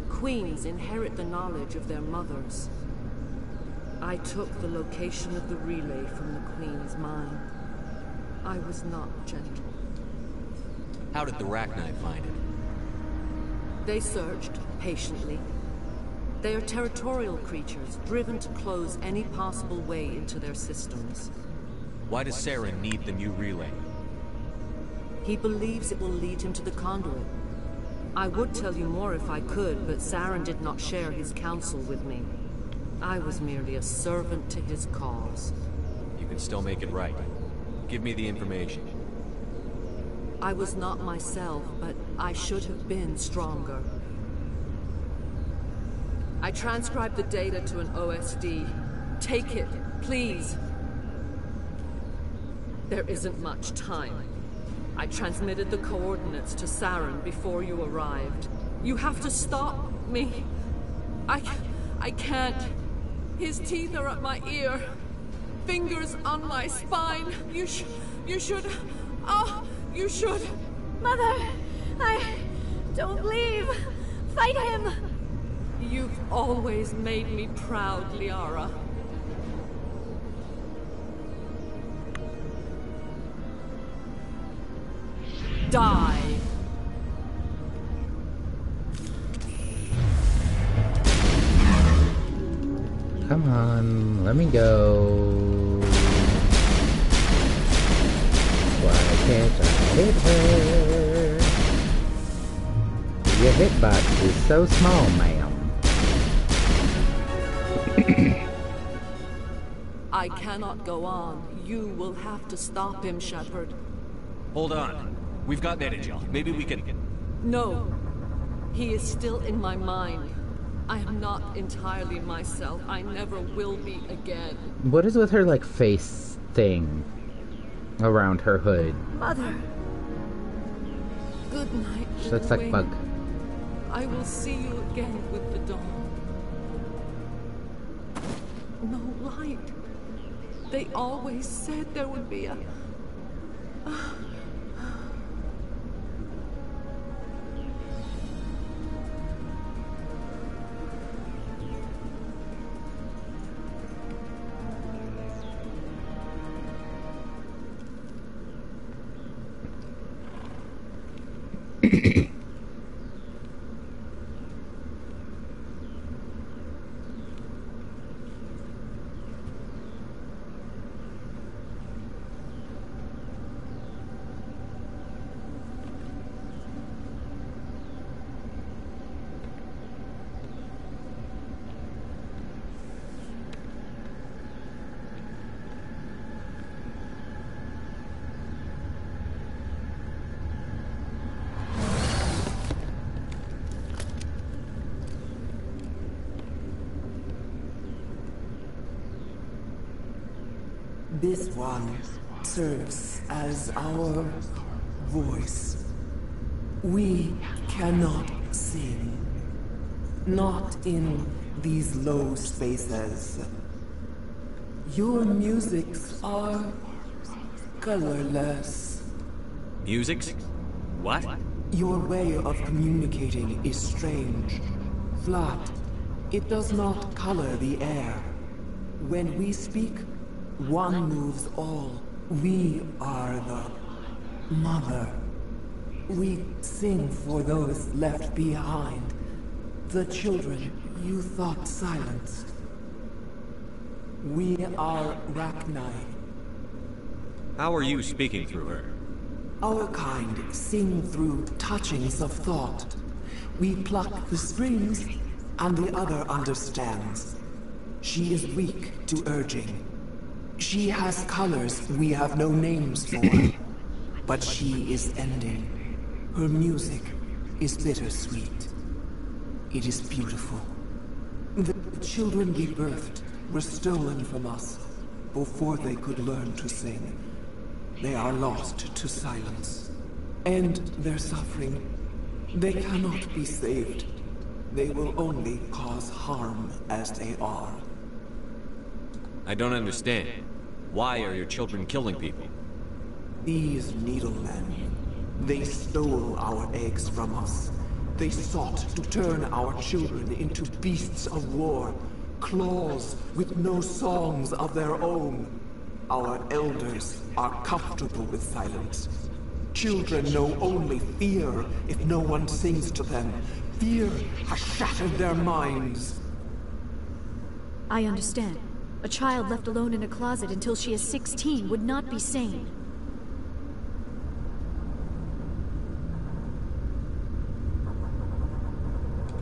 Queens inherit the knowledge of their mothers. I took the location of the relay from the Queen's mind. I was not gentle. How did the Rachni find it? They searched, patiently. They are territorial creatures, driven to close any possible way into their systems. Why does Saren need the new relay? He believes it will lead him to the conduit. I would tell you more if I could, but Saren did not share his counsel with me. I was merely a servant to his cause. You can still make it right. Give me the information. I was not myself, but I should have been stronger. I transcribed the data to an OSD. Take it, please. There isn't much time. I transmitted the coordinates to Saren before you arrived. You have to stop me. I can't. His teeth are at my ear. Fingers on my spine. You should... Oh, you should... Mother, don't leave. Fight him. You've always made me proud, Liara. Die. Come on, let me go. Why can't I hit her? Your hitbox is so small, ma'am. I cannot go on. You will have to stop him, Shepard. Hold on. We've got Metagel. Maybe we can... No. He is still in my mind. I am not entirely myself. I never will be again. What is with her, like, face thing around her hood? Mother. Good night. She looks like Bug. I will see you again with the dawn. No light. They always said there would be a... This one serves as our voice. We cannot sing. Not in these low spaces. Your musics are colorless. Musics? What? Your way of communicating is strange. Flat. It does not color the air. When we speak, one moves all. We are the mother. We sing for those left behind. The children you thought silenced. We are Rachni. How are you speaking through her? Our kind sing through touchings of thought. We pluck the strings, and the other understands. She is weak to urging. She has colors we have no names for. But she is ending. Her music is bittersweet. It is beautiful. The children we birthed were stolen from us before they could learn to sing. They are lost to silence. And their suffering, they cannot be saved. They will only cause harm as they are. I don't understand. Why are your children killing people? These needlemen, they stole our eggs from us. They sought to turn our children into beasts of war, claws with no songs of their own. Our elders are comfortable with silence. Children know only fear if no one sings to them. Fear has shattered their minds. I understand. A child left alone in a closet until she is 16 would not be sane.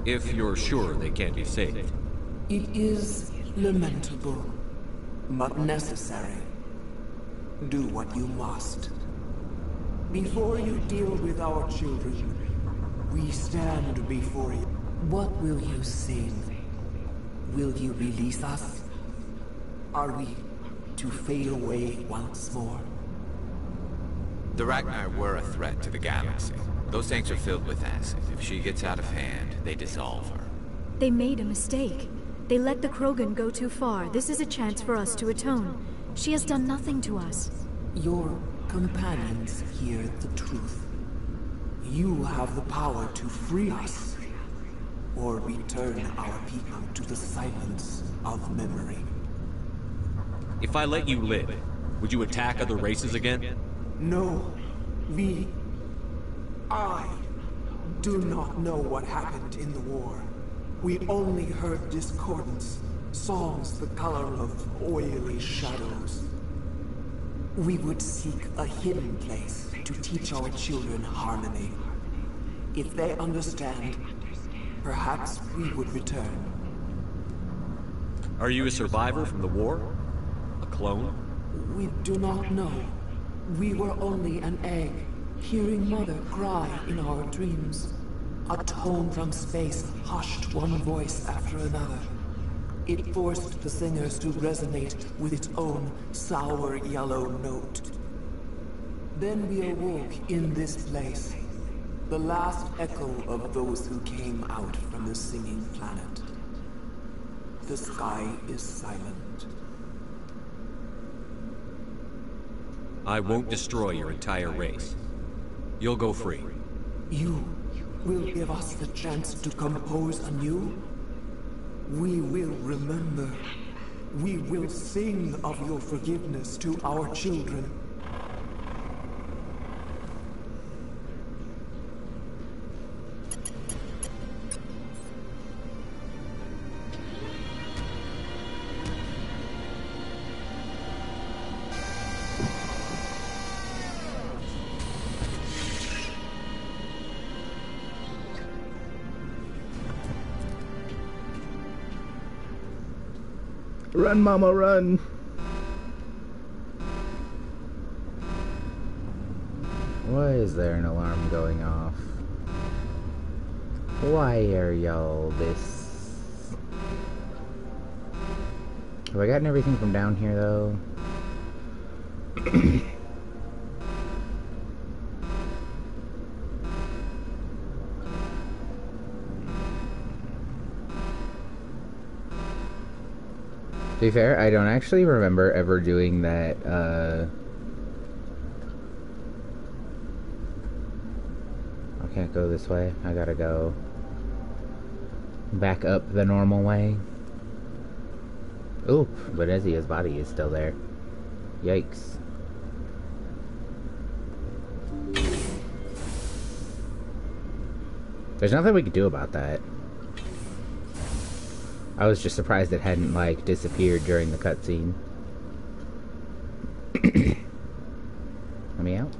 If you're sure they can't be saved. It is lamentable, but necessary. Do what you must. Before you deal with our children, we stand before you. What will you sing? Will you release us? Are we to fade away once more? The Ragnar were a threat to the galaxy. Those tanks are filled with acid. If she gets out of hand, they dissolve her. They made a mistake. They let the Krogan go too far. This is a chance for us to atone. She has done nothing to us. Your companions hear the truth. You have the power to free us, or return our people to the silence of memory. If I let you live, would you attack other races again? No, I do not know what happened in the war. We only heard discordance, songs the color of oily shadows. We would seek a hidden place to teach our children harmony. If they understand, perhaps we would return. Are you a survivor from the war? A clone? We do not know. We were only an egg, hearing Mother cry in our dreams. A tone from space hushed one voice after another. It forced the singers to resonate with its own sour yellow note. Then we awoke in this place, the last echo of those who came out from the singing planet. The sky is silent. I won't destroy your entire race. You'll go free. You will give us the chance to compose anew? We will remember. We will sing of your forgiveness to our children. Run, Mama, run! Why is there an alarm going off? Why are y'all this? Have I gotten everything from down here, though? To be fair, I don't actually remember ever doing that, I can't go this way. I gotta go back up the normal way. Oop, but Ezia's body is still there. Yikes. There's nothing we could do about that. I was just surprised it hadn't, like, disappeared during the cutscene. Let me out.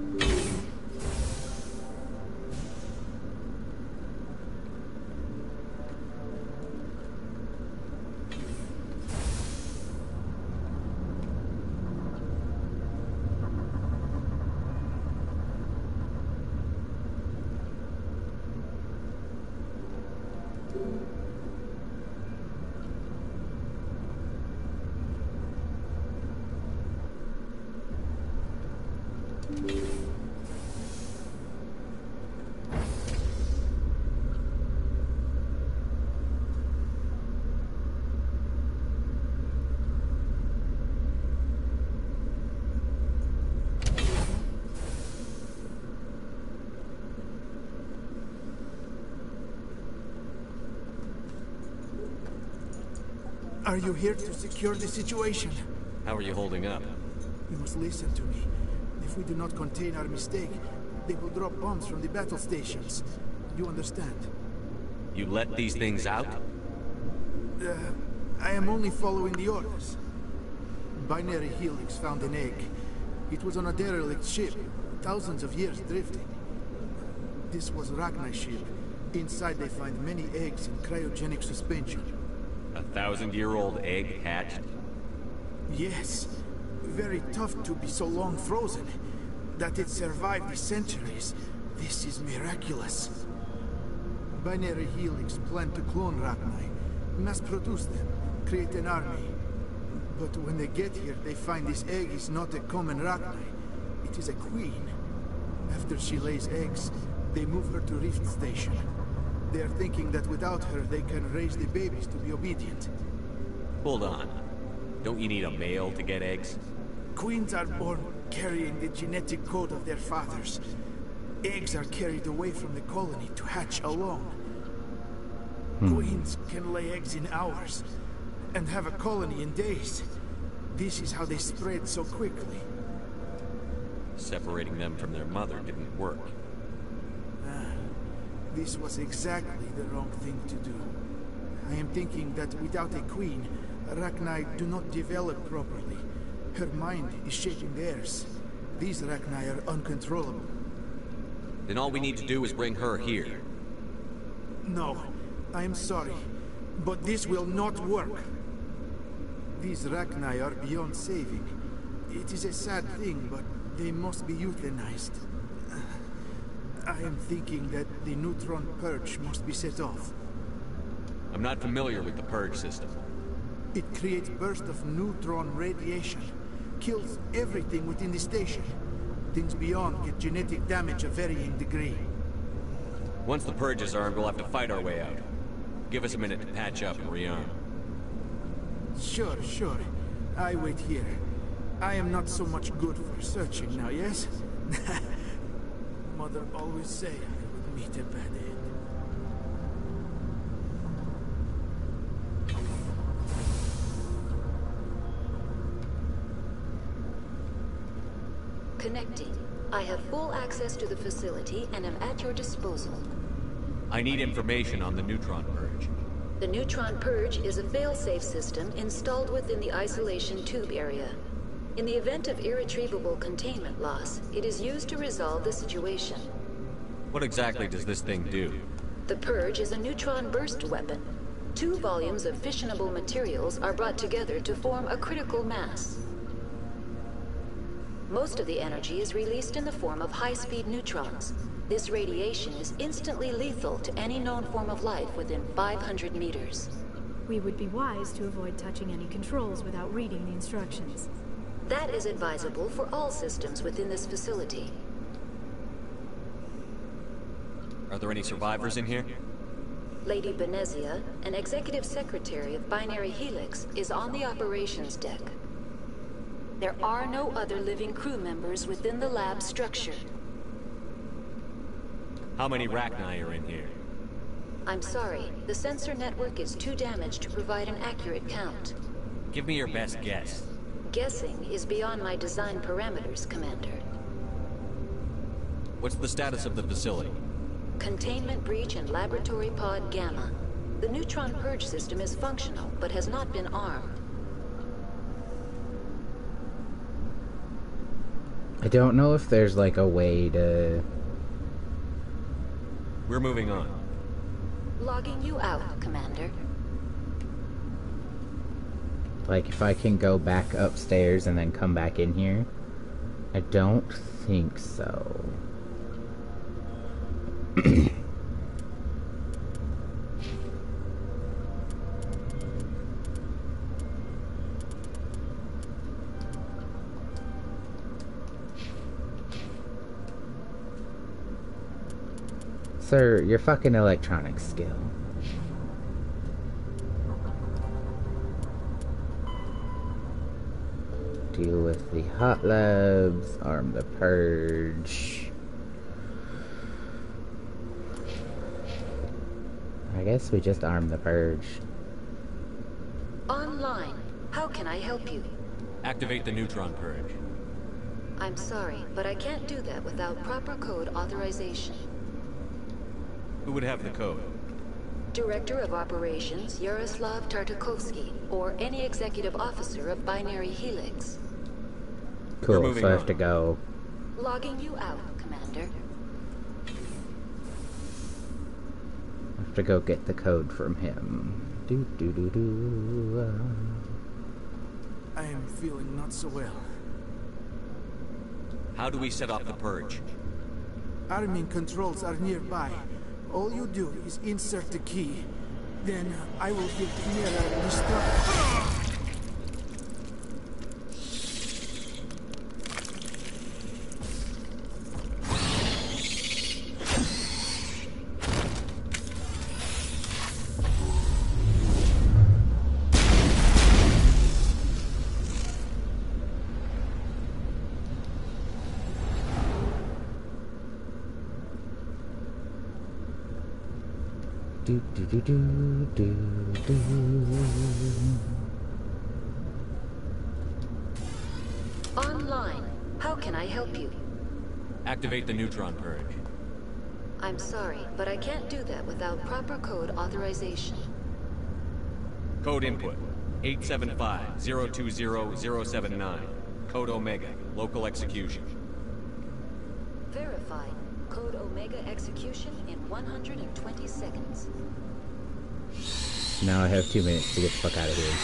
Are you here to secure the situation? How are you holding up? You must listen to me. If we do not contain our mistake, they will drop bombs from the battle stations. You understand? You let these things out? I am only following the orders. Binary Helix found an egg. It was on a derelict ship, thousands of years drifting. This was Rachni's ship. Inside they find many eggs in cryogenic suspension. A 1,000-year-old egg hatched? Yes. Very tough to be so long frozen. That it survived the centuries. This is miraculous. Binary Helix planned to clone Rachni, mass produce them, create an army. But when they get here, they find this egg is not a common Rachni. It is a queen. After she lays eggs, they move her to Rift Station. They are thinking that without her, they can raise the babies to be obedient. Hold on. Don't you need a male to get eggs? Queens are born carrying the genetic code of their fathers. Eggs are carried away from the colony to hatch alone. Queens can lay eggs in hours and have a colony in days. This is how they spread so quickly. Separating them from their mother didn't work. This was exactly the wrong thing to do. I am thinking that without a queen, Rachni do not develop properly. Her mind is shaping theirs. These Rachni are uncontrollable. Then all we need to do is bring her here. No, I am sorry, but this will not work. These Rachni are beyond saving. It is a sad thing, but they must be euthanized. I am thinking that the neutron purge must be set off. I'm not familiar with the purge system. It creates bursts of neutron radiation, kills everything within the station. Things beyond get genetic damage of varying degree. Once the purge is armed, we'll have to fight our way out. Give us a minute to patch up and rearm. Sure. I wait here. I am not so much good for searching now, yes? Mother always said I would meet a bad end. Connecting. I have full access to the facility and am at your disposal. I need information on the neutron purge. The neutron purge is a fail-safe system installed within the isolation tube area. In the event of irretrievable containment loss, it is used to resolve the situation. What exactly does this thing do? The purge is a neutron burst weapon. 2 volumes of fissionable materials are brought together to form a critical mass. Most of the energy is released in the form of high-speed neutrons. This radiation is instantly lethal to any known form of life within 500 meters. We would be wise to avoid touching any controls without reading the instructions. That is advisable for all systems within this facility. Are there any survivors in here? Lady Benezia, an executive secretary of Binary Helix, is on the operations deck. There are no other living crew members within the lab structure. How many Rachni are in here? I'm sorry, the sensor network is too damaged to provide an accurate count. Give me your best guess. Guessing is beyond my design parameters, Commander. What's the status of the facility? Containment breach in Laboratory Pod Gamma. The neutron purge system is functional, but has not been armed. I don't know if there's like a way to... We're moving on. Logging you out, Commander. Like if I can go back upstairs and then come back in here? I don't think so. Sir, your fucking electronics skill. Deal with the hot labs, arm the purge. I guess we just arm the purge. Online. How can I help you? Activate the neutron purge. I'm sorry, but I can't do that without proper code authorization. Who would have the code? Director of Operations, Yaroslav Tartakovsky, or any executive officer of Binary Helix. Cool, so I have to go. Logging you out, Commander. I have to go get the code from him. I am feeling not so well. How do we set off the purge? Arming controls are nearby. All you do is insert the key. Then I will hit mirror destruct. Online. How can I help you? Activate the neutron purge. I'm sorry, but I can't do that without proper code authorization. Code input 875-020-079. Code Omega. Local execution. Verified. Code Omega execution in 120 seconds. Now I have 2 minutes to get the fuck out of here.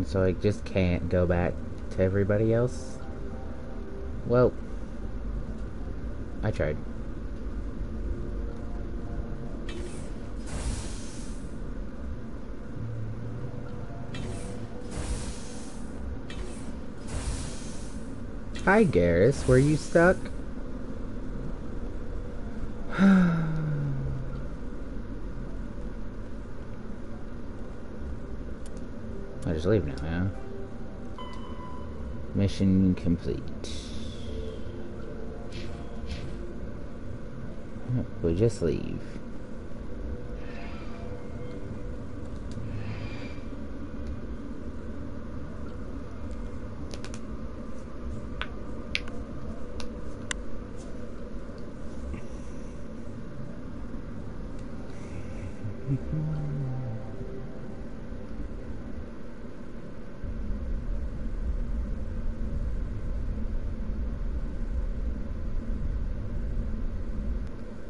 So I just can't go back to everybody else? Well, I tried. Hi, Garrus. Were you stuck? I just leave now, yeah? Mission complete. We just leave.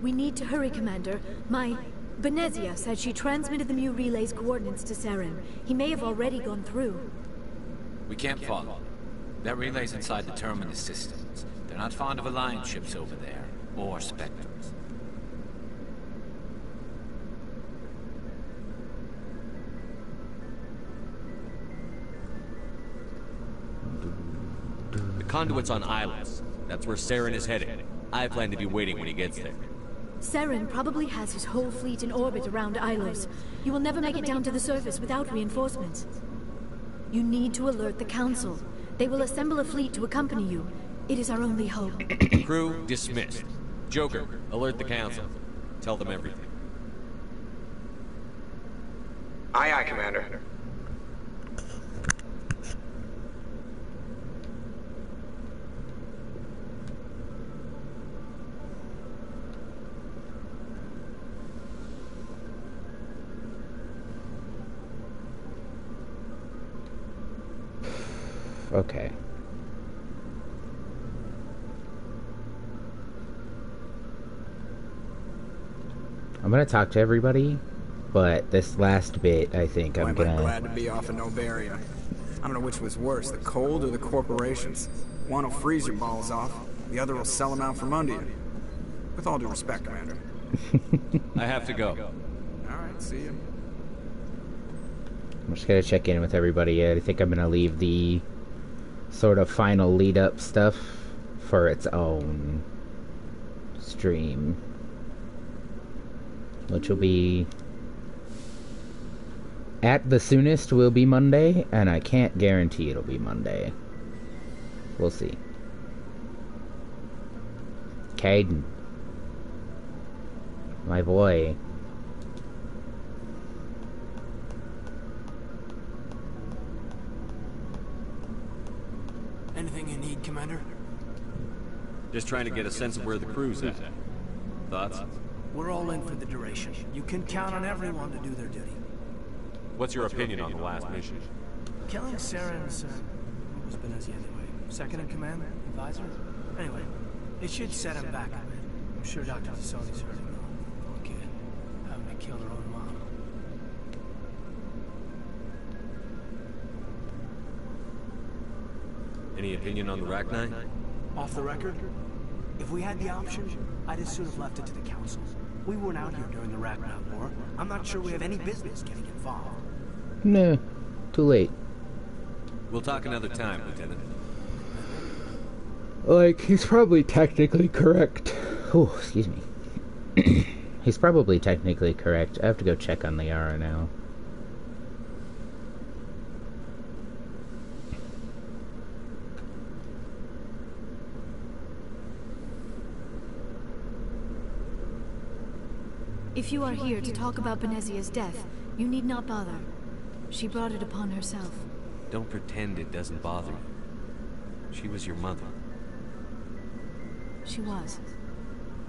We need to hurry, Commander. My Benezia said she transmitted the Mu relay's coordinates to Saren. He may have already gone through. We can't follow. That relay's inside the Terminus systems. They're not fond of Alliance ships over there, or Spectres. The conduit's on Ilos. That's where Saren is headed. I plan to be waiting when he gets there. Saren probably has his whole fleet in orbit around Ilos. You will never make it down to the surface without reinforcements. You need to alert the Council. They will assemble a fleet to accompany you. It is our only hope. Crew dismissed. Joker, alert the Council. Tell them everything. Aye, aye, Commander. Okay. I'm gonna talk to everybody, but this last bit, I think I'm gonna... glad to be off of Novaria. I don't know which was worse, the cold or the corporations. One will freeze your balls off, the other will sell them out from under you. With all due respect, Commander. I have to go. Alright, see you. I'm just gonna check in with everybody. I think I'm gonna leave the sort of final lead-up stuff for its own stream, which will be at the soonest will be Monday, and I can't guarantee it'll be Monday. We'll see. Caden, my boy. Anything you need, Commander? Just trying to get a sense of where the crew's at. Thoughts? We're all in for the duration. You can count on everyone to do their duty. What's your opinion on the last mission? Killing Saren's, what was Benezia anyway? Second in command? Advisor? Anyway, it should set him back a bit. I'm sure Dr. Tassoni's hurting though. Poor kid. Having to kill her own mom. Any opinion on the Rachni? Off the record, if we had the option, I'd as soon have left it to the Council. We weren't out here during the Rachni War. I'm not sure we have any business getting involved. No, too late. We'll talk another time, Lieutenant. Like, he's probably technically correct. Oh, excuse me. He's probably technically correct. I have to go check on Liara now. If you are here to talk about Benezia's death, you need not bother. She brought it upon herself. Don't pretend it doesn't bother you. She was your mother. She was.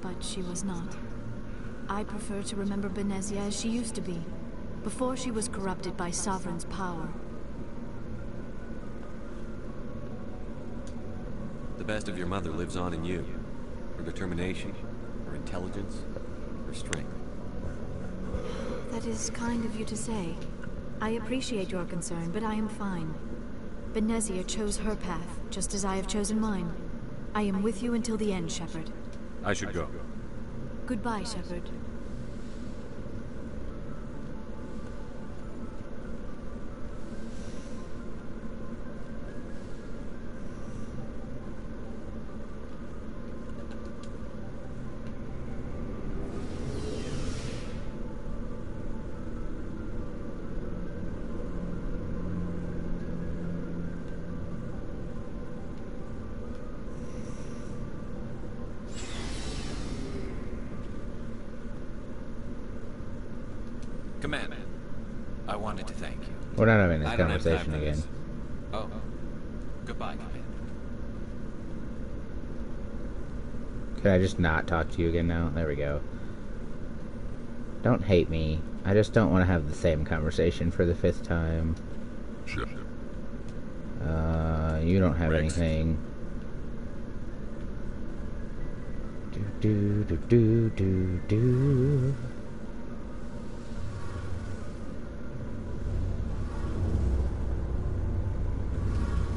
But she was not. I prefer to remember Benezia as she used to be, before she was corrupted by Sovereign's power. The best of your mother lives on in you. Her determination, her intelligence, her strength. That is kind of you to say. I appreciate your concern, but I am fine. Benezia chose her path, just as I have chosen mine. I am with you until the end, Shepard. I should go. Goodbye, Shepard. Commander, I wanted to thank you. We're not having this I don't have time conversation for again. this. Oh. Goodbye, Commander. Can I just not talk to you again now? There we go. Don't hate me. I just don't want to have the same conversation for the 5th time. Sure. You don't have anything. Do.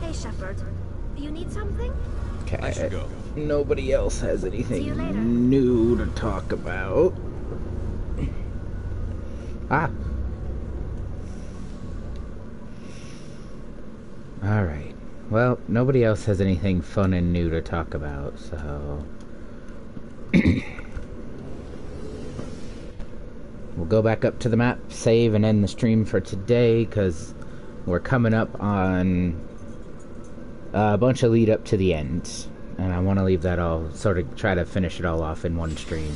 Hey, Shepard. You need something? Okay. I should go. Nobody else has See you later. anything new to talk about. Ah. Alright. Well, nobody else has anything fun and new to talk about, so... we'll go back up to the map, save, and end the stream for today, because we're coming up on a bunch of lead up to the end. And I want to leave that all, sort of try to finish it all off in one stream.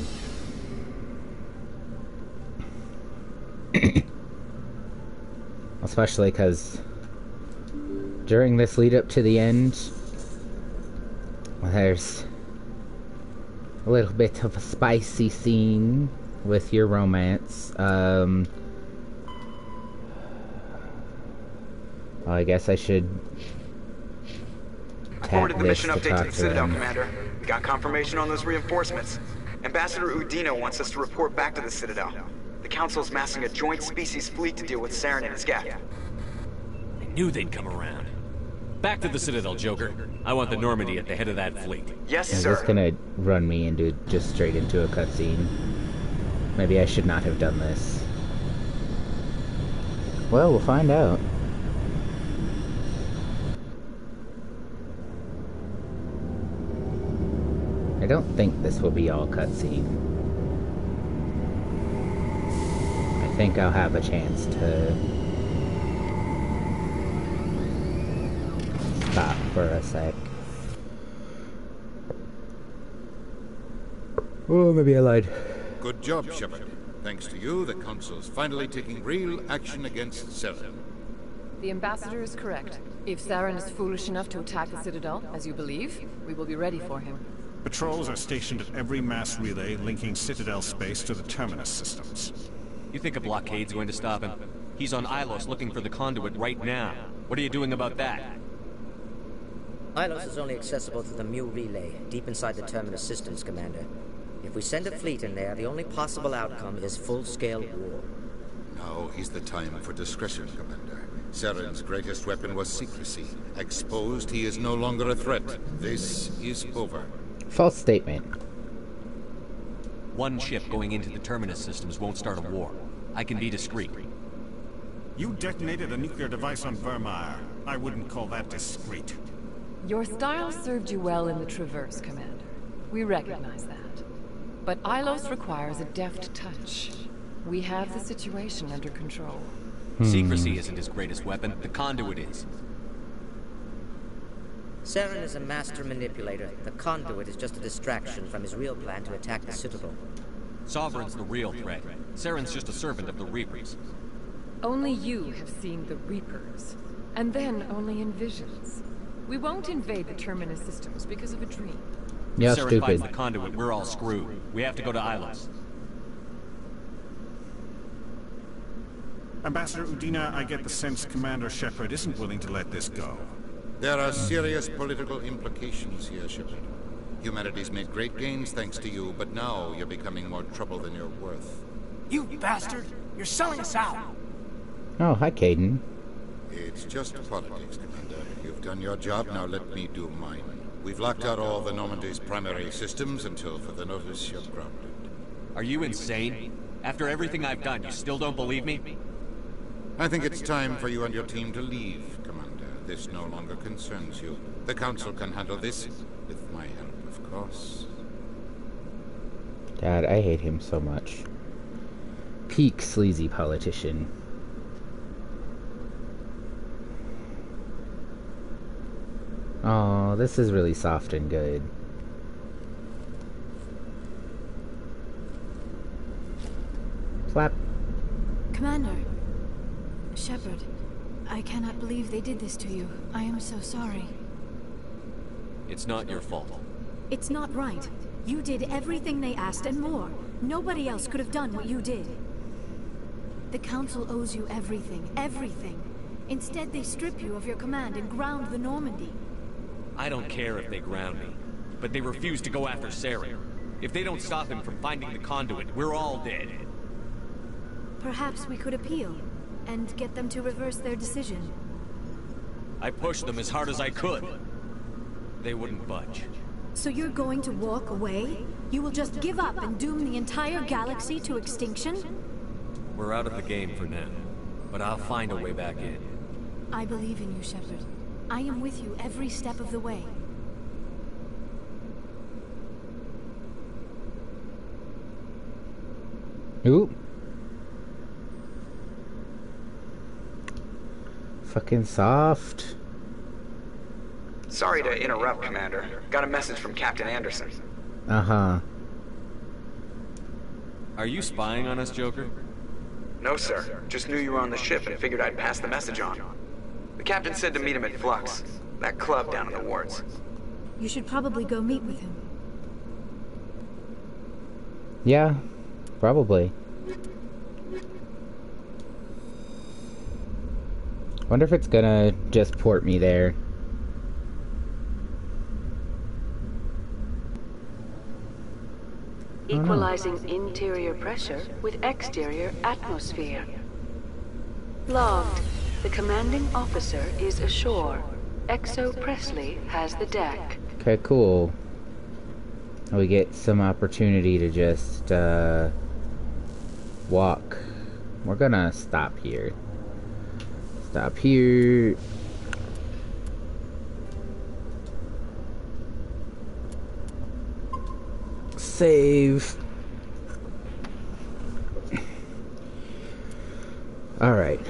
Especially because during this lead up to the end, there's a little bit of a spicy scene with your romance. I guess I should Forwarded the mission update to the Citadel, him. Commander. We got confirmation on those reinforcements. Ambassador Udina wants us to report back to the Citadel. The Council's massing a joint species fleet to deal with Saren and his gap. I knew they'd come around. Back to the Citadel, Joker. I want the Normandy at the head of that fleet. Yes, Is sir. this gonna run me into just straight into a cutscene? Maybe I should not have done this. Well, we'll find out. I don't think this will be all cutscene. I think I'll have a chance to stop for a sec. Oh, maybe I lied. Good job, Shepard. Thanks to you, the Council's finally taking real action against Saren. The Ambassador is correct. If Saren is foolish enough to attack the Citadel, as you believe, we will be ready for him. Patrols are stationed at every mass relay linking Citadel space to the Terminus systems. You think a blockade's going to stop him? He's on Ilos looking for the conduit right now. What are you doing about that? Ilos is only accessible through the Mu relay, deep inside the Terminus systems, Commander. If we send a fleet in there, the only possible outcome is full-scale war. Now is the time for discretion, Commander. Saren's greatest weapon was secrecy. Exposed, he is no longer a threat. This is over. False statement. One ship going into the Terminus systems won't start a war. I can be discreet. You detonated a nuclear device on Vermeer. I wouldn't call that discreet. Your style served you well in the Traverse, Commander. We recognize that. But Ilos requires a deft touch. We have the situation under control. Secrecy isn't his greatest weapon. The conduit is. Saren is a master manipulator. The conduit is just a distraction from his real plan to attack the Citadel. Sovereign's the real threat. Saren's just a servant of the Reapers. Only you have seen the Reapers. And then only in visions. We won't invade the Terminus systems because of a dream. Yeah, if Saren stupid. finds the conduit, we're all screwed. We have to go to Ilos. Ambassador Udina, I get the sense Commander Shepard isn't willing to let this go. There are serious political implications here, Shepard. Humanity's made great gains thanks to you, but now you're becoming more trouble than you're worth. You bastard! You're selling us out! Oh, hi, Caden. It's just politics, Commander. You've done your job, now let me do mine. We've locked out all the Normandy's primary systems until further notice you're grounded. Are you insane? After everything I've done, you still don't believe me? I think it's time for you and your team to leave, Commander. This no longer concerns you. The Council can handle this, with my help, of course. God, I hate him so much. Peak sleazy politician. Oh, this is really soft and good. Flap. Commander. Shepard, I cannot believe they did this to you. I am so sorry. It's not your fault. It's not right. You did everything they asked and more. Nobody else could have done what you did. The Council owes you everything, everything. Instead, they strip you of your command and ground the Normandy. I don't care if they ground me, but they refuse to go after Saren. If they don't stop him from finding the conduit, we're all dead. Perhaps we could appeal, and get them to reverse their decision. I pushed them as hard as I could. They wouldn't budge. So you're going to walk away? You will just give up and doom the entire galaxy to extinction? We're out of the game for now, but I'll find a way back in. I believe in you, Shepard. I am with you every step of the way. Ooh. Fucking soft. Sorry to interrupt, Commander. Got a message from Captain Anderson. Uh-huh. Are you spying on us, Joker? No, sir. Just knew you were on the ship and figured I'd pass the message on. The captain said to meet him at Flux, that club down in the wards. You should probably go meet with him. Yeah, probably. Wonder if it's gonna just port me there. Equalizing interior pressure with exterior atmosphere. Logged. The commanding officer is ashore. Exo Presley has the deck. Okay, cool. We get some opportunity to just walk. We're gonna stop here. Stop here. Save. All right.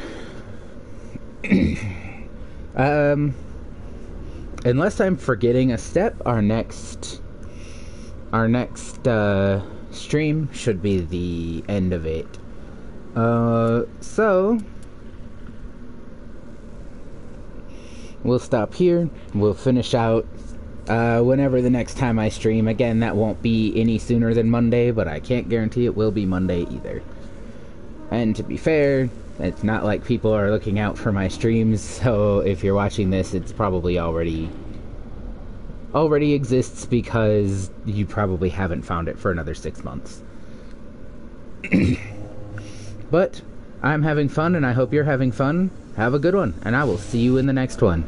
Unless I'm forgetting a step, our next stream should be the end of it. So we'll stop here. We'll finish out whenever the next time I stream. Again, that won't be any sooner than Monday, but I can't guarantee it will be Monday either. And to be fair, it's not like people are looking out for my streams, so if you're watching this, it's probably already exists because you probably haven't found it for another 6 months. But I'm having fun, and I hope you're having fun. Have a good one, and I will see you in the next one.